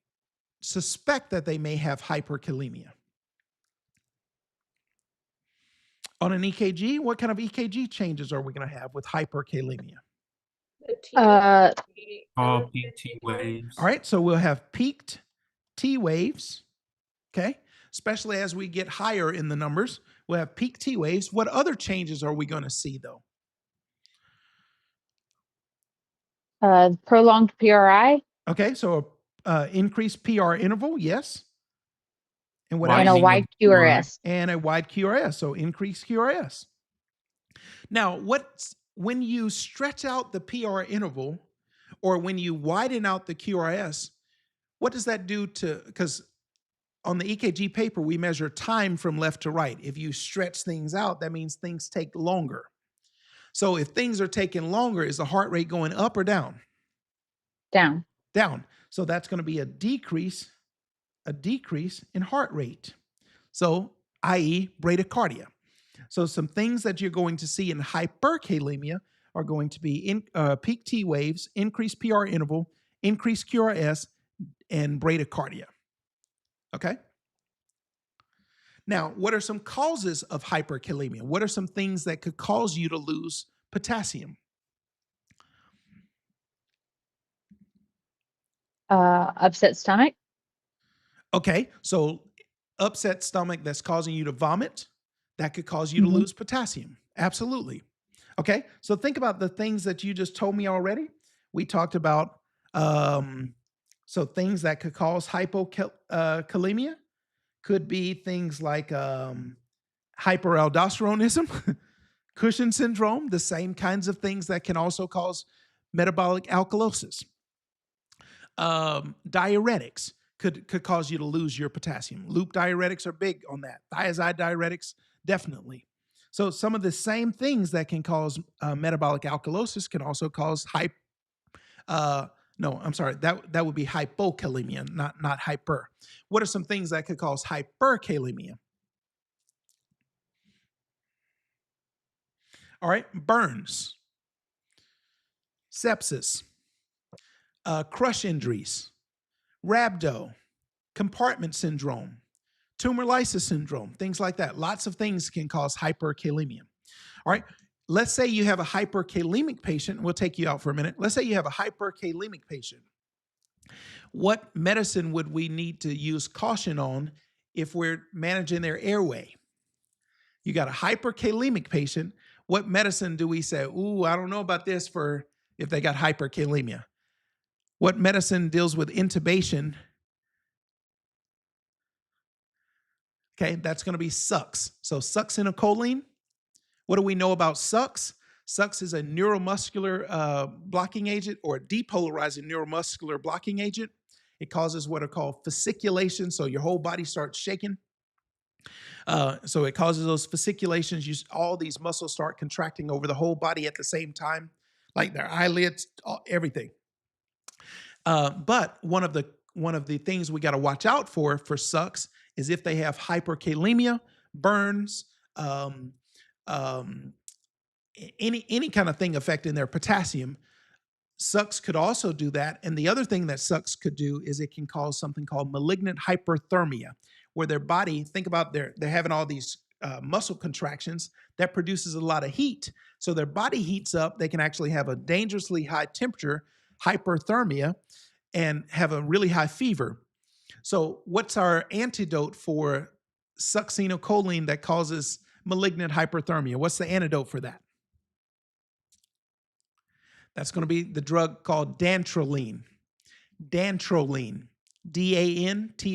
suspect that they may have hyperkalemia? On an EKG, what kind of EKG changes are we going to have with hyperkalemia? Peak T waves. All right, so we'll have peaked T waves, okay? Especially as we get higher in the numbers, we'll have peak T waves. What other changes are we going to see, though? Prolonged PRI. Okay, so increased PR interval, yes. And what and a wide QRS. And a wide QRS, so increased QRS. Now, when you stretch out the PR interval or when you widen out the QRS, what does that do to, because on the EKG paper, we measure time from left to right. If you stretch things out, that means things take longer. So if things are taking longer, is the heart rate going up or down? Down. Down. So that's going to be a decrease in heart rate. So, i.e., bradycardia. So some things that you're going to see in hyperkalemia are going to be peak T waves, increased PR interval, increased QRS, and bradycardia. Okay? Now, what are some causes of hyperkalemia? What are some things that could cause you to lose potassium? Upset stomach. Okay, so upset stomach that's causing you to vomit, that could cause you to lose potassium. Absolutely. Okay, so think about the things that you just told me already. We talked about so things that could cause hypokalemia could be things like hyperaldosteronism, Cushing syndrome, the same kinds of things that can also cause metabolic alkalosis. Diuretics could cause you to lose your potassium. Loop diuretics are big on that. Thiazide diuretics, definitely. So some of the same things that can cause metabolic alkalosis can also cause that would be hypokalemia, not hyper. What are some things that could cause hyperkalemia? All right, burns, sepsis, crush injuries, rhabdo, compartment syndrome, tumor lysis syndrome, things like that. Lots of things can cause hyperkalemia. All right, let's say you have a hyperkalemic patient. We'll take you out for a minute. Let's say you have a hyperkalemic patient. What medicine would we need to use caution on if we're managing their airway? You got a hyperkalemic patient. What medicine do we say, ooh, I don't know about this for if they got hyperkalemia? What medicine deals with intubation? Okay, that's going to be SUX. So succinylcholine. What do we know about SUX? SUX is a neuromuscular blocking agent or a depolarizing neuromuscular blocking agent. It causes what are called fasciculations, so your whole body starts shaking. So it causes those fasciculations. All these muscles start contracting over the whole body at the same time, like their eyelids, everything. But one of the things we got to watch out for SUX is if they have hyperkalemia, burns, any kind of thing affecting their potassium. SUX could also do that. And the other thing that SUX could do is it can cause something called malignant hyperthermia, where their body, think about they're having all these muscle contractions that produces a lot of heat. So their body heats up. They can actually have a dangerously high temperature, hyperthermia, and have a really high fever. So what's our antidote for succinylcholine that causes malignant hyperthermia? What's the antidote for that? That's going to be the drug called dantrolene. Dantrolene. D-A-N-T-R-O-L-E-N-E.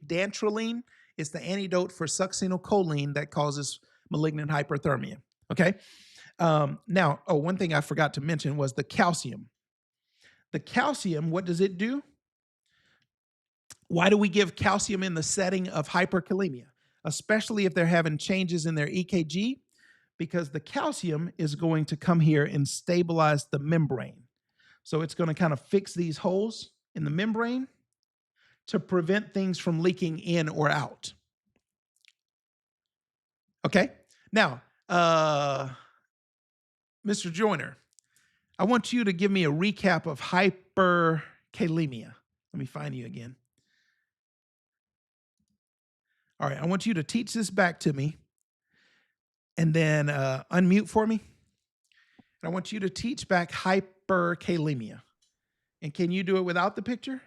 Dantrolene is the antidote for succinylcholine that causes malignant hyperthermia. Okay? Now, one thing I forgot to mention was the calcium. The calcium, what does it do? Why do we give calcium in the setting of hyperkalemia, especially if they're having changes in their EKG? Because the calcium is going to come here and stabilize the membrane. So it's going to kind of fix these holes in the membrane to prevent things from leaking in or out. Okay? Now, Mr. Joyner, I want you to give me a recap of hyperkalemia. Let me find you again. All right, I want you to teach this back to me and then unmute for me. And I want you to teach back hyperkalemia. And can you do it without the picture?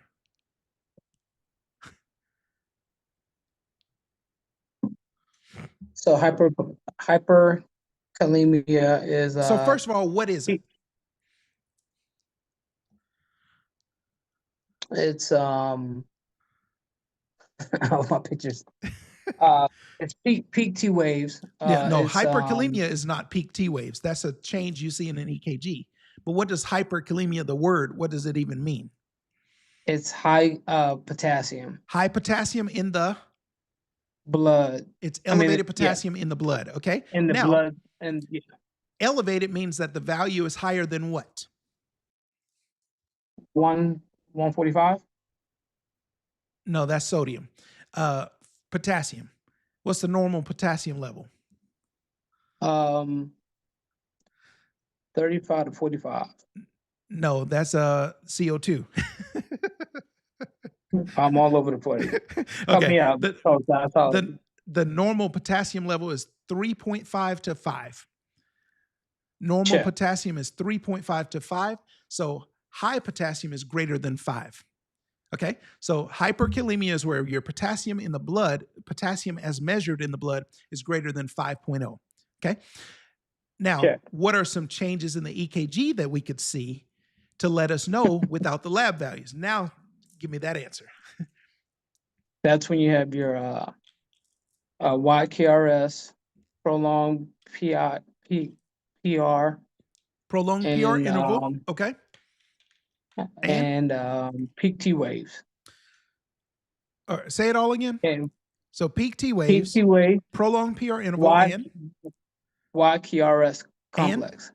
So hyperkalemia is So first of all, what is it? It's all my pictures. It's peak T waves. Hyperkalemia is not peak T waves. That's a change you see in an EKG. But what does hyperkalemia, the word, what does it even mean? It's high potassium. High potassium in the blood. It's elevated potassium in the blood, okay? In the blood. And elevated means that the value is higher than what? 145. No, that's sodium. Potassium. What's the normal potassium level? 35 to 45. No, that's CO2. I'm all over the place. Help Okay. me out. The normal potassium level is 3.5 to 5. Normal Check. potassium is 3.5 to 5. So high potassium is greater than 5. Okay. So hyperkalemia is where your potassium in the blood, potassium as measured in the blood, is greater than 5.0. Okay. Now, Check. what are some changes in the EKG that we could see to let us know without the lab values? Now, give me that answer. That's when you have your YKRS, prolonged PR, Prolonged PR and interval. Okay. and peak T waves. All right, say it all again. And So peak T peak waves, T wave, prolonged PR interval, and YKRS complex,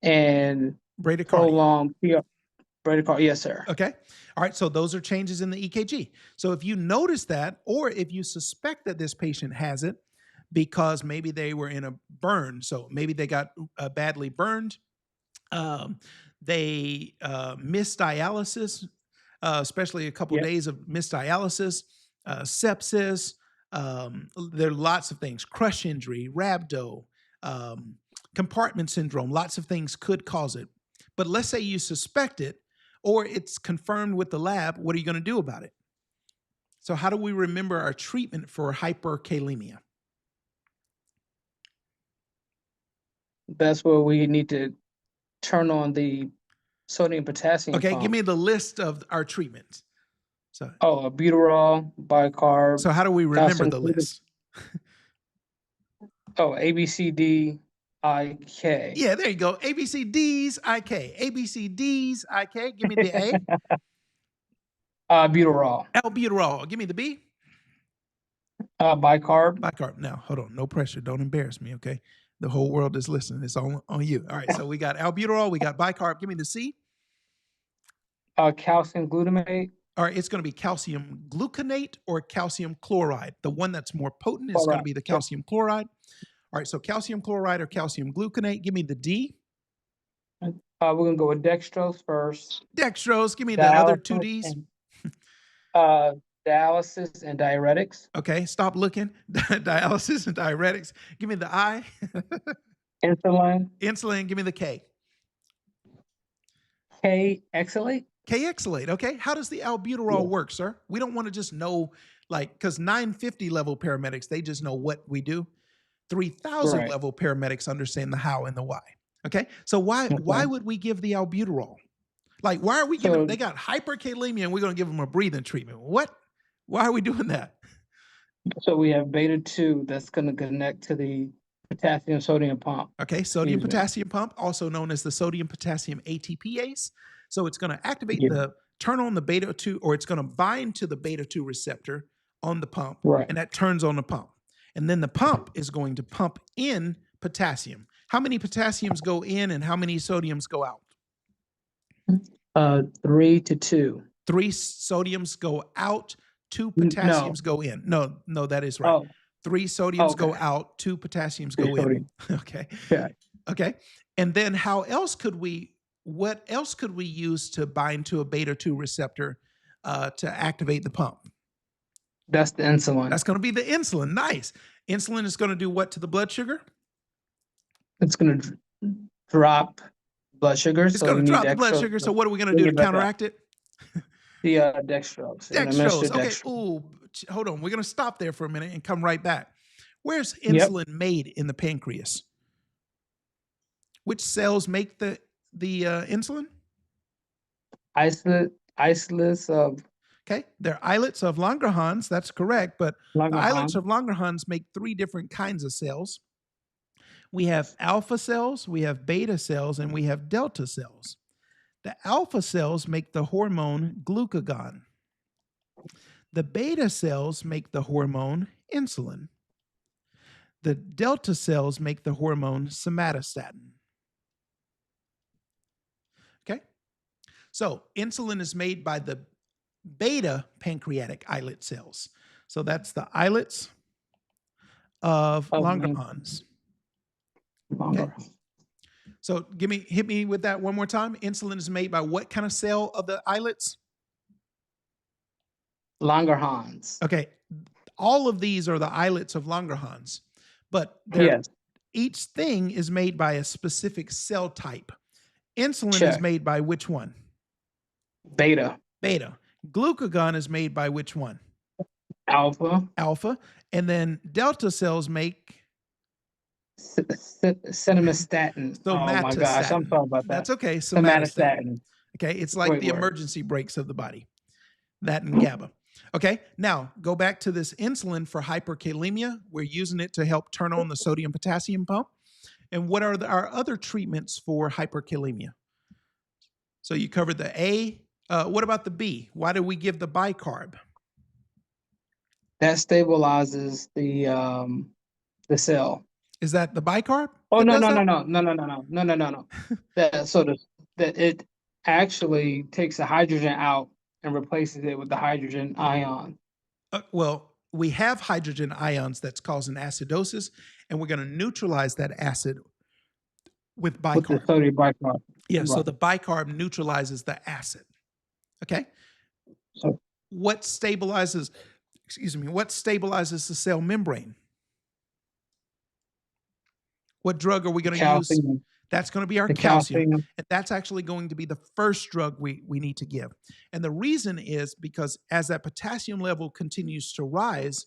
and bradycardia. prolonged PR. Bradycardia, yes, sir. Okay. All right. So those are changes in the EKG. So if you notice that, or if you suspect that this patient has it because maybe they were in a burn, so maybe they got badly burned, they missed dialysis, especially a couple of days of missed dialysis, sepsis. There are lots of things: crush injury, rhabdo, compartment syndrome. Lots of things could cause it. But let's say you suspect it, or it's confirmed with the lab. What are you going to do about it? So how do we remember our treatment for hyperkalemia? That's where we need to turn on the sodium potassium Okay, pump. give me the list of our treatments. So, albuterol, bicarb. so how do we remember the list? ABCD, IK. Yeah, there you go. ABCDs, IK. ABCDs, IK. Give me the A. Albuterol. Albuterol. Give me the B. Bicarb. Bicarb. Now, hold on. No pressure. Don't embarrass me, okay? The whole world is listening. It's on you. All right, so we got albuterol. We got bicarb. Give me the C. Calcium glutamate. All right, it's going to be calcium gluconate or calcium chloride. The one that's more potent is going to be the calcium chloride. All right, so calcium chloride or calcium gluconate. Give me the D. We're going to go with dextrose first. Dextrose. Give me the other two Ds. Dialysis and diuretics. Okay, stop looking. Dialysis and diuretics. Give me the I. Insulin. Insulin. Give me the K. K-exalate. K-exalate. Okay, how does the albuterol work, sir? We don't want to just know, like, because 950 level paramedics, they just know what we do. 3,000 level paramedics understand the how and the why. Okay, so why would we give the albuterol? Like, why are we giving? They got hyperkalemia and we're going to give them a breathing treatment. What? Why are we doing that? So we have beta 2 that's going to connect to the potassium sodium pump. Okay, sodium potassium pump, also known as the sodium potassium ATPase. So it's going to activate turn on the beta 2, or it's going to bind to the beta 2 receptor on the pump, and that turns on the pump. And then the pump is going to pump in potassium. How many potassiums go in and how many sodiums go out? 3 to 2. 3 sodiums go out, 2 potassiums go in. No, that is right. 3 sodiums go out, 2 potassiums go in. Okay. Okay. And then what else could we use to bind to a beta 2 receptor to activate the pump? That's the insulin. That's going to be the insulin. Nice. Insulin is going to do what to the blood sugar? It's going to drop blood sugar. It's going to drop the blood sugar. So what are we going to do to counteract it? The dextrose. Dextrose. Okay. Ooh, hold on. We're going to stop there for a minute and come right back. Where's insulin made in the pancreas? Which cells make the insulin? Islets of. Okay, they're islets of Langerhans. That's correct, but the islets of Langerhans make 3 different kinds of cells. We have alpha cells, we have beta cells, and we have delta cells. The alpha cells make the hormone glucagon. The beta cells make the hormone insulin. The delta cells make the hormone somatostatin. Okay? So insulin is made by the beta pancreatic islet cells. So that's the islets of Langerhans. Okay. So hit me with that one more time. Insulin is made by what kind of cell of the islets? Langerhans. Okay. All of these are the islets of Langerhans, but Yes. each thing is made by a specific cell type. Insulin is Check. made by which one? Beta. Beta. Glucagon is made by which one? Alpha. Alpha. And then delta cells make Cinemastatin. Oh my gosh, I'm somatostatin. sorry about that. That's okay. Somatostatin. Okay, it's like Great the word. emergency brakes of the body. That and GABA. Okay, now go back to this insulin for hyperkalemia. We're using it to help turn on the sodium potassium pump. And what are our other treatments for hyperkalemia? So you covered the A. What about the B? Why do we give the bicarb? That stabilizes the cell. Is that the bicarb? Oh that no does no, that? no no no no no no no no no. That it actually takes the hydrogen out and replaces it with the hydrogen ion. Well, we have hydrogen ions that's causing acidosis, and we're going to neutralize that acid with bicarb. With the sodium bicarb. Yeah, so Right. the bicarb neutralizes the acid. Okay. So What stabilizes the cell membrane? What drug are we going to use? calcium. That's going to be our The calcium. calcium. And that's actually going to be the first drug we need to give. And the reason is because as that potassium level continues to rise,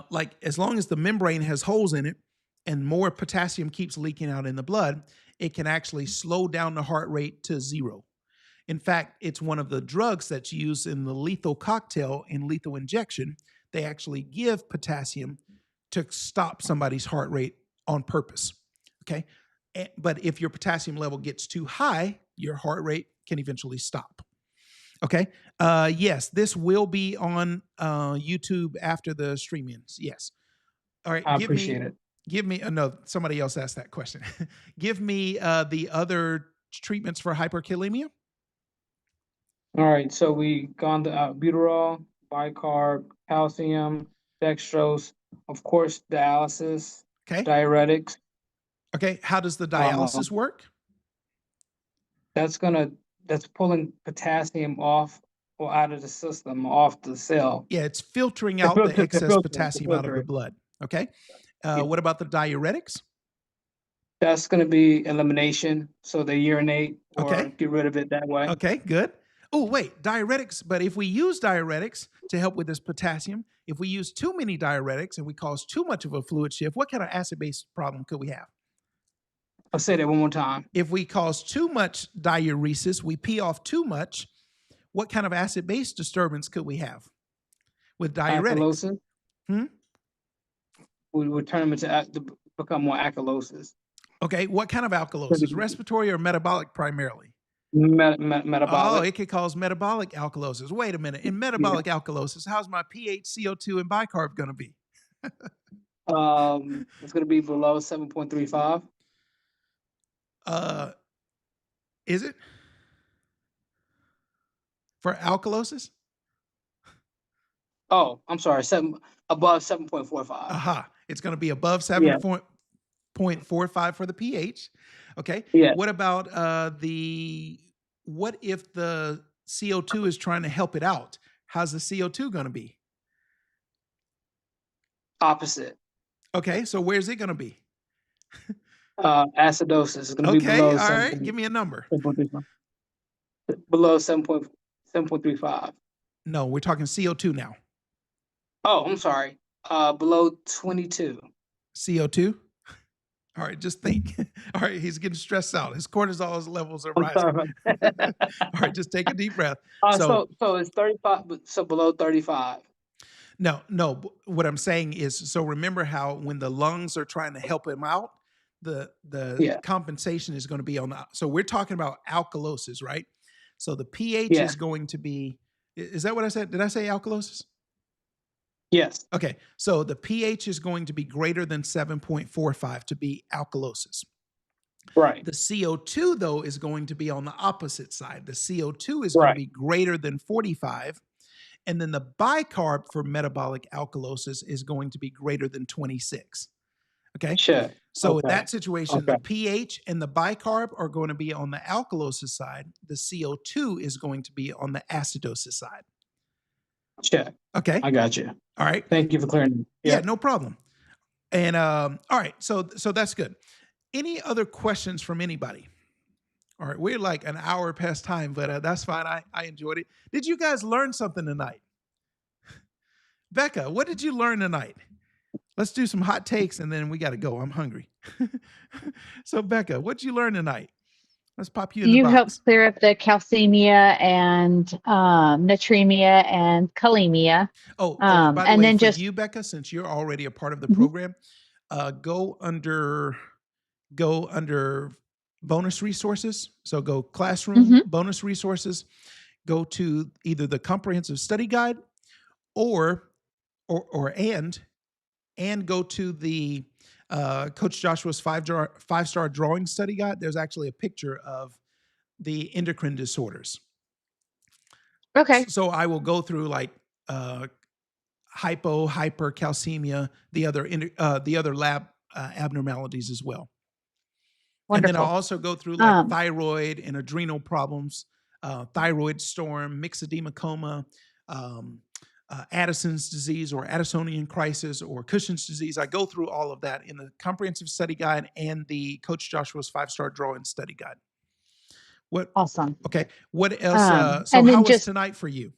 like as long as the membrane has holes in it and more potassium keeps leaking out in the blood, it can actually slow down the heart rate to 0. In fact, it's one of the drugs that's used in the lethal cocktail in lethal injection. They actually give potassium to stop somebody's heart rate on purpose. Okay. But if your potassium level gets too high, your heart rate can eventually stop. Okay. Yes, this will be on YouTube after the stream ends. Yes. All right. I appreciate it. Give me, no, somebody else asked that question. Give me the other treatments for hyperkalemia. All right, so we gone to albuterol, bicarb, calcium, dextrose, of course, dialysis, Okay. diuretics. Okay. How does the dialysis work? That's pulling potassium off or out of the system, off the cell. Yeah, it's filtering The out filter- the the excess filter- the potassium out of the filter. blood. Okay. Yeah. What about the diuretics? That's going to be elimination, so they urinate or Okay. get rid of it that way. Okay, good. Oh, wait, diuretics. But if we use diuretics to help with this potassium, if we use too many diuretics and we cause too much of a fluid shift, what kind of acid-base problem could we have? I'll say that one more time. If we cause too much diuresis, we pee off too much, what kind of acid-base disturbance could we have with diuretics? Alkalosis. We would turn them to become more alkalosis. Okay, what kind of alkalosis? Respiratory or metabolic primarily? Metabolic. Oh, it could cause metabolic alkalosis. Wait a minute. In metabolic alkalosis, how's my pH, CO2, and bicarb going to be? It's going to be below 7.35. Is it? For alkalosis? Oh, I'm sorry, above 7.45. Aha. It's going to be above 7.45 for the pH. Okay. Yeah. What about what if the CO2 is trying to help it out? How's the CO2 going to be? Opposite. Okay. So where's it going to be? Acidosis is going to be Okay. below All right. Give me a number. 7.35. Below 7.35. No, we're talking CO2 now. Oh, I'm sorry. Below 22. CO2? All right, just think. All right, he's getting stressed out. His cortisol levels are I'm rising. sorry. All right, just take a deep breath. So it's 35, so below 35. No, what I'm saying is, so remember how when the lungs are trying to help him out, the compensation is going to be on the, so we're talking about alkalosis, right? So the pH is going to be, is that what I said? Did I say alkalosis? Yes. Okay, so the pH is going to be greater than 7.45 to be alkalosis. Right. The CO2, though, is going to be on the opposite side. The CO2 is going to Right. be greater than 45. And then the bicarb for metabolic alkalosis is going to be greater than 26. Okay. Sure. So in Okay. that situation, Okay. the pH and the bicarb are going to be on the alkalosis side. The CO2 is going to be on the acidosis side. Sure. Okay. I got you. All right. Thank you for clearing. Yeah, no problem. And all right, so that's good. Any other questions from anybody? All right, we're like an hour past time, but that's fine. I enjoyed it. Did you guys learn something tonight? Becca, what did you learn tonight? Let's do some hot takes and then we got to go. I'm hungry. So Becca, what did you learn tonight? Let's pop you in the You box. helped clear up the calcemia and natremia and kalemia. Oh, by the and way, then for just you, Becca, since you're already a part of the Mhm. program, go under bonus resources. So go classroom, Mhm. bonus resources, go to either the comprehensive study guide or go to the Coach Joshua's five-star drawing study guide. There's actually a picture of the endocrine disorders. okay, So I will go through like hypercalcemia, the other lab abnormalities as well. And then I'll wonderful. also go through like Um, thyroid and adrenal problems, thyroid storm, myxedema coma, Addison's disease or Addisonian crisis or Cushing's disease. I go through all of that in the comprehensive study guide and the Coach Joshua's five-star drawing study guide. Awesome. Okay. What else? So And how then was just tonight for you?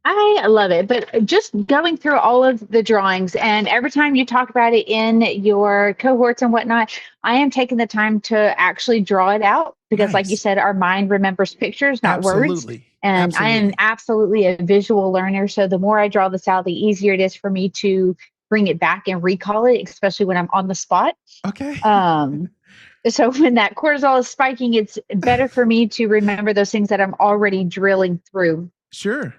I love it, but just going through all of the drawings, and every time you talk about it in your cohorts and whatnot, I am taking the time to actually draw it out because, like you Nice. said, our mind remembers pictures, not words. Absolutely. And I am Absolutely. absolutely a visual learner. So the more I draw this out, the easier it is for me to bring it back and recall it, especially when I'm on the spot. Okay. So when that cortisol is spiking, it's better for me to remember those things that I'm already drilling through. Sure.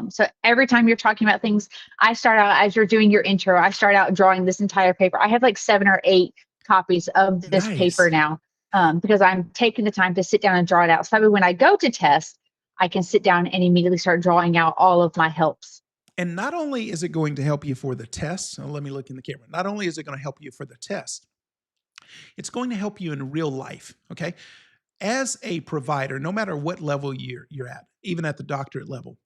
So every time you're talking about things, I start out as you're doing your intro, I start out drawing this entire paper. I have like 7 or 8 copies of this paper Nice. now, because I'm taking the time to sit down and draw it out. So that way when I go to test, I can sit down and immediately start drawing out all of my helps. And not only is it going to help you for the test, so let me look in the camera. Not only is it going to help you for the test, it's going to help you in real life. Okay. As a provider, no matter what level you're at, even at the doctorate level,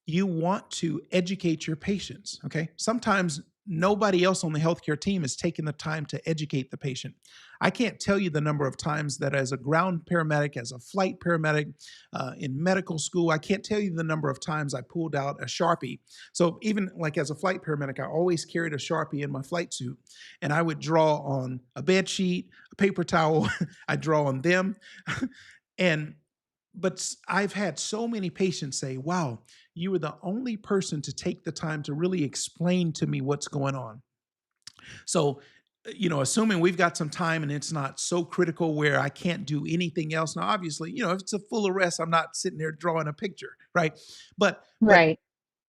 you want to educate your patients. Okay. Sometimes nobody else on the healthcare team is taking the time to educate the patient. I can't tell you the number of times that as a ground paramedic, as a flight paramedic, in medical school, I can't tell you the number of times I pulled out a Sharpie. So even like as a flight paramedic, I always carried a Sharpie in my flight suit and I would draw on a bed sheet, a paper towel. I draw on them. But I've had so many patients say, wow, you were the only person to take the time to really explain to me what's going on. So, assuming we've got some time and it's not so critical where I can't do anything else. Now, obviously, if it's a full arrest, I'm not sitting there drawing a picture, right? But Right.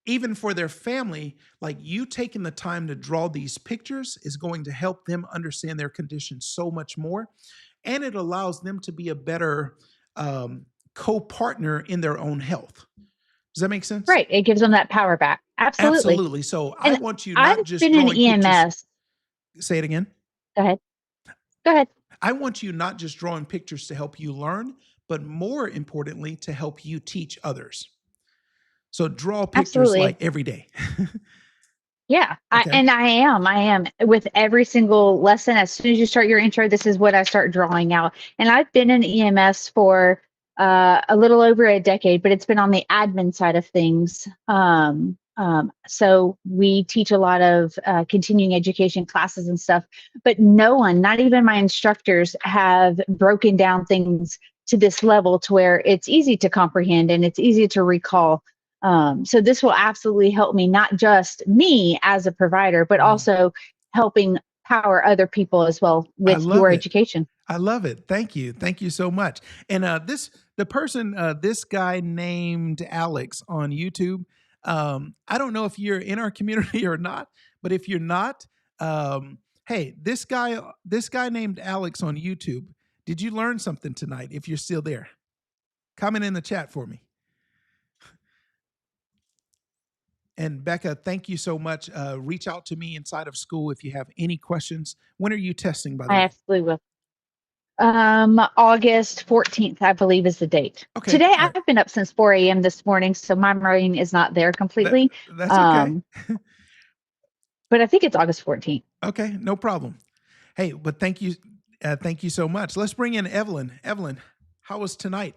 even for their family, like you taking the time to draw these pictures is going to help them understand their condition so much more. And it allows them to be a better co-partner in their own health. Does that make sense? Right. It gives them that power back. Absolutely. Absolutely. So I And want you I've not just been in drawing pictures. EMS. Say it again. Go ahead. Go ahead. I want you not just drawing pictures to help you learn, but more importantly, to help you teach others. So draw pictures Absolutely. like every day. Yeah, Okay. I am with every single lesson. As soon as you start your intro, this is what I start drawing out. And I've been in EMS for a little over a decade, but it's been on the admin side of things. So we teach a lot of continuing education classes and stuff, but no one, not even my instructors, have broken down things to this level to where it's easy to comprehend and it's easy to recall. So this will absolutely help me, not just me as a provider, but Wow. also helping power other people as well with love your it. education. I love it. Thank you. Thank you so much. And this guy named Alex on YouTube. I don't know if you're in our community or not, but if you're not, hey, this guy named Alex on YouTube Did you learn something tonight? If you're still there, comment in the chat for me. And Becca, thank you so much. Reach out to me inside of school if you have any questions. When are you testing, by the I way? absolutely will. August 14th, I believe, is the date. Okay. Today, All right. I've been up since 4 a.m. this morning, so my brain is not there completely. That's okay. But I think it's August 14th. Okay, no problem. Hey, but thank you so much. Let's bring in Evelyn. Evelyn, how was tonight?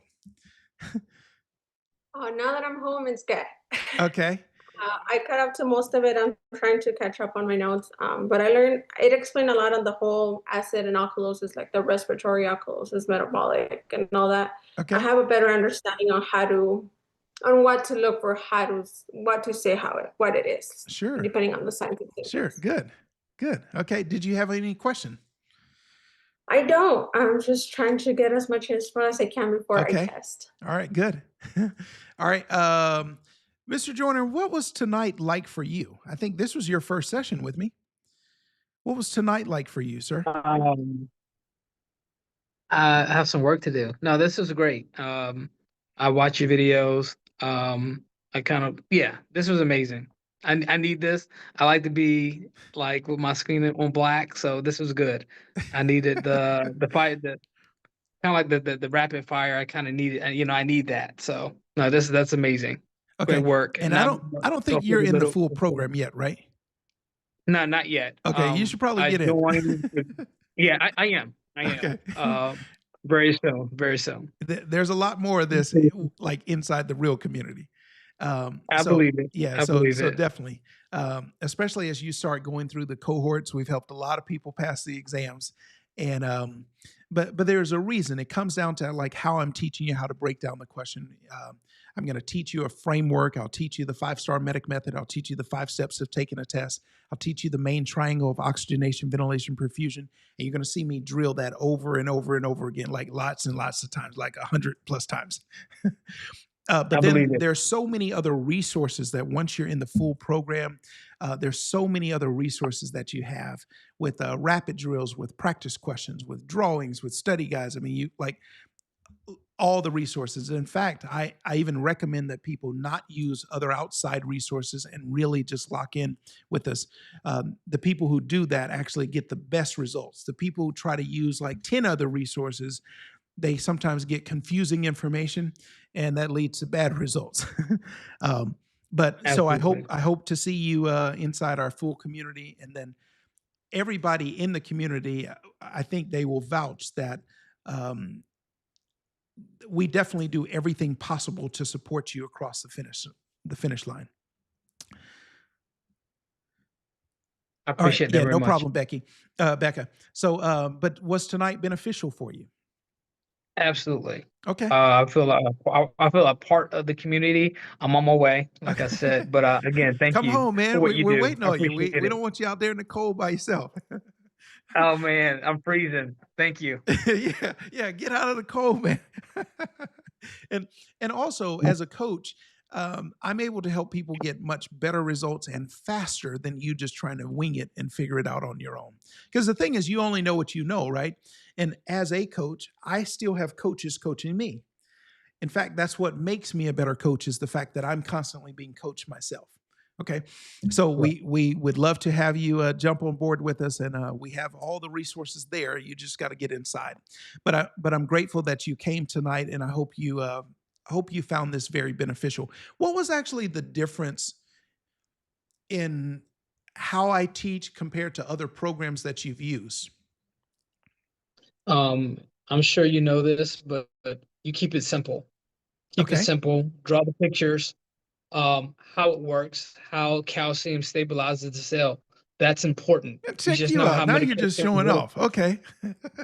Oh, now that I'm home, it's good. Okay. I caught up to most of it. I'm trying to catch up on my notes. But I learned it explained a lot on the whole acid and alkalosis, like the respiratory alkalosis, metabolic, and all that. Okay. I have a better understanding on on what to look for, what to say, what it is. Sure. Depending on the scientific. Sure. Good. Good. Okay. Did you have any question? I don't. I'm just trying to get as much info as I can before I test. All right. Good. All right. Mr. Joyner, what was tonight like for you? I think this was your first session with me. What was tonight like for you, sir? I have some work to do. No, this was great. I watch your videos. This was amazing. I need this. I like to be like with my screen on black, so this was good. I needed the fight, the kind of like the rapid fire. I kind of needed, I need that. So no, that's amazing. Okay. Great work. And I don't think you're in the full program yet, right? No, not yet. Okay, you should probably get in. Yeah, I am. Okay. Very soon. Very soon. There's a lot more of this like inside the real community. I believe it. Yeah, so definitely. Especially as you start going through the cohorts, we've helped a lot of people pass the exams. And but there's a reason. It comes down to like how I'm teaching you how to break down the question. I'm going to teach you a framework. I'll teach you the 5-star medic method. I'll teach you the 5 steps of taking a test. I'll teach you the main triangle of oxygenation, ventilation, perfusion. And you're going to see me drill that over and over and over again, like lots and lots of times, like 100+ times. But then there's so many other resources that once you're in the full program, there's so many other resources that you have with rapid drills, with practice questions, with drawings, with study guides. I mean, you like all the resources. In fact, I even recommend that people not use other outside resources and really just lock in with us. The people who do that actually get the best results. The people who try to use like 10 other resources, they sometimes get confusing information, and that leads to bad results. But so I hope to see you inside our full community, and then everybody in the community. I think they will vouch that we definitely do everything possible to support you across the finish line. I appreciate that very much. No problem, Becca. So, but was tonight beneficial for you? Absolutely. Okay. I feel a part of the community. I'm on my way, like I said. But again, thank you. Come home, man. We're waiting on you. We don't want you out there in the cold by yourself. Oh man, I'm freezing. Thank you. Yeah. Get out of the cold, man. and also as a coach, I'm able to help people get much better results and faster than you just trying to wing it and figure it out on your own. Because the thing is, you only know what you know, right? And as a coach, I still have coaches coaching me. In fact, that's what makes me a better coach, is the fact that I'm constantly being coached myself. Okay. So we would love to have you jump on board with us, and we have all the resources there. You just got to get inside. But I'm grateful that you came tonight, and I hope you found this very beneficial. What was actually the difference in how I teach compared to other programs that you've used? I'm sure you know this, but you keep it simple. Keep it simple. Draw the pictures. How it works, how calcium stabilizes the cell. That's important. Check you out. Now you're just showing off. Okay.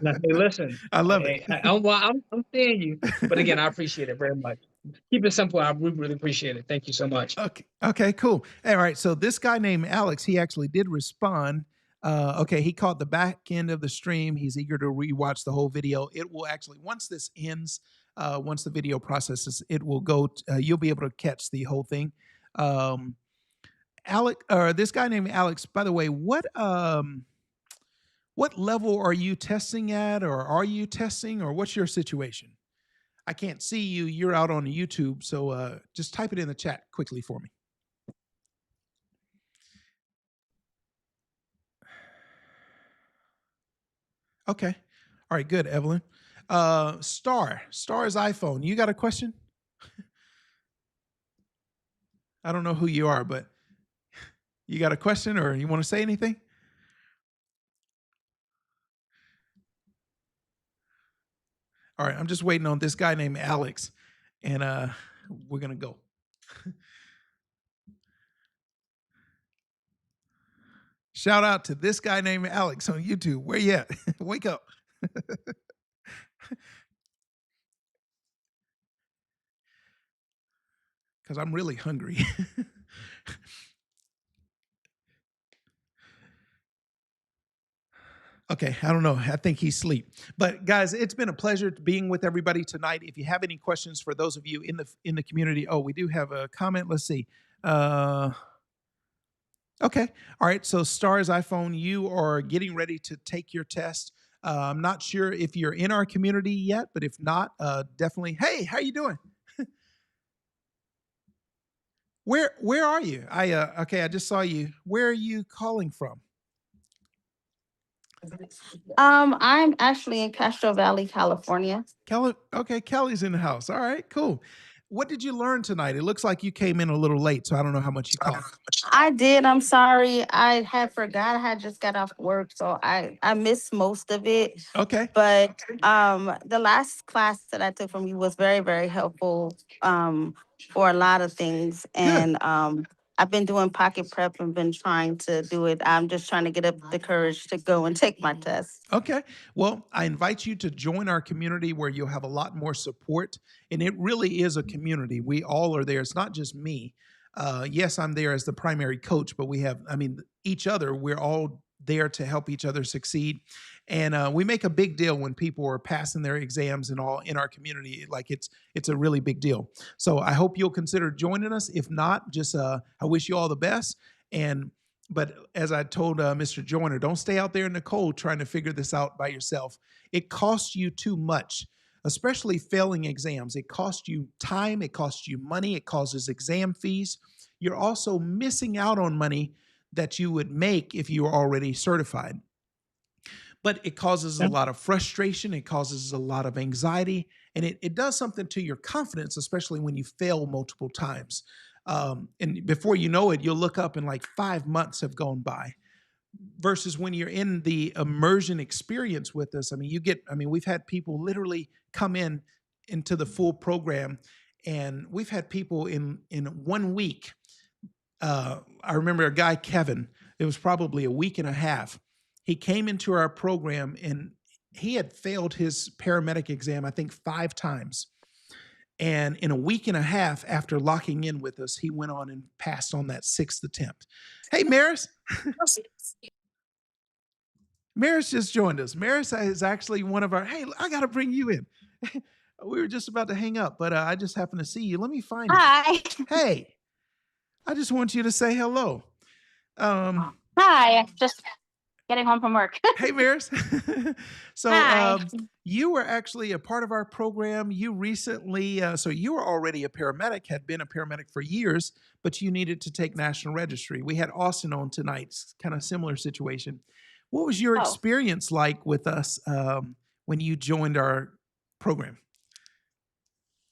Now, hey, listen. I love it. I'm seeing you. But again, I appreciate it very much. Keep it simple. I really appreciate it. Thank you so much. Okay, cool. All right. So this guy named Alex, he actually did respond. He caught the back end of the stream. He's eager to rewatch the whole video. It will actually, once this ends, once the video processes, it will go. You'll be able to catch the whole thing. This guy named Alex. By the way, what What level are you testing at, or are you testing, or what's your situation? I can't see you. You're out on YouTube, so just type it in the chat quickly for me. Okay. All right, good, Evelyn. Star's iPhone. You got a question? I don't know who you are, but you got a question, or you want to say anything? All right, I'm just waiting on this guy named Alex, and we're gonna go. Shout out to this guy named Alex on YouTube. Where you at? Wake up. Because I'm really hungry. Okay, I don't know. I think he's asleep. But guys, it's been a pleasure being with everybody tonight. If you have any questions for those of you in the community, we do have a comment. Let's see. Okay. All right. So Star's iPhone, you are getting ready to take your test. I'm not sure if you're in our community yet, but if not, definitely. Hey, how you doing? Where are you? Okay, I just saw you. Where are you calling from? I'm actually in Castro Valley, California. Okay, Kelly's in the house. All right, cool. What did you learn tonight? It looks like you came in a little late, so I don't know how much you caught. I did. I'm sorry. I had forgot. I had just got off work, so I missed most of it. Okay. But the last class that I took from you was very, very helpful for a lot of things. And I've been doing pocket prep and been trying to do it. I'm just trying to get up the courage to go and take my test. Okay. Well, I invite you to join our community where you'll have a lot more support. And it really is a community. We all are there. It's not just me. Yes, I'm there as the primary coach, but we have, each other. We're all there to help each other succeed. And we make a big deal when people are passing their exams and all in our community. Like it's a really big deal. So I hope you'll consider joining us. If not, just I wish you all the best. But as I told Mr. Joyner, don't stay out there in the cold trying to figure this out by yourself. It costs you too much, especially failing exams. It costs you time. It costs you money. It causes exam fees. You're also missing out on money that you would make if you were already certified. But it causes a lot of frustration. It causes a lot of anxiety. And it does something to your confidence, especially when you fail multiple times. And before you know it, you'll look up and like 5 months have gone by. Versus when you're in the immersion experience with us, we've had people literally come into the full program, and we've had people in 1 week. I remember a guy, Kevin, it was probably a week and a half. He came into our program and he had failed his paramedic exam, I think 5 times. And in a week and a half after locking in with us, he went on and passed on that 6th attempt. Hey, Maris. Maris just joined us. Maris is actually one of our, hey, I got to bring you in. We were just about to hang up, but I just happened to see you. Let me find you. Hi. Hey, I just want you to say hello. Hi. Just getting home from work. Hey, Maris. So you were actually a part of our program. You recently, so you were already a paramedic, had been a paramedic for years, but you needed to take National Registry. We had Austin on tonight, kind of similar situation. What was your experience like with us when you joined our program?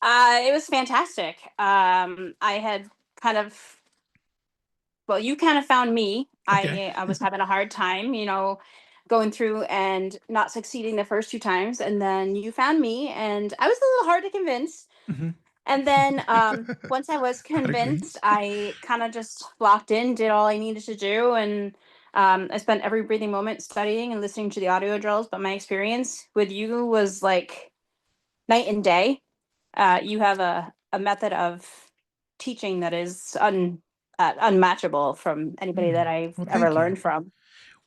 It was fantastic. I had you kind of found me. Okay. I was having a hard time, going through and not succeeding the first 2 times. And then you found me, and I was a little hard to convince. Mm-hmm. And then once I was convinced, I kind of just locked in, did all I needed to do. And I spent every breathing moment studying and listening to the audio drills. But my experience with you was like night and day. You have a method of teaching that is unmatchable from anybody that I've ever learned from.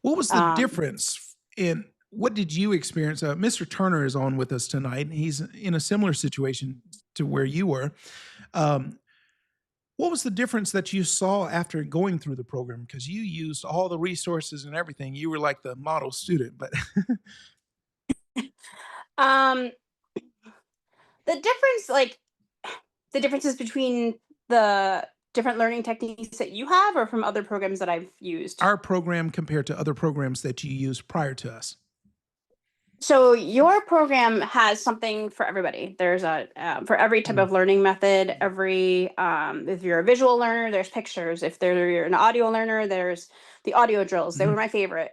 What was the difference in what did you experience? Mr. Turner is on with us tonight. He's in a similar situation to where you were. What was the difference that you saw after going through the program? Because you used all the resources and everything. You were like the model student, but Um, the difference, like the differences between the different learning techniques that you have, or from other programs that I've used. our program compared to other programs that you used prior to us. So your program has something for everybody. There's a for every type of learning method. Every if you're a visual learner, there's pictures. If you're an audio learner, there's the audio drills. They were my favorite.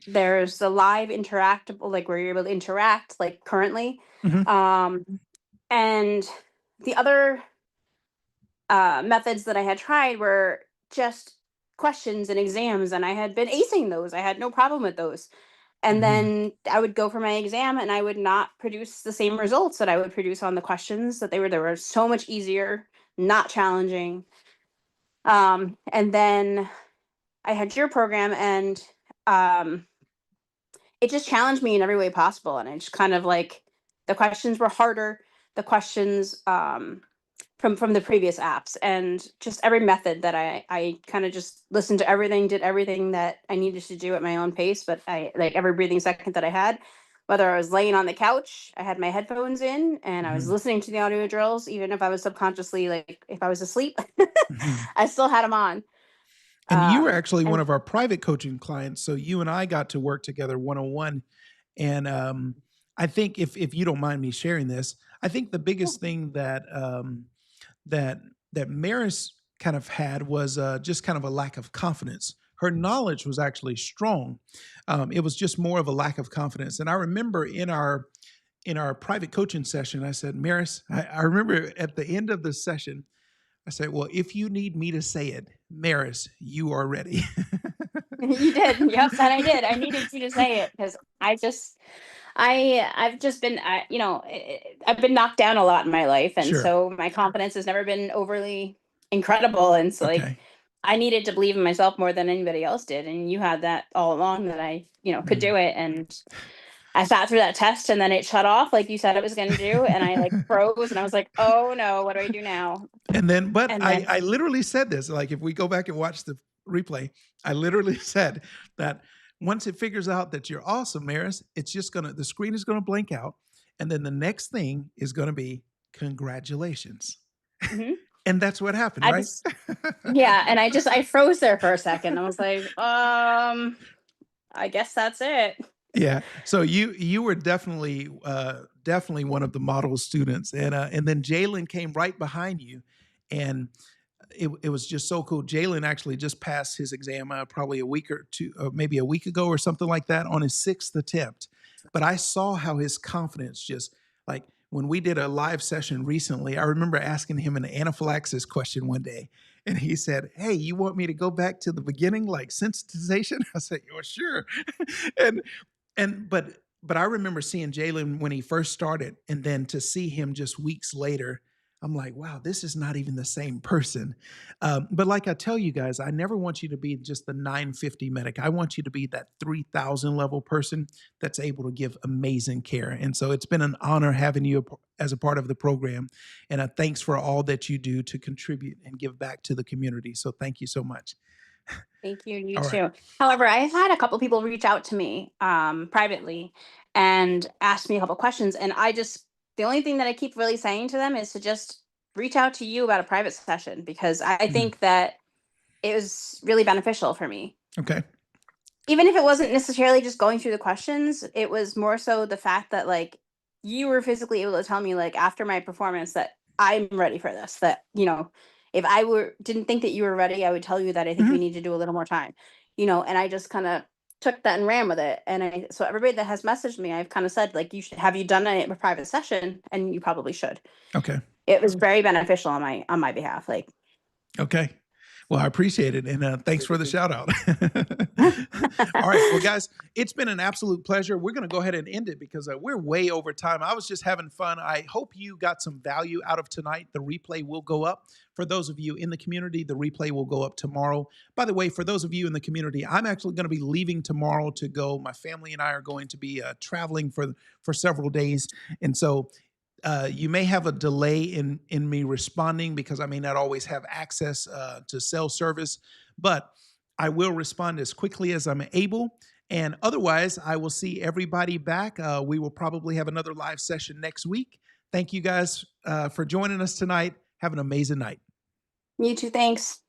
There's the live interactable, like where you're able to interact, like currently. And the other methods that I had tried were just questions and exams, and I had been acing those. I had no problem with those. And then I would go for my exam and I would not produce the same results that I would produce on the questions. They were so much easier, not challenging. And then I had your program, and it just challenged me in every way possible. And I just kind of like, the questions were harder. The questions from the previous apps, and just every method that I kind of just listened to everything, did everything that I needed to do at my own pace. But I, like, every breathing second that I had, whether I was laying on the couch, I had my headphones in and I was listening to the audio drills, even if I was subconsciously, like if I was asleep, I still had them on. And you were actually one of our private coaching clients. So you and I got to work together one-on-one. And I think if you don't mind me sharing this, I think the biggest thing that that Maris kind of had was just kind of a lack of confidence. Her knowledge was actually strong. It was just more of a lack of confidence. And I remember in our private coaching session, I said, Maris, I remember at the end of the session, I said, well, if you need me to say it, Maris, you are ready. You did. Yes, and I did. I needed you to say it because I've just been, I've been knocked down a lot in my life. And Sure. so my confidence has never been overly incredible. And so like, Okay. I needed to believe in myself more than anybody else did. And you had that all along, that I, could do it. And I sat through that test, and then it shut off like you said it was going to do. And I like froze, and I was like, oh no, what do I do now? And then, but And then, I literally said this, like if we go back and watch the replay, I literally said that once it figures out that you're awesome, Maris, it's just the screen is going to blank out. And then the next thing is going to be congratulations. And that's what happened, right? Yeah. And I froze there for a second. I was like, I guess that's it. Yeah. So you were definitely one of the model students. And then Jalen came right behind you. And it was just so cool. Jalen actually just passed his exam probably a week or two, or maybe a week ago or something like that, on his 6th attempt. But I saw how his confidence just, like, when we did a live session recently, I remember asking him an anaphylaxis question one day. And he said, hey, you want me to go back to the beginning, like sensitization? I said, oh, sure. But I remember seeing Jalen when he first started, and then to see him just weeks later, I'm like, wow, this is not even the same person. But like I tell you guys, I never want you to be just the 950 medic. I want you to be that 3,000 level person that's able to give amazing care. And so it's been an honor having you as a part of the program. And thanks for all that you do to contribute and give back to the community. So thank you so much. Thank you. You All too. right. However, I've had a couple people reach out to me privately and ask me a couple questions. And the only thing that I keep really saying to them is to just reach out to you about a private session, because I think that it was really beneficial for me. Okay. Even if it wasn't necessarily just going through the questions, it was more so the fact that, like, you were physically able to tell me, like, after my performance, that I'm ready for this, that, if I didn't think that you were ready, I would tell you that I think we need to do a little more time, and I just kind of took that and ran with it. And so everybody that has messaged me, I've kind of said, like, have you done a private session? And you probably should. Okay. It was very beneficial on my behalf. Like, okay. Well, I appreciate it. And thanks for the shout out. All right. Well, guys, it's been an absolute pleasure. We're going to go ahead and end it because we're way over time. I was just having fun. I hope you got some value out of tonight. The replay will go up. For those of you in the community, the replay will go up tomorrow. By the way, for those of you in the community, I'm actually going to be leaving tomorrow to go. My family and I are going to be traveling for several days. And so You may have a delay in me responding because I may not always have access to cell service, but I will respond as quickly as I'm able. And otherwise, I will see everybody back. We will probably have another live session next week. Thank you guys for joining us tonight. Have an amazing night. You too. Thanks.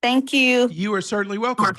Thank you. You are certainly welcome.